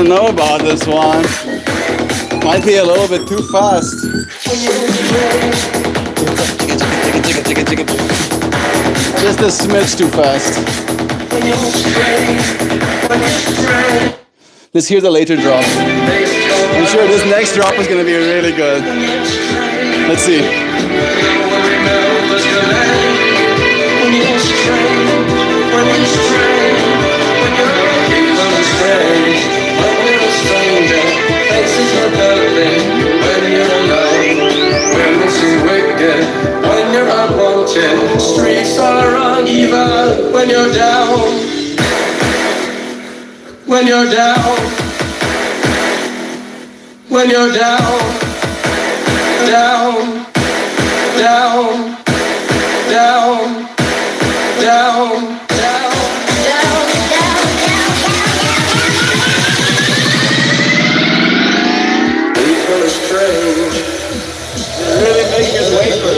don't know about this one. Might be a little bit too fast. Just a smidge too fast. Let's hear the later drop. I'm sure this next drop is going to be really good. Let's see. When you're unwanted, streets are uneven. When you're down, when you're down, when you're down, down, down, down, down, down. People are strange. Really make his way for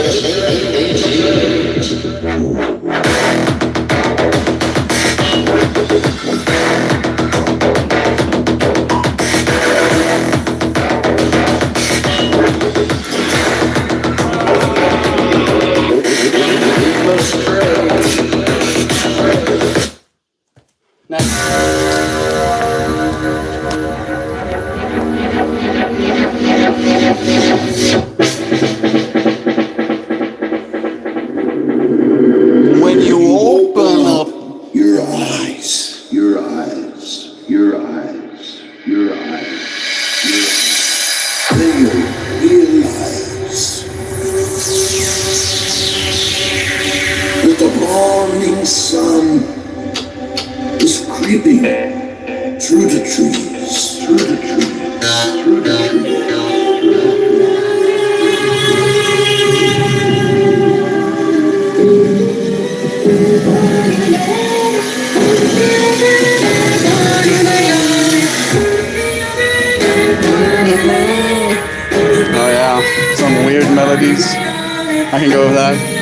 When you open up Your eyes, your eyes, your eyes, your eyes, your eyes. Then you realize that the morning sun is creeping through the trees, through the trees, through the trees. oh yeah, some weird melodies. I can go with that.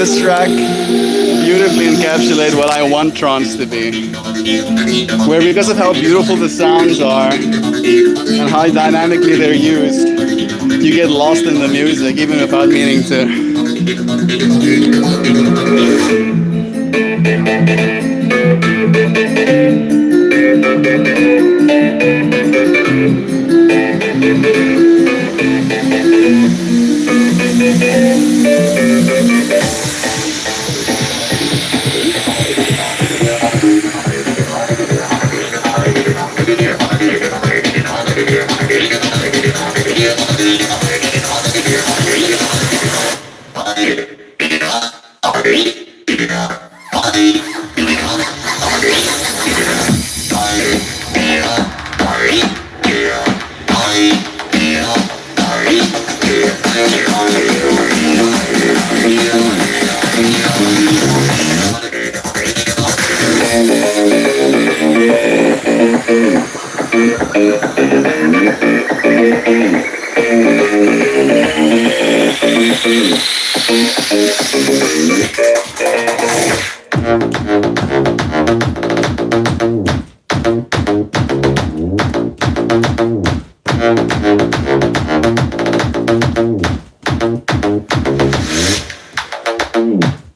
This track beautifully encapsulates what I want trance to be. Where because of how beautiful the sounds are and how dynamically they're used, you get lost in the music even without meaning to.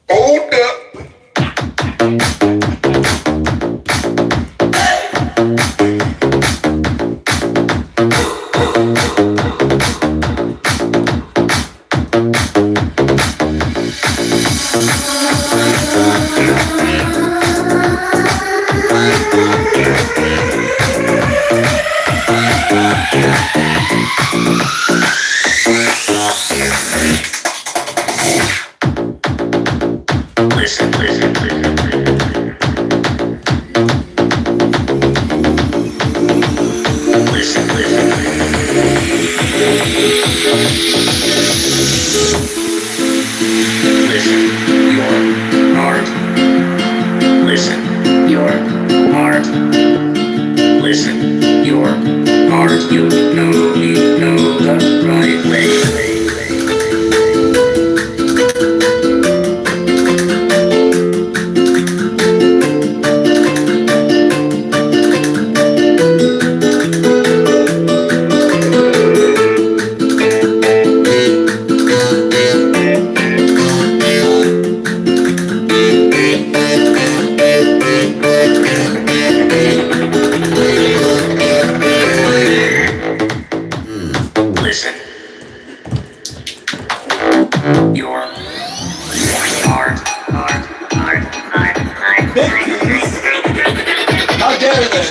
Hold up. Listen, listen, listen, listen, your heart. Listen, your heart. Listen, your heart. You know the right way. Listen. Your heart. How dare they?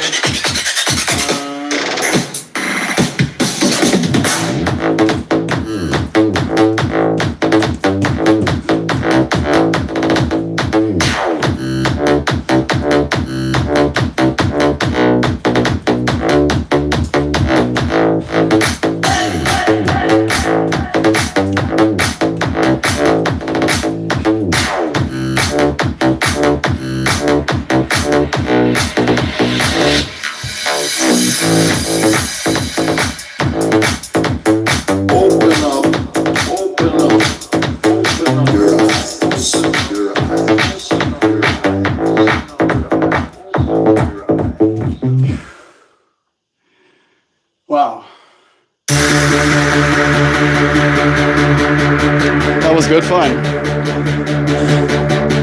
Wow. That was good fun.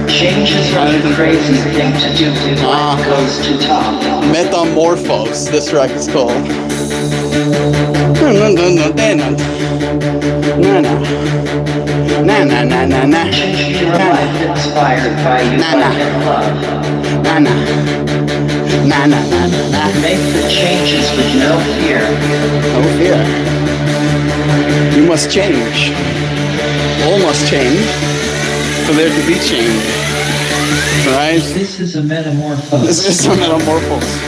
Change is not a crazy thing to do when life goes to top. Metamorphose, this track is called. Change your life inspired by you and love. Make the changes with no fear. No fear. You must change. All must change for there to be change. Right? This is a metamorphosis. This is a metamorphose.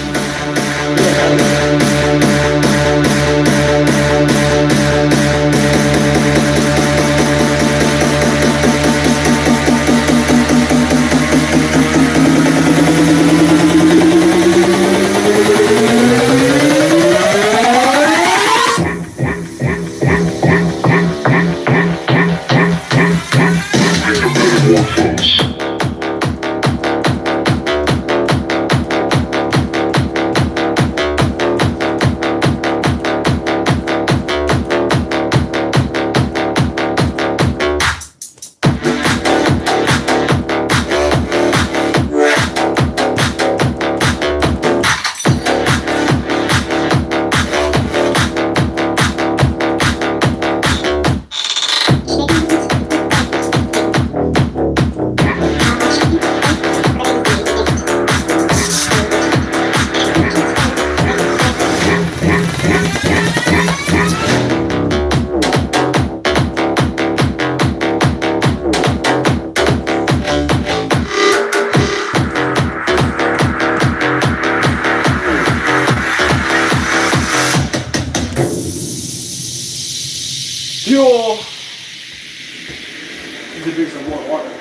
should drink some more water.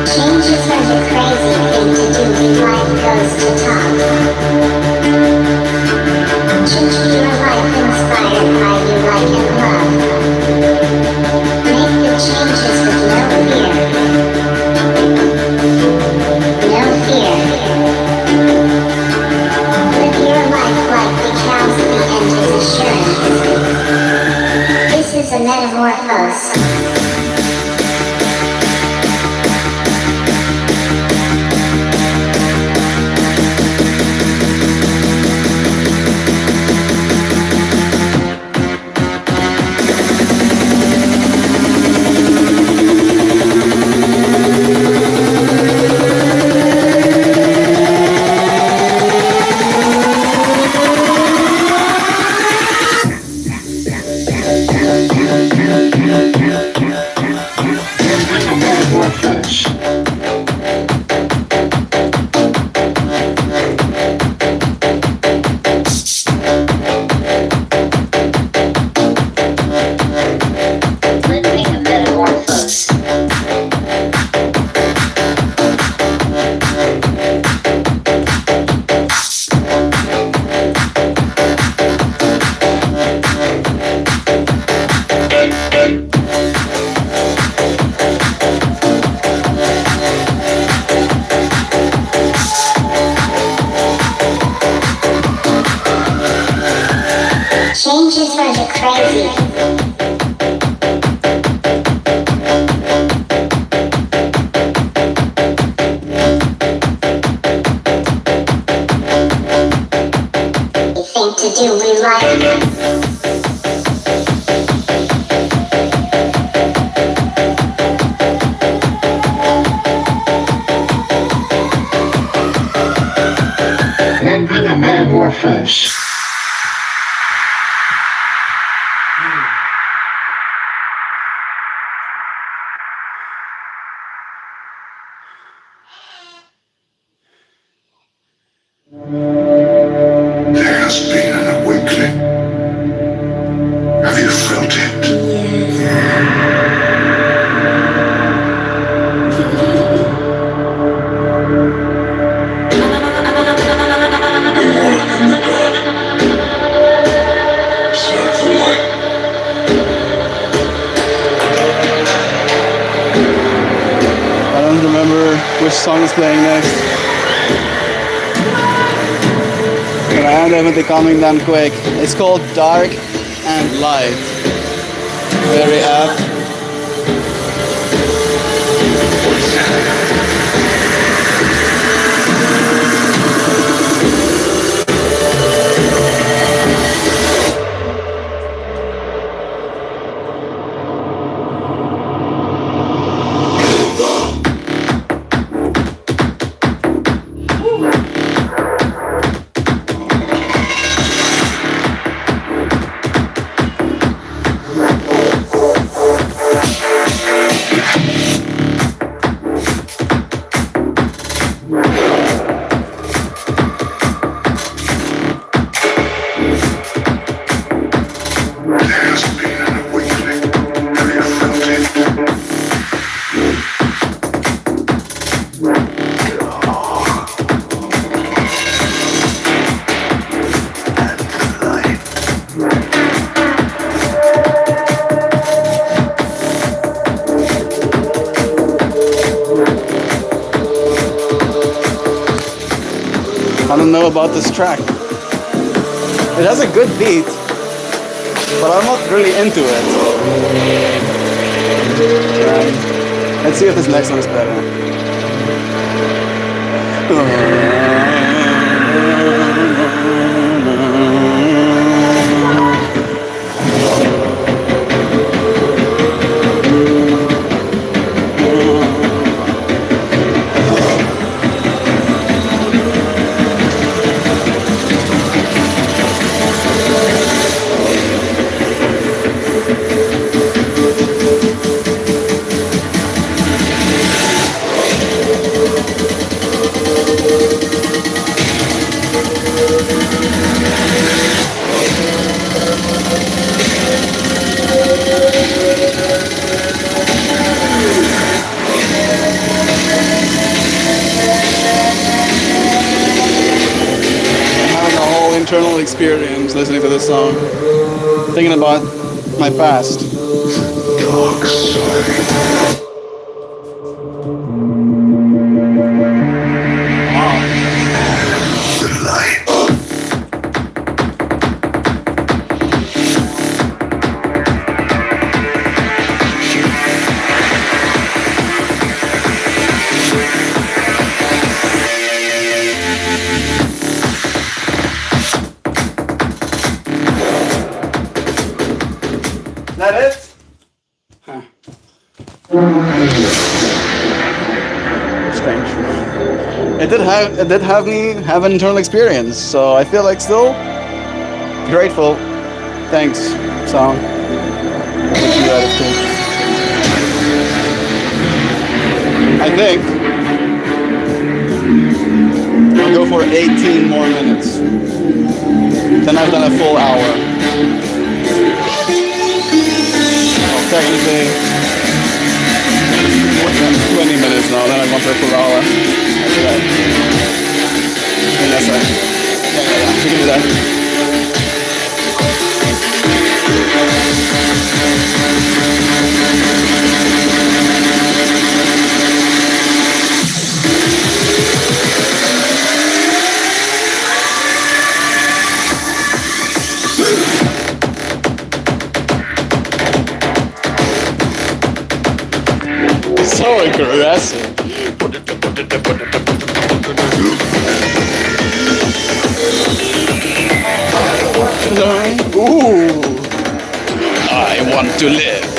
Change is such a crazy thing to do when life goes to top. Choose your life inspired by you like and love. Make the changes with no fear. No fear. Live your life like the cows the end is assurance. This is a metamorphose. Living a metamorphose. Changes are the crazy. Thing to do we like. And be a metamorphose. There has been an awakening. Have you felt it? I don't remember which song is playing next. But I am definitely coming down quick. It's called Dark and Light. Very apt. I don't know about this track. It has a good beat, but I'm not really into it. Let's see if this next one is better. internal experience listening to this song. Thinking about my past. Dark side. The light. Is that it? Huh. Strange. It did have me have an internal experience, so I feel like still grateful. Thanks, song. What you added to. I think I'll go for 18 more minutes. Then I've done a full hour. Well, technically 20 minutes now, then I've gone for a full hour. After that. Yes, sir. Yeah, we can do that. So aggressive. Ooh. I want to live.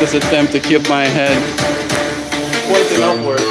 Attempt to keep my head pointing upwards.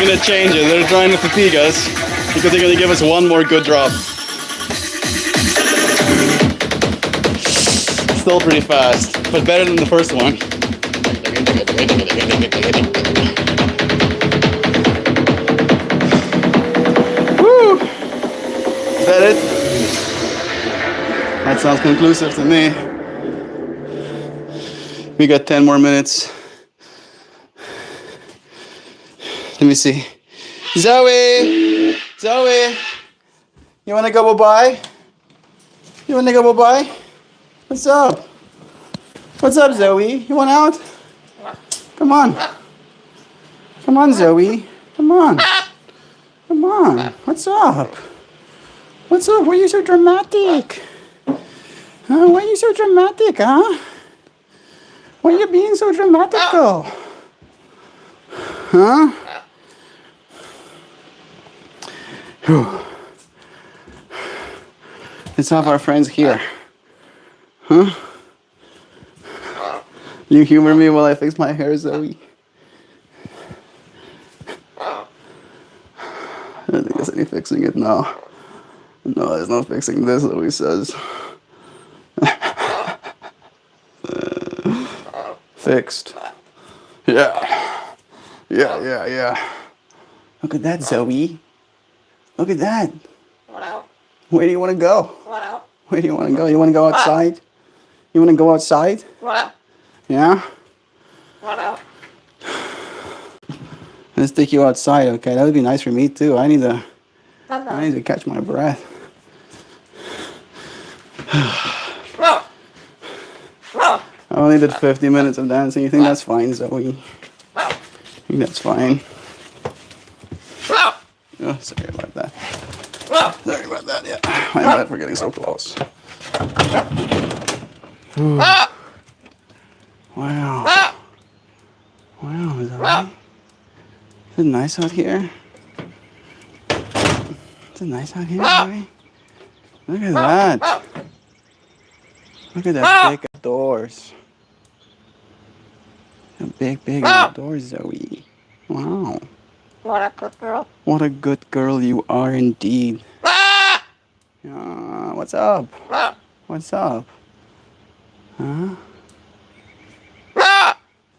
gonna change it. They're trying to fatigue us because they're gonna give us one more good drop. Still pretty fast, but better than the first one. Woo! Is that it? That sounds conclusive to me. We got 10 more minutes. Let me see. Zoe! Zoe! You wanna go bye-bye? You wanna go bye-bye? What's up? What's up, Zoe? You want out? Come on. Come on, Zoe. Come on. Come on. What's up? What's up? Why are you so dramatic? Huh? Why are you so dramatic, huh? Why are you being so dramatic, though? Huh? Whew. Let's have our friends here. Huh? You humor me while I fix my hair, Zoe. I don't think there's any fixing it now. No, there's no fixing this, Zoe says. Fixed. Yeah. Yeah. Look at that, Zoe. Look at that. Where do you want to go? Where do you want to go? You want to go outside? You want to go outside? Yeah? Let's take you outside, okay? That would be nice for me too. I need to catch my breath. I only did 50 minutes of dancing. You think that's fine, Zoe? I think that's fine. Oh, sorry about that. Sorry about that, yeah. My bad for getting so close. Ooh. Wow. Wow, Zoe. Is it nice out here? Is it nice out here, Zoe? Look at that. Look at that big outdoors. The big outdoors, Zoe. Wow. What a good girl. What a good girl you are indeed. What's up? What's up? Huh?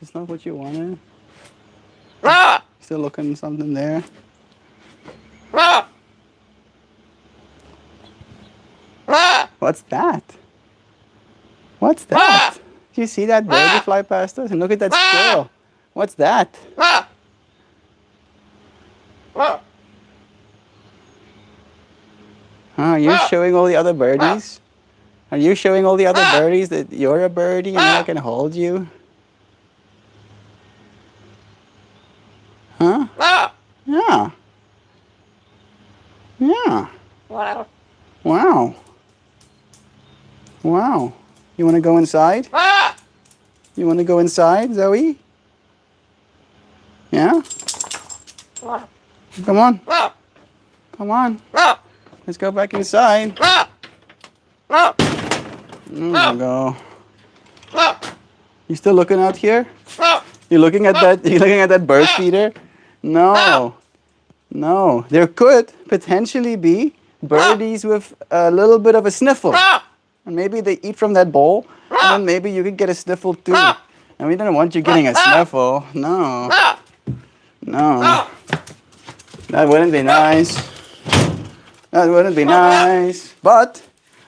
It's not what you wanted? Still looking at something there? What's that? What's that? Do you see that birdie fly past us? And look at that squirrel. What's that? Are you showing all the other birdies? Are you showing all the other birdies that you're a birdie and I can hold you? Huh? Yeah. Yeah. Wow. Wow. Wow. You want to go inside? You want to go inside, Zoe? Yeah? Come on. Come on. Let's go back inside. There we go. You still looking out here? You looking at that? You looking at that bird feeder? No. No. There could potentially be birdies with a little bit of a sniffle. And maybe they eat from that bowl, and then maybe you could get a sniffle too. And we don't want you getting a sniffle. No. No. That wouldn't be nice. That wouldn't be nice. But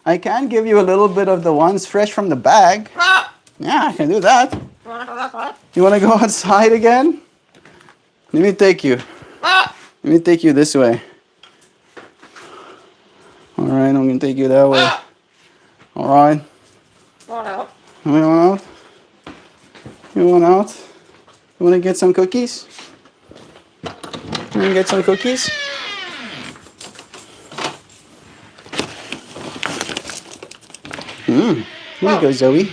I can give you a little bit of the ones fresh from the bag. Yeah, I can do that. You want to go outside again? Let me take you. Let me take you this way. All right, I'm going to take you that way. All right. You want out? You want out? You want to get some cookies? You want to get some cookies? Here you go, Zoe.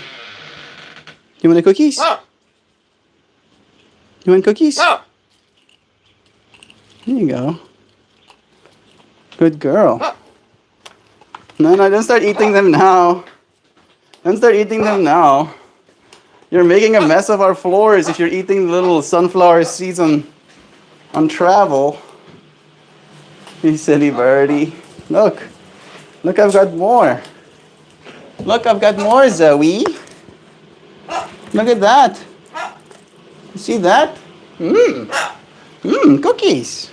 You want the cookies? You want cookies? Here you go. Good girl. No, don't start eating them now. Don't start eating them now. You're making a mess of our floors if you're eating the little sunflower seeds on on travel. You silly birdie. Look. Look, I've got more. Look, I've got more, Zoe. Look at that. You see that? Cookies.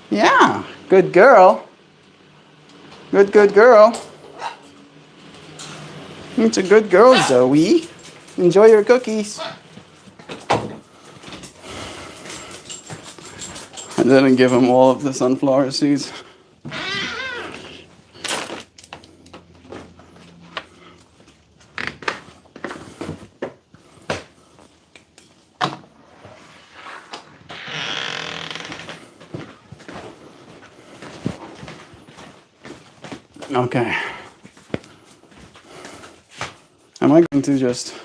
Yeah, good girl. Good girl. It's a good girl, Zoe. Enjoy your cookies. I didn't give him all of the sunflower seeds. Okay. Am I going to just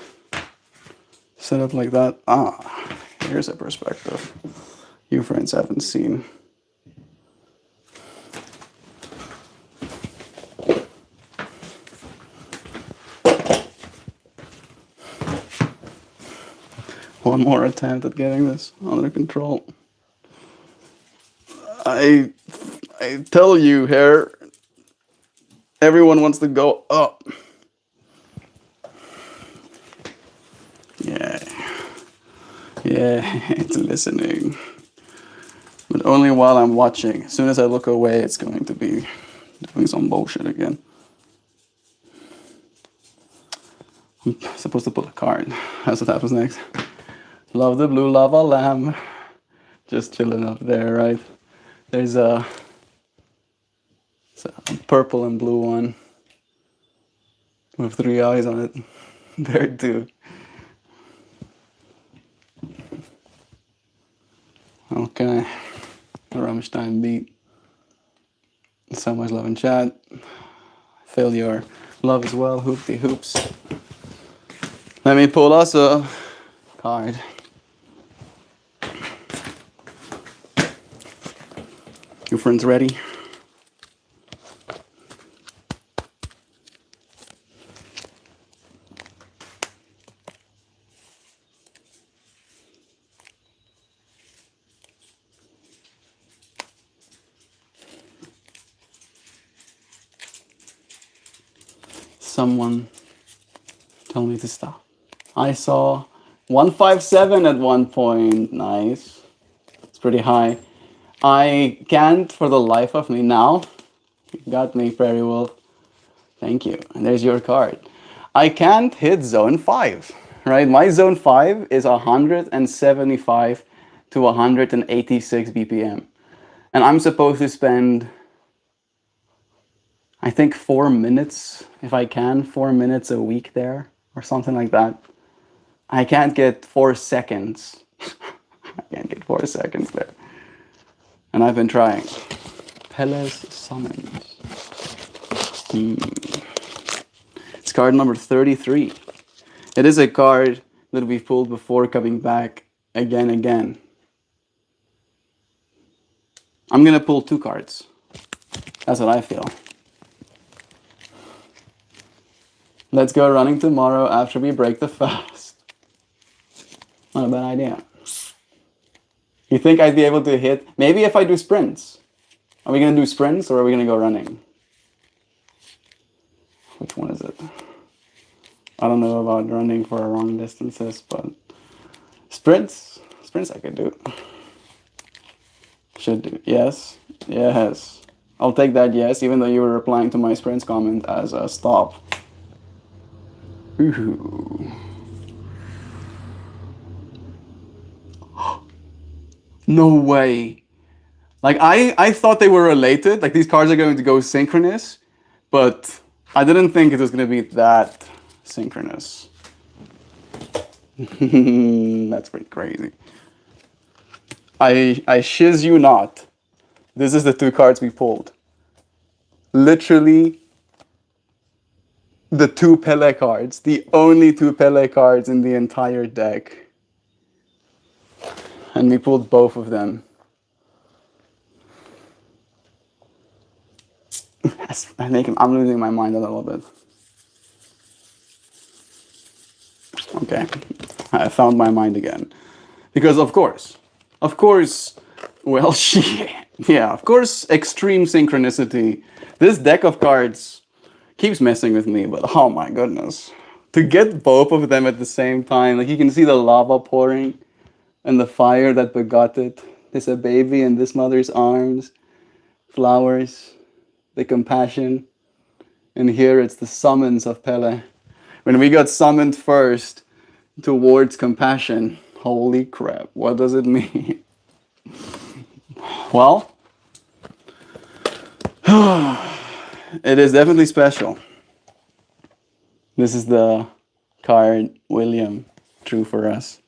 set up like that? Ah, here's a perspective you friends haven't seen. One more attempt at getting this under control. I tell you here, everyone wants to go up. Yeah, it's listening. But only while I'm watching. As soon as I look away, it's going to be doing some bullshit again. I'm supposed to pull a card. That's what happens next. Love the blue lava lamb. Just chilling up there, right? There's it's a purple and blue one with 3 eyes on it. There too. Okay. Rammstein beat. So much love in chat. Feel your love as well. Hoopty hoops. Let me pull us a card. You friends ready? Someone told me to stop. I saw 157 at one point. Nice. It's pretty high. I can't for the life of me now. You got me, Prairie Wolf. Thank you. And there's your card. I can't hit zone 5, right? My zone 5 is 175 to 186 BPM. And I'm supposed to spend, I think, 4 minutes, if I can, 4 minutes a week there or something like that. I can't get 4 seconds. I can't get 4 seconds there. And I've been trying. Pele's Summons. It's card number 33. It is a card that we've pulled before coming back again. I'm gonna pull 2 cards. That's what I feel. Let's go running tomorrow after we break the fast. Not a bad idea. You think I'd be able to hit? Maybe if I do sprints. Are we gonna do sprints or are we gonna go running? Which one is it? I don't know about running for long distances, but sprints I could do. Should do. Yes. I'll take that yes, even though you were replying to my sprints comment as a stop. Ooh. No way. Like I thought they were related. Like these cards are going to go synchronous, but I didn't think it was going to be that synchronous. That's pretty crazy. I shiz you not. This is the 2 cards we pulled. Literally the 2 Pele cards. The only 2 Pele cards in the entire deck. And we pulled both of them. I'm losing my mind a little bit. Okay, I found my mind again. Because of course, Well, shit. Yeah, of course, extreme synchronicity. This deck of cards keeps messing with me, but oh my goodness. To get both of them at the same time, like you can see the lava pouring and the fire that begot it. There's a baby in this mother's arms, flowers, the compassion, and here it's the summons of Pele. When we got summoned first towards compassion, holy crap, what does it mean? Well, it is definitely special. This is the card William drew for us.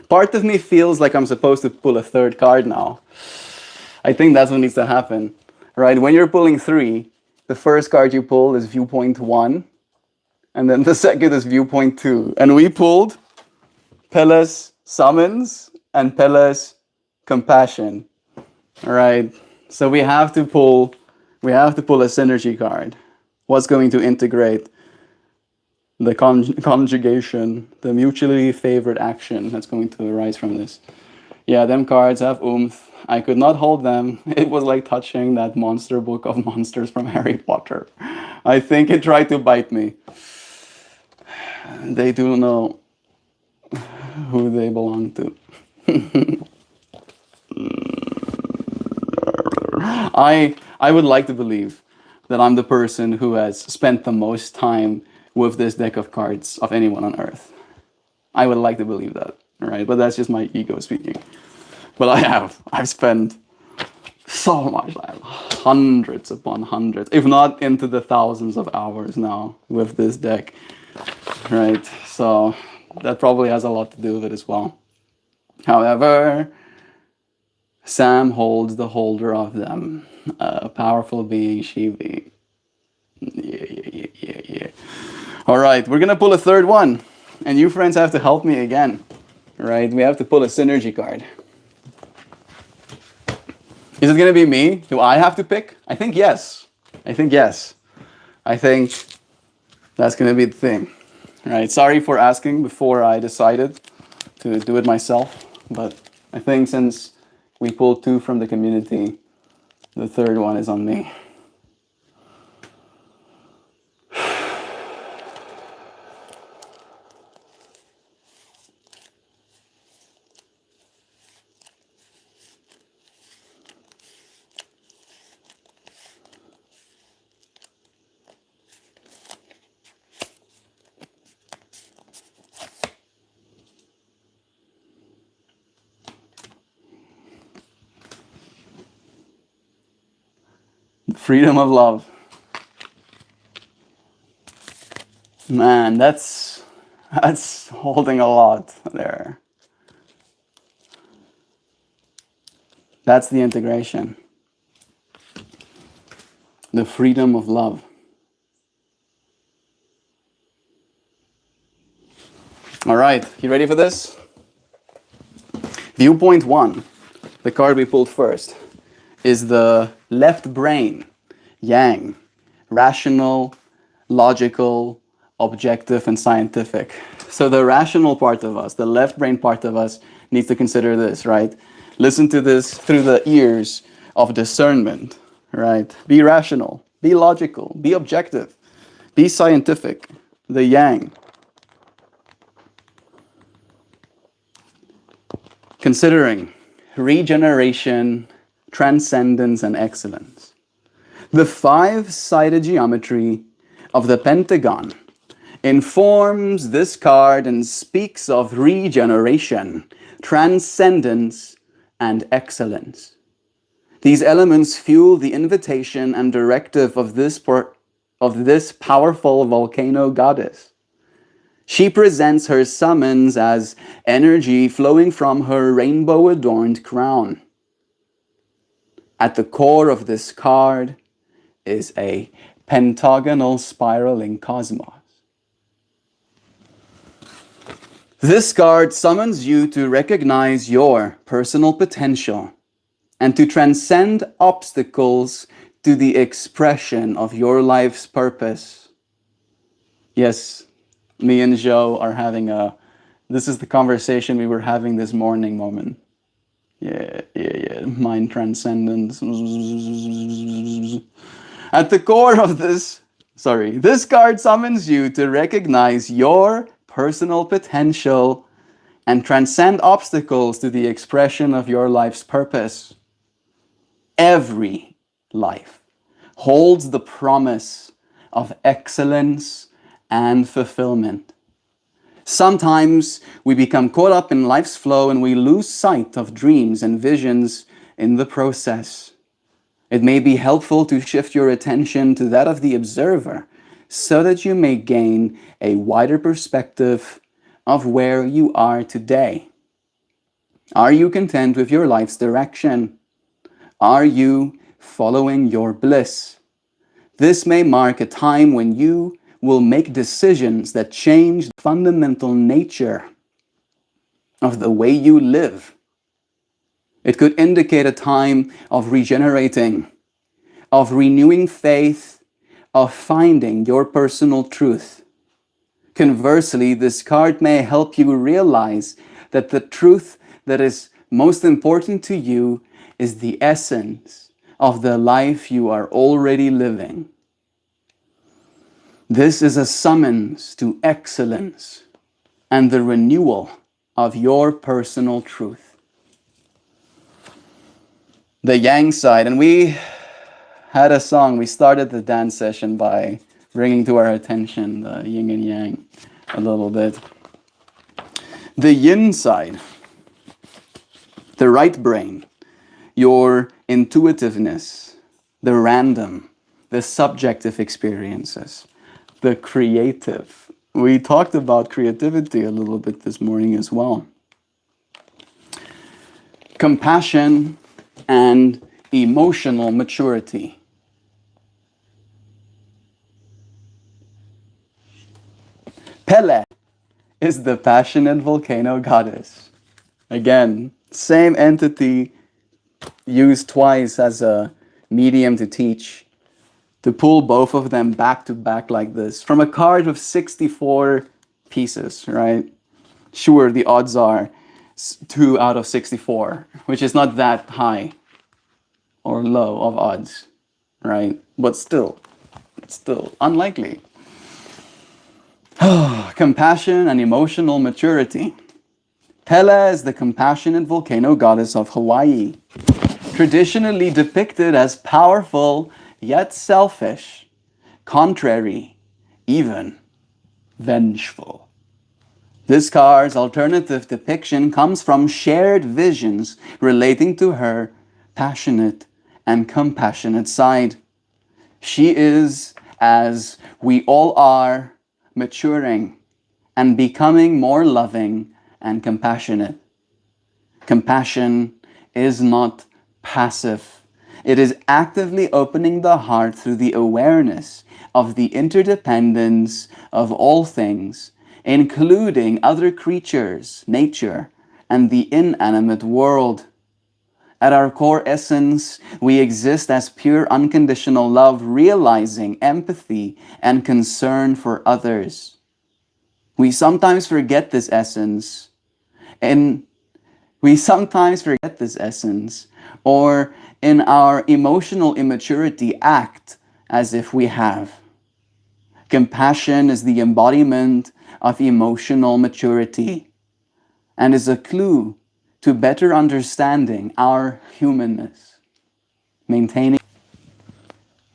Part of me feels like I'm supposed to pull a third card now. I think that's what needs to happen, right? When you're pulling 3, the first card you pull is viewpoint 1, and then the second is viewpoint 2. And we pulled Pele's summons and Pele's compassion. All right. So we have to pull a synergy card. What's going to integrate the conjugation, the mutually favored action that's going to arise from this. Yeah, them cards have oomph. I could not hold them. It was like touching that monster book of monsters from Harry Potter. I think it tried to bite me. They do know who they belong to. I would like to believe that I'm the person who has spent the most time with this deck of cards of anyone on earth. I would like to believe that, right? But that's just my ego speaking. But I've spent so much, like hundreds upon hundreds, if not into the thousands of hours now with this deck, right? So that probably has a lot to do with it as well. However, Sam holds the holder of them, a powerful being, Shivi. Yeah. All right, we're gonna pull a third one, and you friends have to help me again, right? We have to pull a synergy card. Is it gonna be me? Do I have to pick? I think yes. I think that's gonna be the thing, right? Sorry for asking before I decided to do it myself, but I think since we pulled 2 from the community, the third one is on me. Freedom of love. Man, that's holding a lot there. That's the integration. The freedom of love. All right, you ready for this? Viewpoint 1, the card we pulled first, is the left brain, yang, rational, logical, objective, and scientific. So the rational part of us, the left brain part of us, needs to consider this, right? Listen to this through the ears of discernment, right? Be rational, be logical, be objective, be scientific, the yang. Considering regeneration, transcendence, and excellence. The 5-sided geometry of the pentagon informs this card and speaks of regeneration, transcendence, and excellence. These elements fuel the invitation and directive of this powerful volcano goddess. She presents her summons as energy flowing from her rainbow-adorned crown. At the core of this card is a pentagonal spiraling cosmos. This card summons you to recognize your personal potential and to transcend obstacles to the expression of your life's purpose. Yes, me and Joe are having this is the conversation we were having this morning moment. Yeah. Mind transcendence. At the core of this card summons you to recognize your personal potential and transcend obstacles to the expression of your life's purpose. Every life holds the promise of excellence and fulfillment. Sometimes we become caught up in life's flow and we lose sight of dreams and visions in the process. It may be helpful to shift your attention to that of the observer so that you may gain a wider perspective of where you are today. Are you content with your life's direction? Are you following your bliss? This may mark a time when you will make decisions that change the fundamental nature of the way you live. It could indicate a time of regenerating, of renewing faith, of finding your personal truth. Conversely, this card may help you realize that the truth that is most important to you is the essence of the life you are already living. This is a summons to excellence and the renewal of your personal truth. The yang side, and we had a song, we started the dance session by bringing to our attention the yin and yang a little bit. The yin side, the right brain, your intuitiveness, the random, the subjective experiences, the creative. We talked about creativity a little bit this morning as well. Compassion and emotional maturity. Pele is the passionate volcano goddess. Again, same entity used twice as a medium to teach, to pull both of them back to back like this from a card of 64 pieces, right? Sure, the odds are 2 out of 64, which is not that high or low of odds, right? But still, it's still unlikely. Compassion and emotional maturity. Pele is the compassionate volcano goddess of Hawaii, traditionally depicted as powerful yet selfish, contrary, even vengeful. This card's alternative depiction comes from shared visions relating to her passionate and compassionate side. She is, as we all are, maturing and becoming more loving and compassionate. Compassion is not passive. It is actively opening the heart through the awareness of the interdependence of all things, including other creatures, nature, and the inanimate world. At our core essence, we exist as pure unconditional love, realizing empathy and concern for others. We sometimes forget this essence, or in our emotional immaturity act as if we have. Compassion is the embodiment of emotional maturity and is a clue to better understanding our humanness. Maintaining.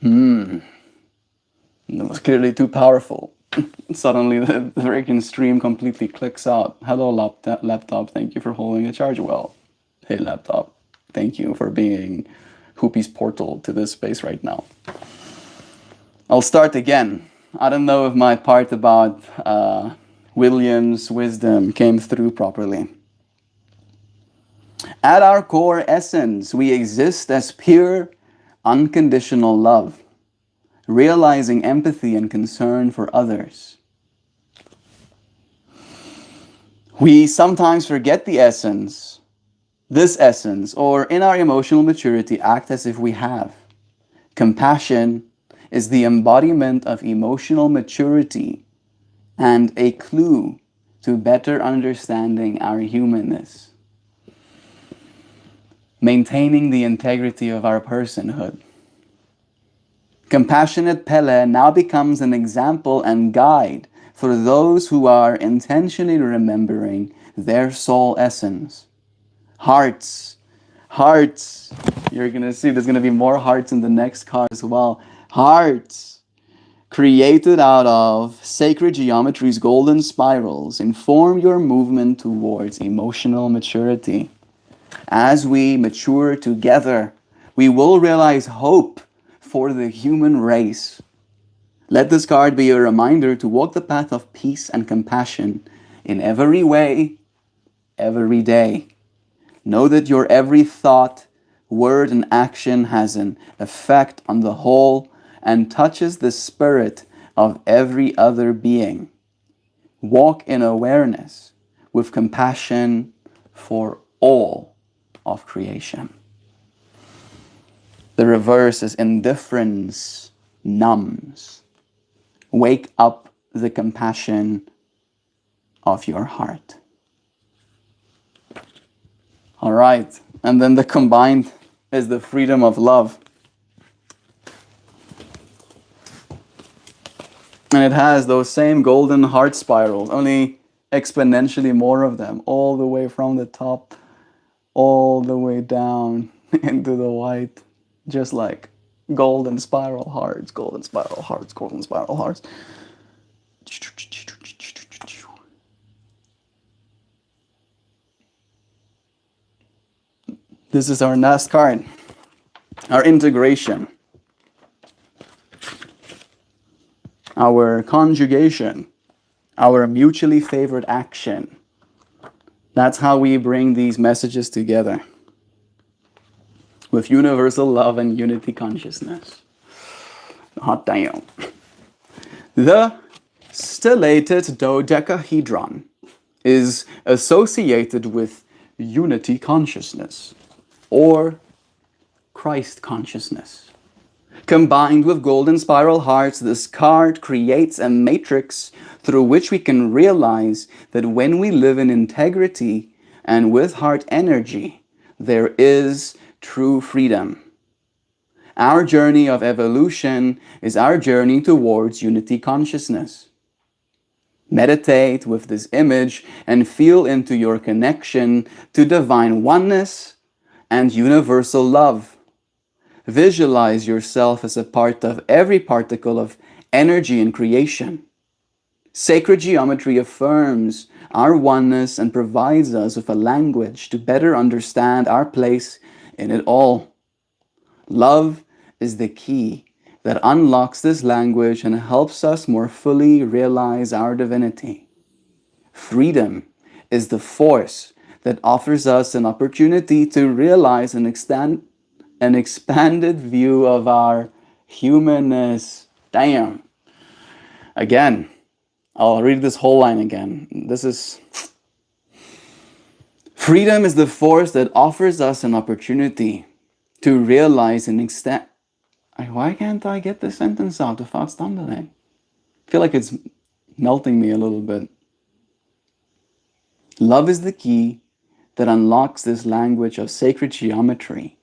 That was clearly too powerful. Suddenly the freaking stream completely clicks out. Hello laptop, thank you for holding the charge well. Hey laptop, thank you for being Hoopy's portal to this space right now. I'll start again. I don't know if my part about William's wisdom came through properly. At our core essence, we exist as pure, unconditional love, realizing empathy and concern for others. We sometimes forget the essence, this essence, or in our emotional maturity, act as if we have. Compassion is the embodiment of emotional maturity and a clue to better understanding our humanness. Maintaining the integrity of our personhood. Compassionate Pele now becomes an example and guide for those who are intentionally remembering their soul essence. Hearts. Hearts. You're going to see there's going to be more hearts in the next card as well. Hearts. Created out of sacred geometry's golden spirals, inform your movement towards emotional maturity. As we mature together, we will realize hope for the human race. Let this card be a reminder to walk the path of peace and compassion in every way, every day. Know that your every thought, word, and action has an effect on the whole and touches the spirit of every other being. Walk in awareness with compassion for all of creation. The reverse is indifference numbs. Wake up the compassion of your heart. All right, and then the combined is the freedom of love. And it has those same golden heart spirals, only exponentially more of them, all the way from the top, all the way down into the white, just like golden spiral hearts, golden spiral hearts, golden spiral hearts. This is our last card, our integration, our conjugation, our mutually favored action. That's how we bring these messages together with universal love and unity consciousness. Hot damn. The stellated dodecahedron is associated with unity consciousness or Christ consciousness. Combined with golden spiral hearts, this card creates a matrix through which we can realize that when we live in integrity and with heart energy, there is true freedom. Our journey of evolution is our journey towards unity consciousness. Meditate with this image and feel into your connection to divine oneness and universal love. Visualize yourself as a part of every particle of energy in creation. Sacred geometry affirms our oneness and provides us with a language to better understand our place in it all. Love is the key that unlocks this language and helps us more fully realize our divinity. Freedom is the force that offers us an opportunity to realize an expanded view of our humanness. Damn. Again, I'll read this whole line again. Freedom is the force that offers us an opportunity to realize an extent. Why can't I get this sentence out without stumbling? I feel like it's melting me a little bit. Love is the key that unlocks this language of sacred geometry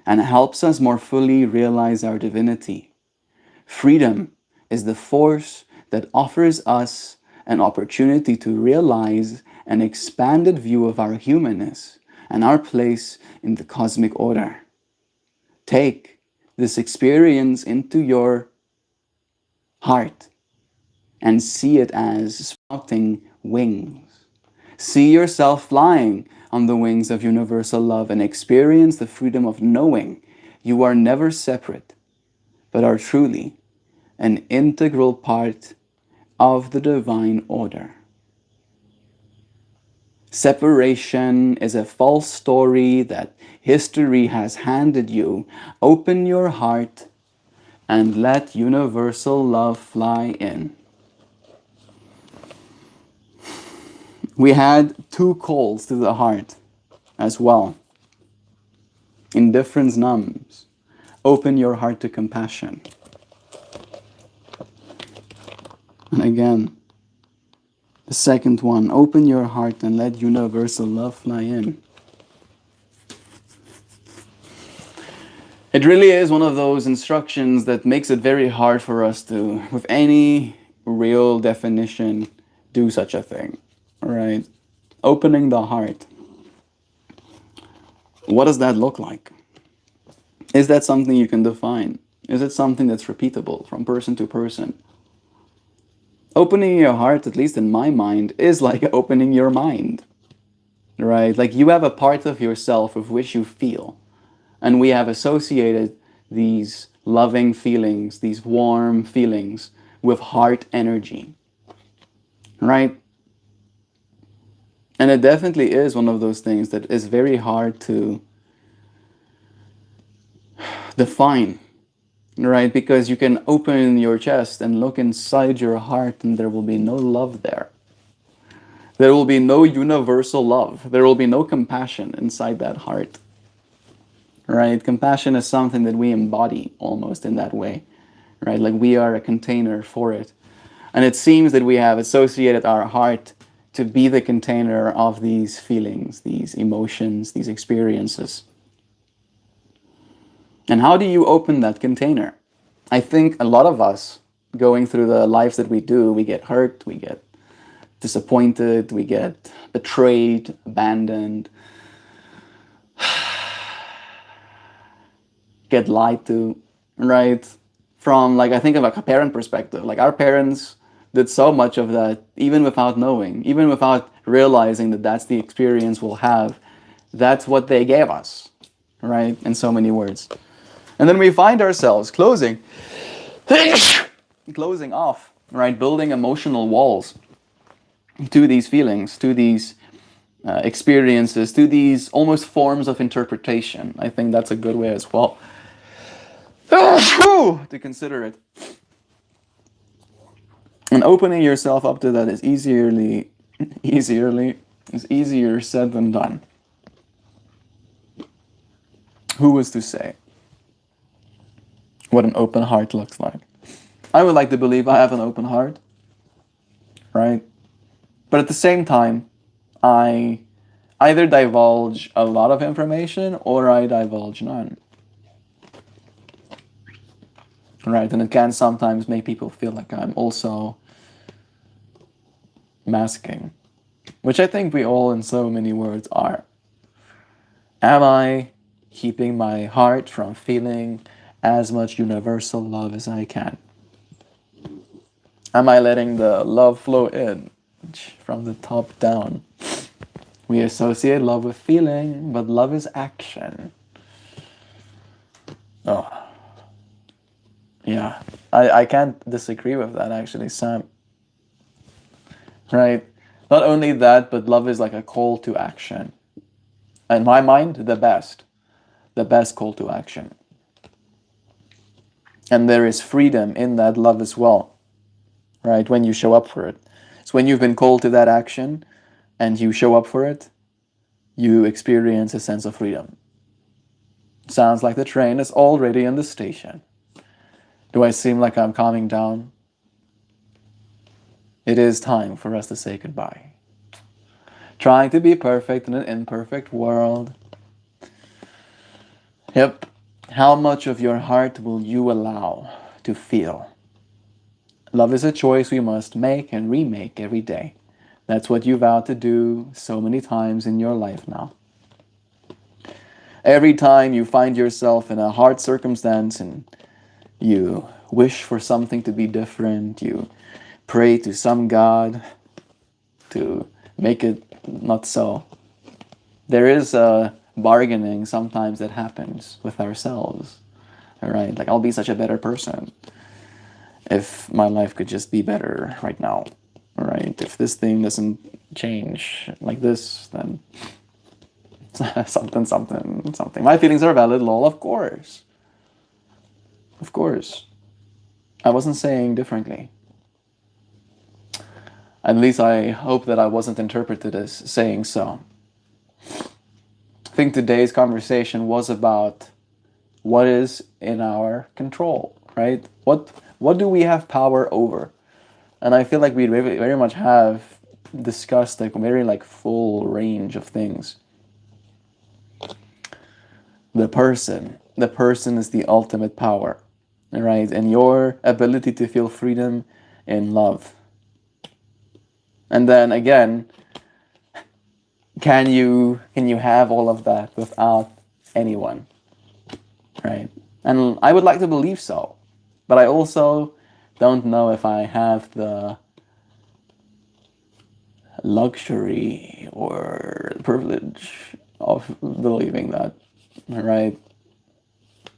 and helps us more fully realize our divinity. Freedom is the force that offers us an opportunity to realize an expanded view of our humanness and our place in the cosmic order. Take this experience into your heart and see it as sprouting wings. See yourself flying on the wings of universal love and experience the freedom of knowing you are never separate, but are truly an integral part of the divine order. Separation is a false story that history has handed you. Open your heart and let universal love fly in. We had two calls to the heart as well. Indifference numbs. Open your heart to compassion. And again, the second one, open your heart and let universal love fly in. It really is one of those instructions that makes it very hard for us to, with any real definition, do such a thing. All right? Opening the heart. What does that look like? Is that something you can define? Is it something that's repeatable from person to person? Opening your heart, at least in my mind, is like opening your mind. Right? Like you have a part of yourself of which you feel. And we have associated these loving feelings, these warm feelings, with heart energy. Right? And it definitely is one of those things that is very hard to define. Right? Because you can open your chest and look inside your heart and there will be no love there. There will be no universal love. There will be no compassion inside that heart. Right? Compassion is something that we embody almost in that way. Right? Like we are a container for it. And it seems that we have associated our heart to be the container of these feelings, these emotions, these experiences. And how do you open that container? I think a lot of us, going through the lives that we do, we get hurt, we get disappointed, we get betrayed, abandoned, get lied to, right? From, like, I think of like a parent perspective, like our parents did so much of that, even without knowing, even without realizing that that's the experience we'll have. That's what they gave us, right? In so many words. And then we find ourselves closing off, right? Building emotional walls to these feelings, to these experiences, to these almost forms of interpretation. I think that's a good way as well to consider it. And opening yourself up to that is easier said than done. Who is to say what an open heart looks like? I would like to believe I have an open heart, right? But at the same time, I either divulge a lot of information or I divulge none. Right, and it can sometimes make people feel like I'm also masking, which I think we all in so many words are. Am I keeping my heart from feeling as much universal love as I can? Am I letting the love flow in from the top down? We associate love with feeling, but love is action. Oh. Yeah, I can't disagree with that actually, Sam. Right? Not only that, but love is like a call to action. In my mind, the best call to action. And there is freedom in that love as well, right? When you show up for it. So when you've been called to that action and you show up for it, you experience a sense of freedom. Sounds like the train is already in the station. Do I seem like I'm calming down? It is time for us to say goodbye. Trying to be perfect in an imperfect world. Yep. How much of your heart will you allow to feel? Love is a choice we must make and remake every day. That's what you vowed to do so many times in your life now. Every time you find yourself in a hard circumstance and you wish for something to be different, you pray to some God to make it not so. There is a bargaining sometimes that happens with ourselves, all right? Like, I'll be such a better person if my life could just be better right now, all right? If this thing doesn't change like this, then something. My feelings are valid, lol, of course. Of course. I wasn't saying differently. At least I hope that I wasn't interpreted as saying so. I think today's conversation was about what is in our control, right? What do we have power over? And I feel like we very much have discussed like a very like full range of things. The person is the ultimate power, right? And your ability to feel freedom in love. And then again, can you have all of that without anyone, right? And I would like to believe so, but I also don't know if I have the luxury or privilege of believing that, right?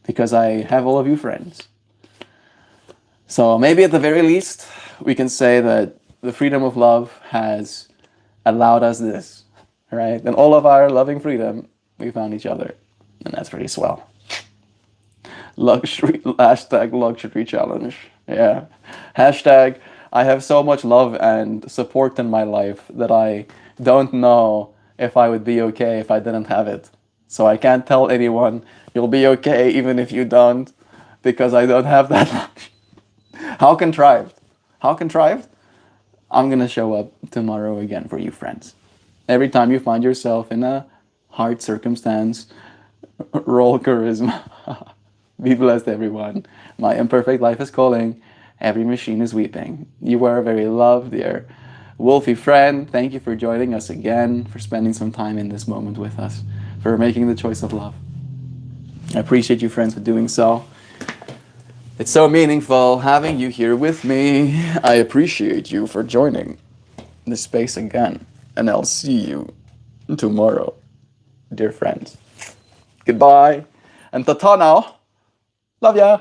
Because I have all of you friends. So maybe at the very least, we can say that the freedom of love has allowed us this, right? And all of our loving freedom, we found each other. And that's pretty swell. Luxury, hashtag luxury challenge. Yeah. Hashtag, I have so much love and support in my life that I don't know if I would be okay if I didn't have it. So I can't tell anyone, you'll be okay even if you don't, because I don't have that luxury. How contrived? How contrived? I'm gonna show up tomorrow again for you, friends. Every time you find yourself in a hard circumstance, roll charisma. Be blessed, everyone. My imperfect life is calling. Every machine is weeping. You are very loved, dear Wolfie friend. Thank you for joining us again, for spending some time in this moment with us, for making the choice of love. I appreciate you, friends, for doing so. It's so meaningful having you here with me. I appreciate you for joining this space again. And I'll see you tomorrow, dear friends. Goodbye. And ta-ta now. Love ya.